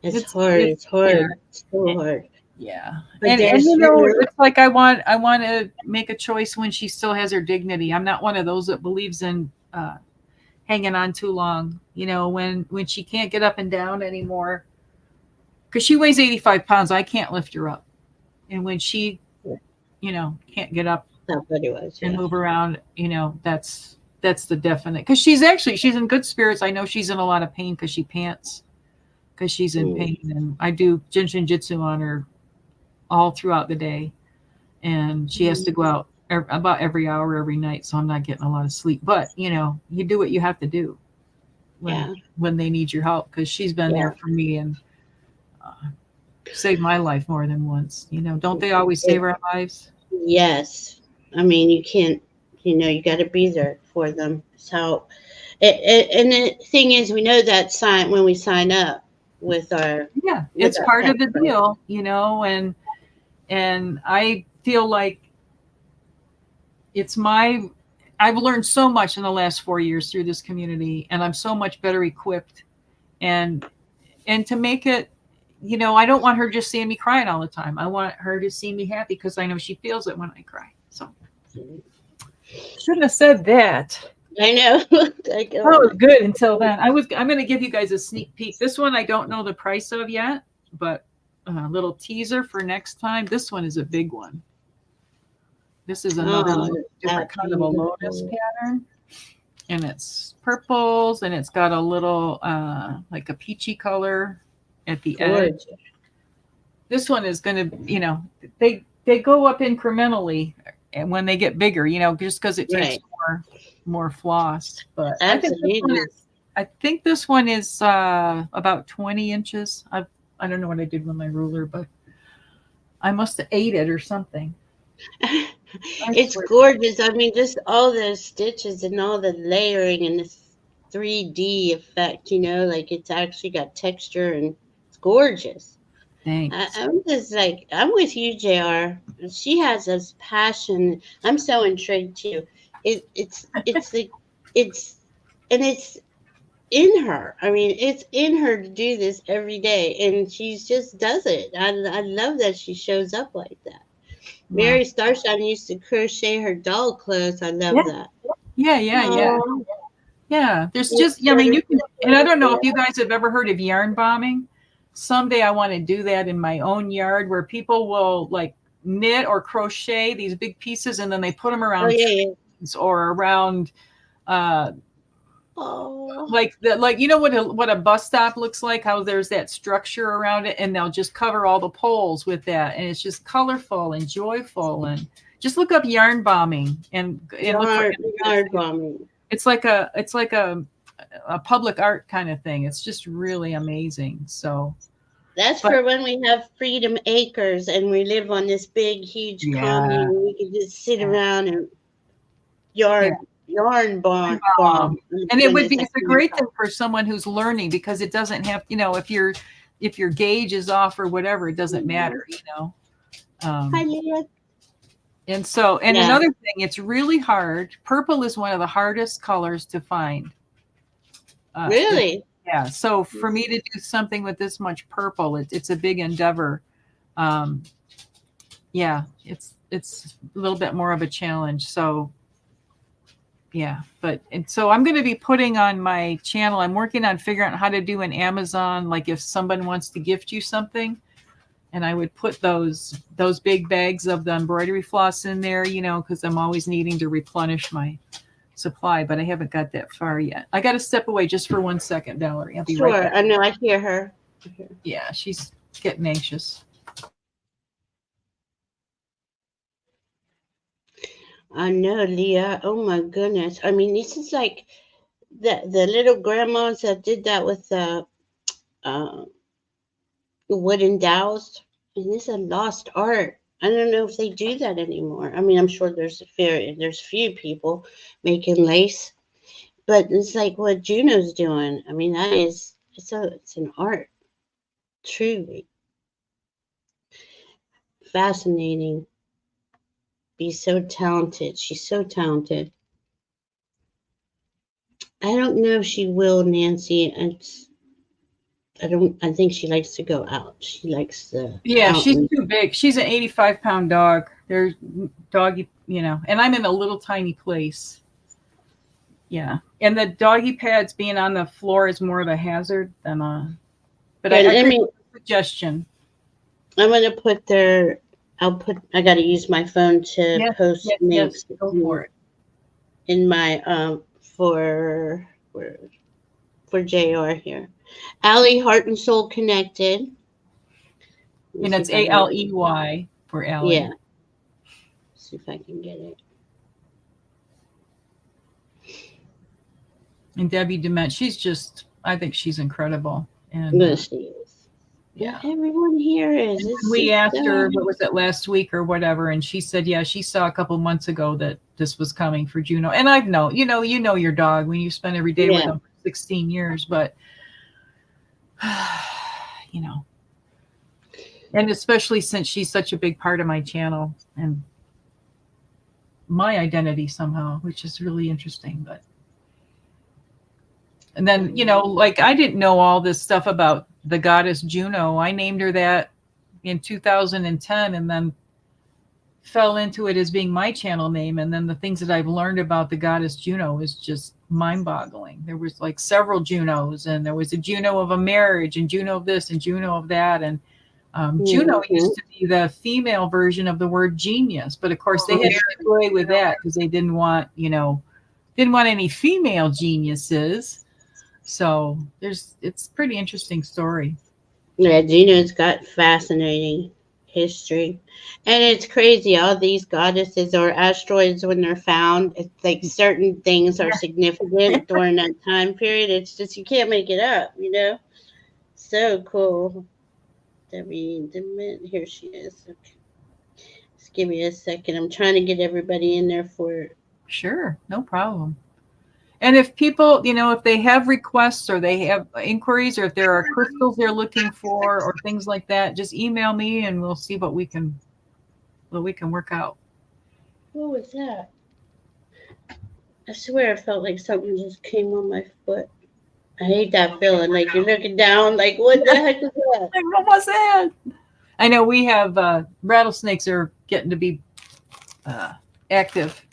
Speaker 1: it's hard.
Speaker 2: it's
Speaker 1: It's hard.
Speaker 2: yeah.
Speaker 1: It's so hard.
Speaker 2: Yeah.
Speaker 1: But
Speaker 2: And
Speaker 1: there's,
Speaker 2: you know, it's like I want to make a choice when she still has her dignity. I'm not one of those that believes in hanging on too long. You know, when she can't get up and down anymore, because she weighs 85 pounds, I can't lift her up. And when she, you know, can't get up
Speaker 1: that's what it was.
Speaker 2: and
Speaker 1: Yeah.
Speaker 2: move around, you know, that's the definite. Because she's in good spirits. I know she's in a lot of pain because she pants, because she's in pain, and I do Jinshin Jitsu on her all throughout the day, and she has to go out about every hour every night, so I'm not getting a lot of sleep. But you know, you do what you have to do when they need your help, because she's been there for me and saved my life more than once. You know, don't they always save our lives?
Speaker 1: Yes. I mean, you can't, you got to be there for them. So, and the thing is, we know that sign when we sign up with our,
Speaker 2: Yeah,
Speaker 1: with
Speaker 2: it's
Speaker 1: our
Speaker 2: part
Speaker 1: pet
Speaker 2: of the
Speaker 1: friend.
Speaker 2: deal, you know, and I feel like it's my I've learned so much in the last 4 years through this community, and I'm so much better equipped, and to make it, you know, I don't want her just seeing me crying all the time. I want her to see me happy, because I know she feels it when I cry. So shouldn't have said that.
Speaker 1: I know. Like,
Speaker 2: That was good until then. I'm going to give you guys a sneak peek. This one I don't know the price of yet, but a little teaser for next time. This one is a big one. This is another different kind of a lotus pattern, and it's purples, and it's got a little like a peachy color at the edge. This one is going to, you know, they go up incrementally, and when they get bigger, you know, just because it takes more floss. But I think this one is about 20 inches. I don't know what I did with my ruler, but I must have ate it or something.
Speaker 1: It's gorgeous. I mean, just all the stitches and all the layering and this 3D effect, like it's actually got texture and it's gorgeous.
Speaker 2: Thanks.
Speaker 1: I'm just like, I'm with you, JR. She has this passion. I'm so intrigued too. It's like, it's, and it's in her. I mean, it's in her to do this every day, and she just does it. I love that she shows up like that. Mary Starshine used to crochet her doll clothes. I love that.
Speaker 2: Yeah. There's just, I mean, you can, and I don't know if you guys have ever heard of yarn bombing. Someday I want to do that in my own yard, where people will like knit or crochet these big pieces, and then they put them around trees or around like you know what a bus stop looks like, how there's that structure around it, and they'll just cover all the poles with that, and it's just colorful and joyful. And just look up yarn bombing and look for
Speaker 1: yarn bombing.
Speaker 2: It's like a public art kind of thing. It's just really amazing. So
Speaker 1: that's for when we have Freedom Acres and we live on this big, huge commune. We can just sit around and yarn bomb.
Speaker 2: And it's a great thing for someone who's learning, because it doesn't have, you know, if your gauge is off or whatever, it doesn't matter, you know.
Speaker 1: Hi, Leah.
Speaker 2: And so, and another thing, it's really hard. Purple is one of the hardest colors to find.
Speaker 1: Really?
Speaker 2: Yeah. So for me to do something with this much purple, it's a big endeavor. Yeah, it's a little bit more of a challenge. So yeah, and so I'm going to be putting on my channel, I'm working on figuring out how to do an Amazon, like if someone wants to gift you something, and I would put those big bags of the embroidery floss in there, you know, because I'm always needing to replenish my supply, but I haven't got that far yet. I got to step away just for 1 second, Valerie. I'll be right back.
Speaker 1: I know. I hear her.
Speaker 2: Yeah, she's getting anxious.
Speaker 1: I know, Leah. Oh my goodness. I mean, this is like the little grandmas that did that with the wooden dowels, and this is a lost art. I don't know if they do that anymore. I mean, I'm sure there's few people making lace, But it's like what Juno's doing. I mean, it's an art, truly fascinating. Be so talented. She's so talented. I don't know if she will, Nancy. I don't. I think she likes to go out. She likes the
Speaker 2: Yeah,
Speaker 1: out
Speaker 2: she's
Speaker 1: and
Speaker 2: too big. She's an 85-pound dog. There's doggy, and I'm in a little tiny place. Yeah. And the doggy pads being on the floor is more of a hazard than a, but I
Speaker 1: here. Let
Speaker 2: appreciate
Speaker 1: me.
Speaker 2: the suggestion.
Speaker 1: I'm gonna put their. I'll put. I got to use my phone to
Speaker 2: Yes,
Speaker 1: post
Speaker 2: yes, yes.
Speaker 1: links
Speaker 2: Go for it.
Speaker 1: in my for for JR here. Allie Heart and Soul Connected. Let me
Speaker 2: And
Speaker 1: see
Speaker 2: it's
Speaker 1: if I can.
Speaker 2: ALEY for Allie.
Speaker 1: Yeah. See if I can get it.
Speaker 2: And Debbie Dement, I think she's incredible. And
Speaker 1: Yes, she is.
Speaker 2: yeah.
Speaker 1: Not everyone here is. It's
Speaker 2: We
Speaker 1: just
Speaker 2: asked her, what was it, last week or whatever, and she said, yeah, she saw a couple months ago that this was coming for Juno. And I've known, you know your dog when you spend every day with
Speaker 1: yeah.
Speaker 2: them for 16 years, but you know, and especially since she's such a big part of my channel and my identity somehow, which is really interesting. But and then, like I didn't know all this stuff about the goddess Juno. I named her that in 2010 and then fell into it as being my channel name. And then the things that I've learned about the goddess Juno is just mind boggling. There was like several Junos, and there was a Juno of a marriage and Juno of this and Juno of that. And Juno used to be the female version of the word genius, but of course they had to do away with that because they didn't want any female geniuses. So it's a pretty interesting story.
Speaker 1: Yeah, Gina's got fascinating history. And it's crazy. All these goddesses or asteroids, when they're found, it's like certain things are significant during that time period. It's just, you can't make it up, So cool. Debbie, here she is. Okay. Just give me a second. I'm trying to get everybody in there for.
Speaker 2: Sure, no problem. And if people, if they have requests or they have inquiries or if there are crystals they're looking for or things like that, just email me and we'll see what we can work out.
Speaker 1: What was that? I swear I felt like something just came on my foot. I hate that feeling. Like you're looking down, like what the heck is that?
Speaker 2: Like, what was that? I know we have rattlesnakes are getting to be active.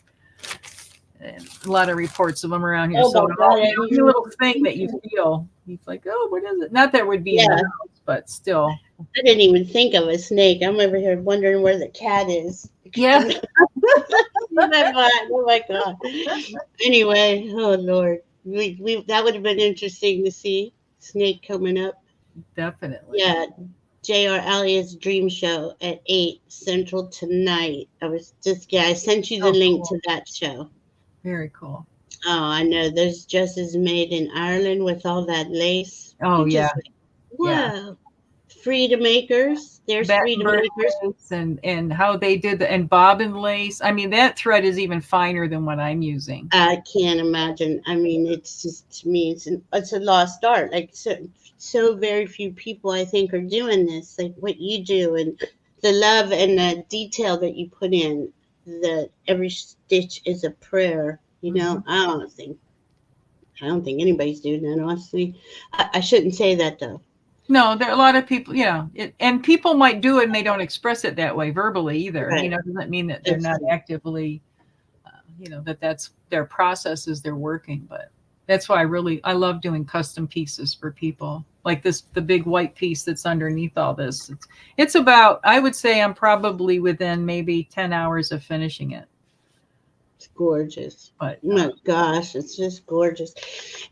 Speaker 2: And a lot of reports of them around here.
Speaker 1: Oh
Speaker 2: So
Speaker 1: my God,
Speaker 2: any little thing that you feel, he's like, oh, what is it? Not that would be in the house, but still.
Speaker 1: I didn't even think of a snake. I'm over here wondering where the cat is.
Speaker 2: Yeah.
Speaker 1: Oh my God. Anyway, oh Lord, we that would have been interesting to see snake coming up.
Speaker 2: Definitely.
Speaker 1: Yeah, J.R. Elliott's Dream Show at 8 Central tonight. I sent you the link to that show.
Speaker 2: Very cool.
Speaker 1: Oh, I know. Those dresses made in Ireland with all that lace.
Speaker 2: Oh, yeah.
Speaker 1: Wow. Yeah. Freedom makers. There's freedom makers.
Speaker 2: And how they did and bobbin lace. I mean, that thread is even finer than what I'm using.
Speaker 1: I can't imagine. I mean, it's just, to me, it's a lost art. Like so very few people, I think, are doing this. Like what you do and the love and the detail that you put in. That every stitch is a prayer. I don't think anybody's doing that. Honestly, I shouldn't say that though.
Speaker 2: No, there are a lot of people, and people might do it and they don't express it that way verbally either.
Speaker 1: Right.
Speaker 2: Doesn't mean that they're not actively, that's their processes they're working. But that's why I love doing custom pieces for people like the big white piece that's underneath all this. It's about, I would say I'm probably within maybe 10 hours of finishing it.
Speaker 1: It's gorgeous.
Speaker 2: But
Speaker 1: my gosh, it's just gorgeous.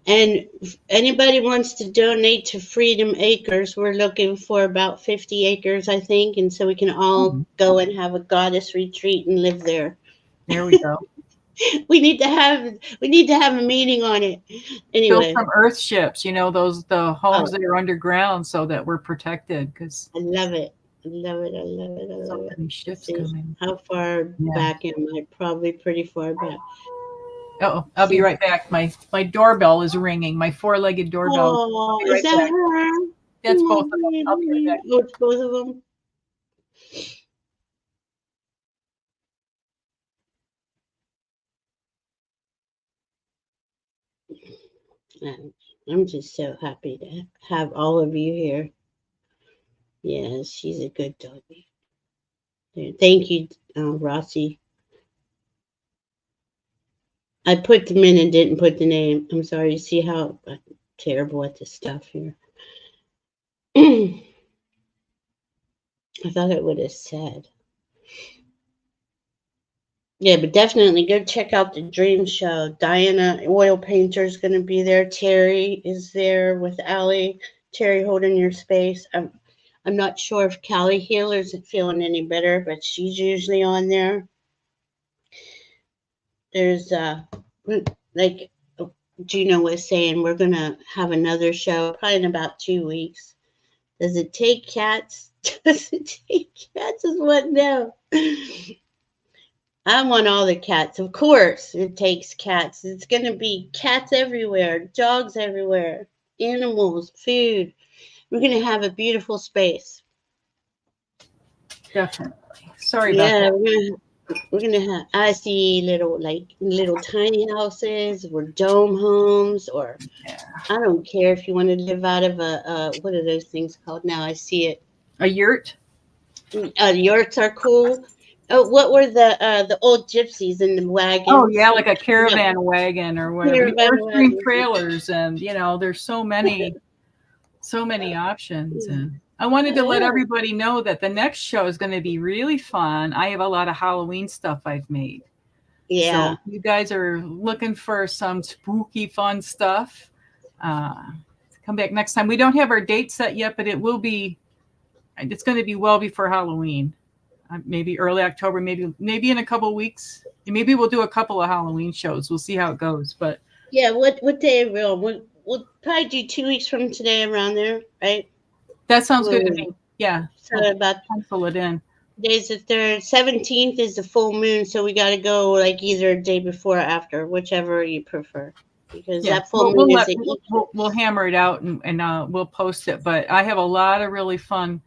Speaker 1: And if anybody wants to donate to Freedom Acres, we're looking for about 50 acres, I think. And so we can all go and have a goddess retreat and live there.
Speaker 2: There we go.
Speaker 1: we need to have a meeting on it. Anyway.
Speaker 2: Build some earth ships, the homes that are underground so that we're protected. Because
Speaker 1: I love it. I love it.
Speaker 2: So many ships coming.
Speaker 1: How far back am I? Probably pretty far back.
Speaker 2: Oh, I'll be right back. My doorbell is ringing. My four-legged doorbell. I'll
Speaker 1: Oh,
Speaker 2: be
Speaker 1: is
Speaker 2: right
Speaker 1: that
Speaker 2: back.
Speaker 1: her?
Speaker 2: That's
Speaker 1: My
Speaker 2: both of them. I'll be right
Speaker 1: baby.
Speaker 2: back.
Speaker 1: Oh, it's both of them. I'm just so happy to have all of you here. Yes, she's a good doggy. Thank you, Rossi. I put them in and didn't put the name. I'm sorry. You see how terrible at this stuff here. I thought it would have said. Yeah, but definitely go check out the Dream Show. Diana, oil painter, is going to be there. Terry is there with Allie. Terry holding your space. I'm not sure if Callie Healer isn't feeling any better, but she's usually on there. There's like Juno was saying, we're gonna have another show probably in about 2 weeks. Does it take cats? Does it take cats? Is what no. I want all the cats. Of course, it takes cats. It's going to be cats everywhere, dogs everywhere, animals, food. We're going to have a beautiful space.
Speaker 2: Definitely. Sorry about
Speaker 1: Yeah,
Speaker 2: that.
Speaker 1: we're gonna have. I see little tiny houses or dome homes, or
Speaker 2: Yeah.
Speaker 1: I don't care if you want to live out of a what are those things called now? I see it.
Speaker 2: A yurt?
Speaker 1: Yurts are cool. Oh, what were the old gypsies in the
Speaker 2: Oh yeah,
Speaker 1: wagons?
Speaker 2: like a
Speaker 1: Yeah,
Speaker 2: caravan wagon or whatever.
Speaker 1: caravan
Speaker 2: Airstream
Speaker 1: wagons.
Speaker 2: trailers, and there's so many options. And I wanted to let
Speaker 1: Yeah.
Speaker 2: everybody know that the next show is going to be really fun. I have a lot of Halloween stuff I've made. So
Speaker 1: Yeah.
Speaker 2: if you guys are looking for some spooky fun stuff, come back next time. We don't have our date set yet, but it's going to be well before Halloween. Maybe early October, maybe in a couple of weeks. And maybe we'll do a couple of Halloween shows. We'll see how it goes. But
Speaker 1: Yeah. What day are we on? We'll probably do 2 weeks from today around there, right?
Speaker 2: that sounds good to
Speaker 1: We'll
Speaker 2: me. Yeah, we'll
Speaker 1: so about
Speaker 2: pencil it in.
Speaker 1: today's the third. 17th is the full moon, so we got to go like either a day before or after, whichever you prefer, because
Speaker 2: Yeah,
Speaker 1: that full moon is the
Speaker 2: we'll hammer it out, and we'll post it. But I have a lot of really fun.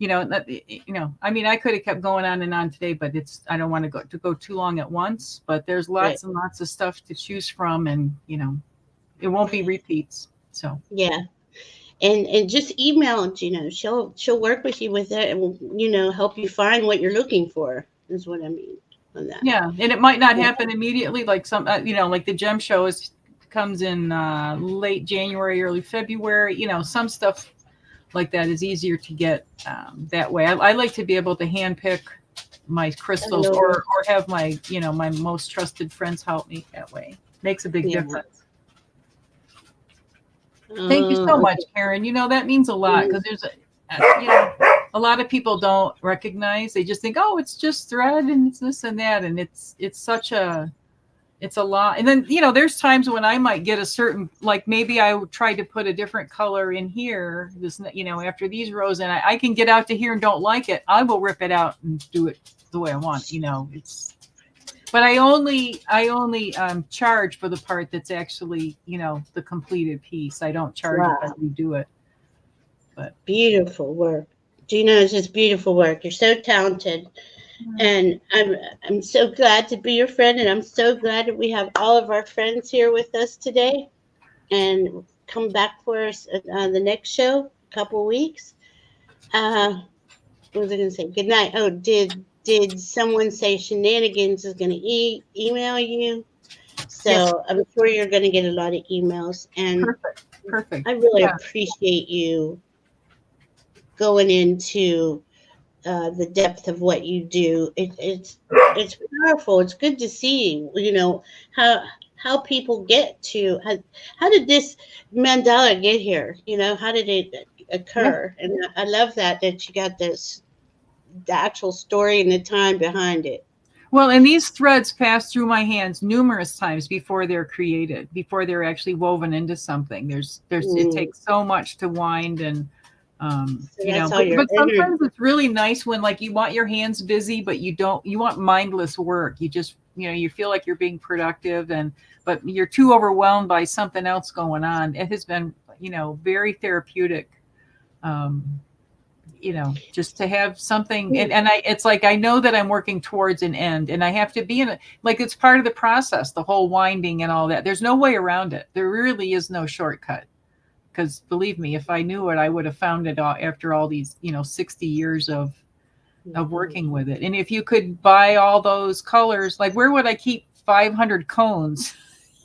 Speaker 2: I mean, I could have kept going on and on today, but I don't want to go too long at once. But there's
Speaker 1: right.
Speaker 2: lots and lots of stuff to choose from, and it won't be repeats. So
Speaker 1: Yeah, and just email Gina. She'll work with you with it, and will help you find what you're looking for. Is what I mean on that.
Speaker 2: yeah, and it might not
Speaker 1: Yeah.
Speaker 2: happen immediately. Like like the gem show comes in late January, early February. Some stuff like that is easier to get that way. I like to be able to handpick my
Speaker 1: I
Speaker 2: crystals,
Speaker 1: know.
Speaker 2: or have my most trusted friends help me that way. Makes a big
Speaker 1: Yeah.
Speaker 2: difference. Thank you so much,
Speaker 1: Okay.
Speaker 2: Karen. That means a lot, because there's a lot of people don't recognize. They just think, oh, it's just thread and it's this and that, and it's a lot. And then there's times when I might get a certain, like maybe I would try to put a different color in here, after these rows, and I can get out to here and don't like it. I will rip it out and do it the way I want. But I only charge for the part that's actually the completed piece. I don't charge if I
Speaker 1: Wow.
Speaker 2: redo it. But
Speaker 1: Beautiful work. Gina, it's just beautiful work. You're so talented. And I'm so glad to be your friend, and I'm so glad that we have all of our friends here with us today. And come back for us on the next show, a couple of weeks. What was I going to say? Good night. Oh, did someone say Shenanigans is going to email you?
Speaker 2: yes,
Speaker 1: So I'm sure you're going to get a lot of emails, and
Speaker 2: perfect.
Speaker 1: I really
Speaker 2: Yeah.
Speaker 1: appreciate you going into the depth of what you do. It's powerful. It's good to see. How people get to how did this mandala get here? How did it
Speaker 2: Yeah.
Speaker 1: occur? And I love that you got the actual story and the time behind it.
Speaker 2: Well, and these threads pass through my hands numerous times before they're created, before they're actually woven into something. It
Speaker 1: Mm,
Speaker 2: takes so much to wind and
Speaker 1: So
Speaker 2: You know,
Speaker 1: that's all your
Speaker 2: but
Speaker 1: energy.
Speaker 2: sometimes it's really nice when like you want your hands busy, but you want mindless work. You just, you know, you feel like you're being productive but you're too overwhelmed by something else going on. It has been, you know, very therapeutic. You know, just to have something, and it's like, I know that I'm working towards an end, and I have to be in it. Like, it's part of the process, the whole winding and all that. There's no way around it. There really is no shortcut. Because believe me, if I knew it, I would have found it after all these, you know, 60 years of working with it. And if you could buy all those colors, like where would I keep 500 cones?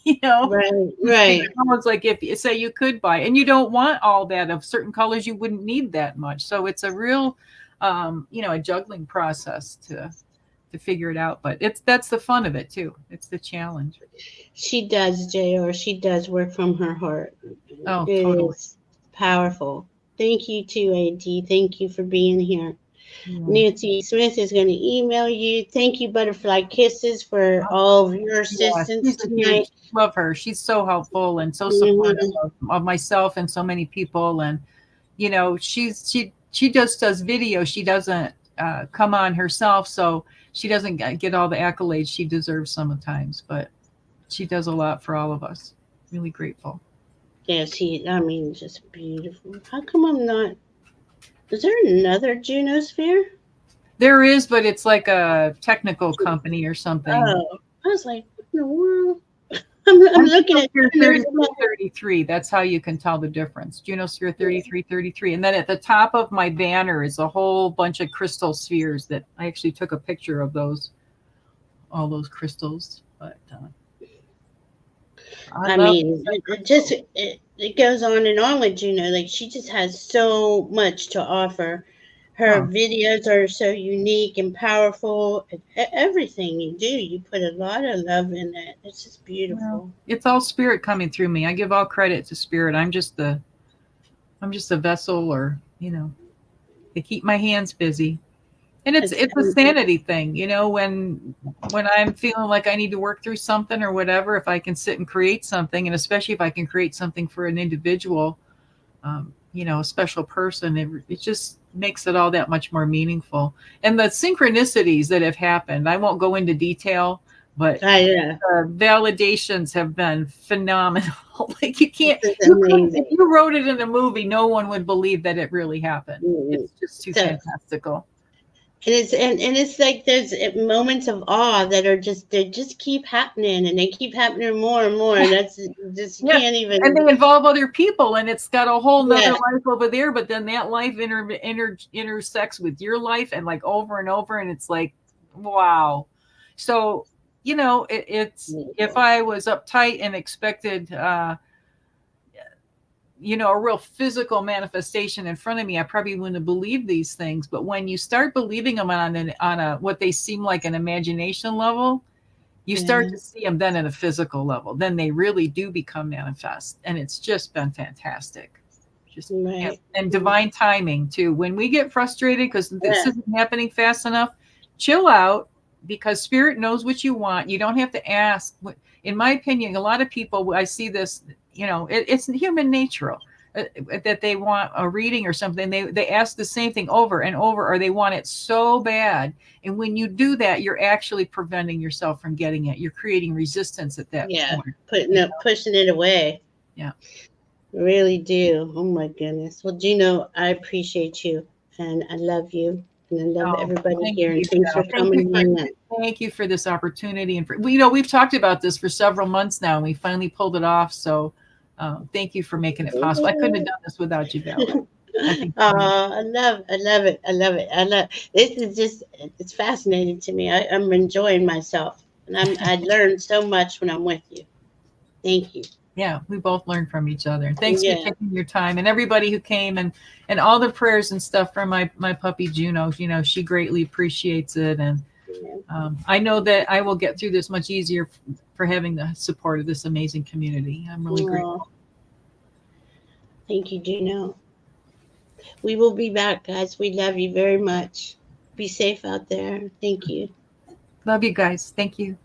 Speaker 2: You know,
Speaker 1: right.
Speaker 2: Almost like if you say you could buy, and you don't want all that of certain colors, you wouldn't need that much. So it's a real, you know, a juggling process to figure it out. But that's the fun of it too. It's the challenge.
Speaker 1: She does, JR. She does work from her heart.
Speaker 2: Oh,
Speaker 1: It
Speaker 2: totally.
Speaker 1: is powerful. Thank you too, AD. Thank you for being here.
Speaker 2: Yeah.
Speaker 1: Nancy Smith is going to email you. Thank you, Butterfly Kisses, for all of your assistance tonight.
Speaker 2: Love her. She's so helpful and so supportive of myself and so many people. And you know, she just does video. She doesn't come on herself, so she doesn't get all the accolades she deserves sometimes. But she does a lot for all of us. Really grateful.
Speaker 1: Yeah, I mean, just beautiful. How come I'm not? Is there another Junosphere?
Speaker 2: There is, but it's like a technical company or something.
Speaker 1: Oh, I was like, what in the world? I'm looking at
Speaker 2: 33. That's how you can tell the difference. Junosphere 3333. And then at the top of my banner is a whole bunch of crystal spheres that I actually took a picture of all those crystals. But
Speaker 1: I mean, it goes on and on with Juno. Like, she just has so much to offer. Her videos are so unique and powerful. Everything you do, you put a lot of love in it. It's just beautiful.
Speaker 2: Well, it's all spirit coming through me. I give all credit to spirit. I'm just a vessel, or you know, they keep my hands busy. And it's a sanity thing, you know, when I'm feeling like I need to work through something or whatever, if I can sit and create something, and especially if I can create something for an individual, you know, a special person, it just makes it all that much more meaningful. And the synchronicities that have happened, I won't go into detail, but validations have been phenomenal. Like if you wrote it in a movie, no one would believe that it really happened. It's just too fantastical.
Speaker 1: And it's like there's moments of awe that are they just keep happening, and they keep happening more and more. And that's just can't even.
Speaker 2: And they involve other people, and it's got a whole nother life over there. But then that life intersects with your life, and like over and over, and it's like, wow. So you know, it's if I was uptight and expected, you know, a real physical manifestation in front of me, I probably wouldn't have believed these things. But when you start believing them on a what they seem like an imagination level, you start to see them then at a physical level. Then they really do become manifest, and it's just been fantastic. Just and divine timing too. When we get frustrated because this isn't happening fast enough, chill out, because spirit knows what you want. You don't have to ask. In my opinion, a lot of people, I see this, you know, it's human nature that they want a reading or something. They ask the same thing over and over, or they want it so bad. And when you do that, you're actually preventing yourself from getting it. You're creating resistance at that point.
Speaker 1: Pushing it away.
Speaker 2: Yeah.
Speaker 1: Really do. Oh my goodness. Well, Juno, I appreciate you, and I love you. And I love everybody here. And thanks for coming in.
Speaker 2: Thank you for this opportunity. And you know, we've talked about this for several months now, and we finally pulled it off. So thank you for making it possible. I couldn't have done this without you, Valerie.
Speaker 1: I love it. This is just, it's fascinating to me. I'm enjoying myself, and I learn so much when I'm with you. Thank you.
Speaker 2: Yeah, we both learned from each other. Thanks for taking your time, and everybody who came, and all the prayers and stuff from my puppy Juno. You know, she greatly appreciates it, and I know that I will get through this much easier for having the support of this amazing community. I'm really grateful.
Speaker 1: Thank you, Juno. We will be back, guys. We love you very much. Be safe out there. Thank you.
Speaker 2: Love you guys. Thank you.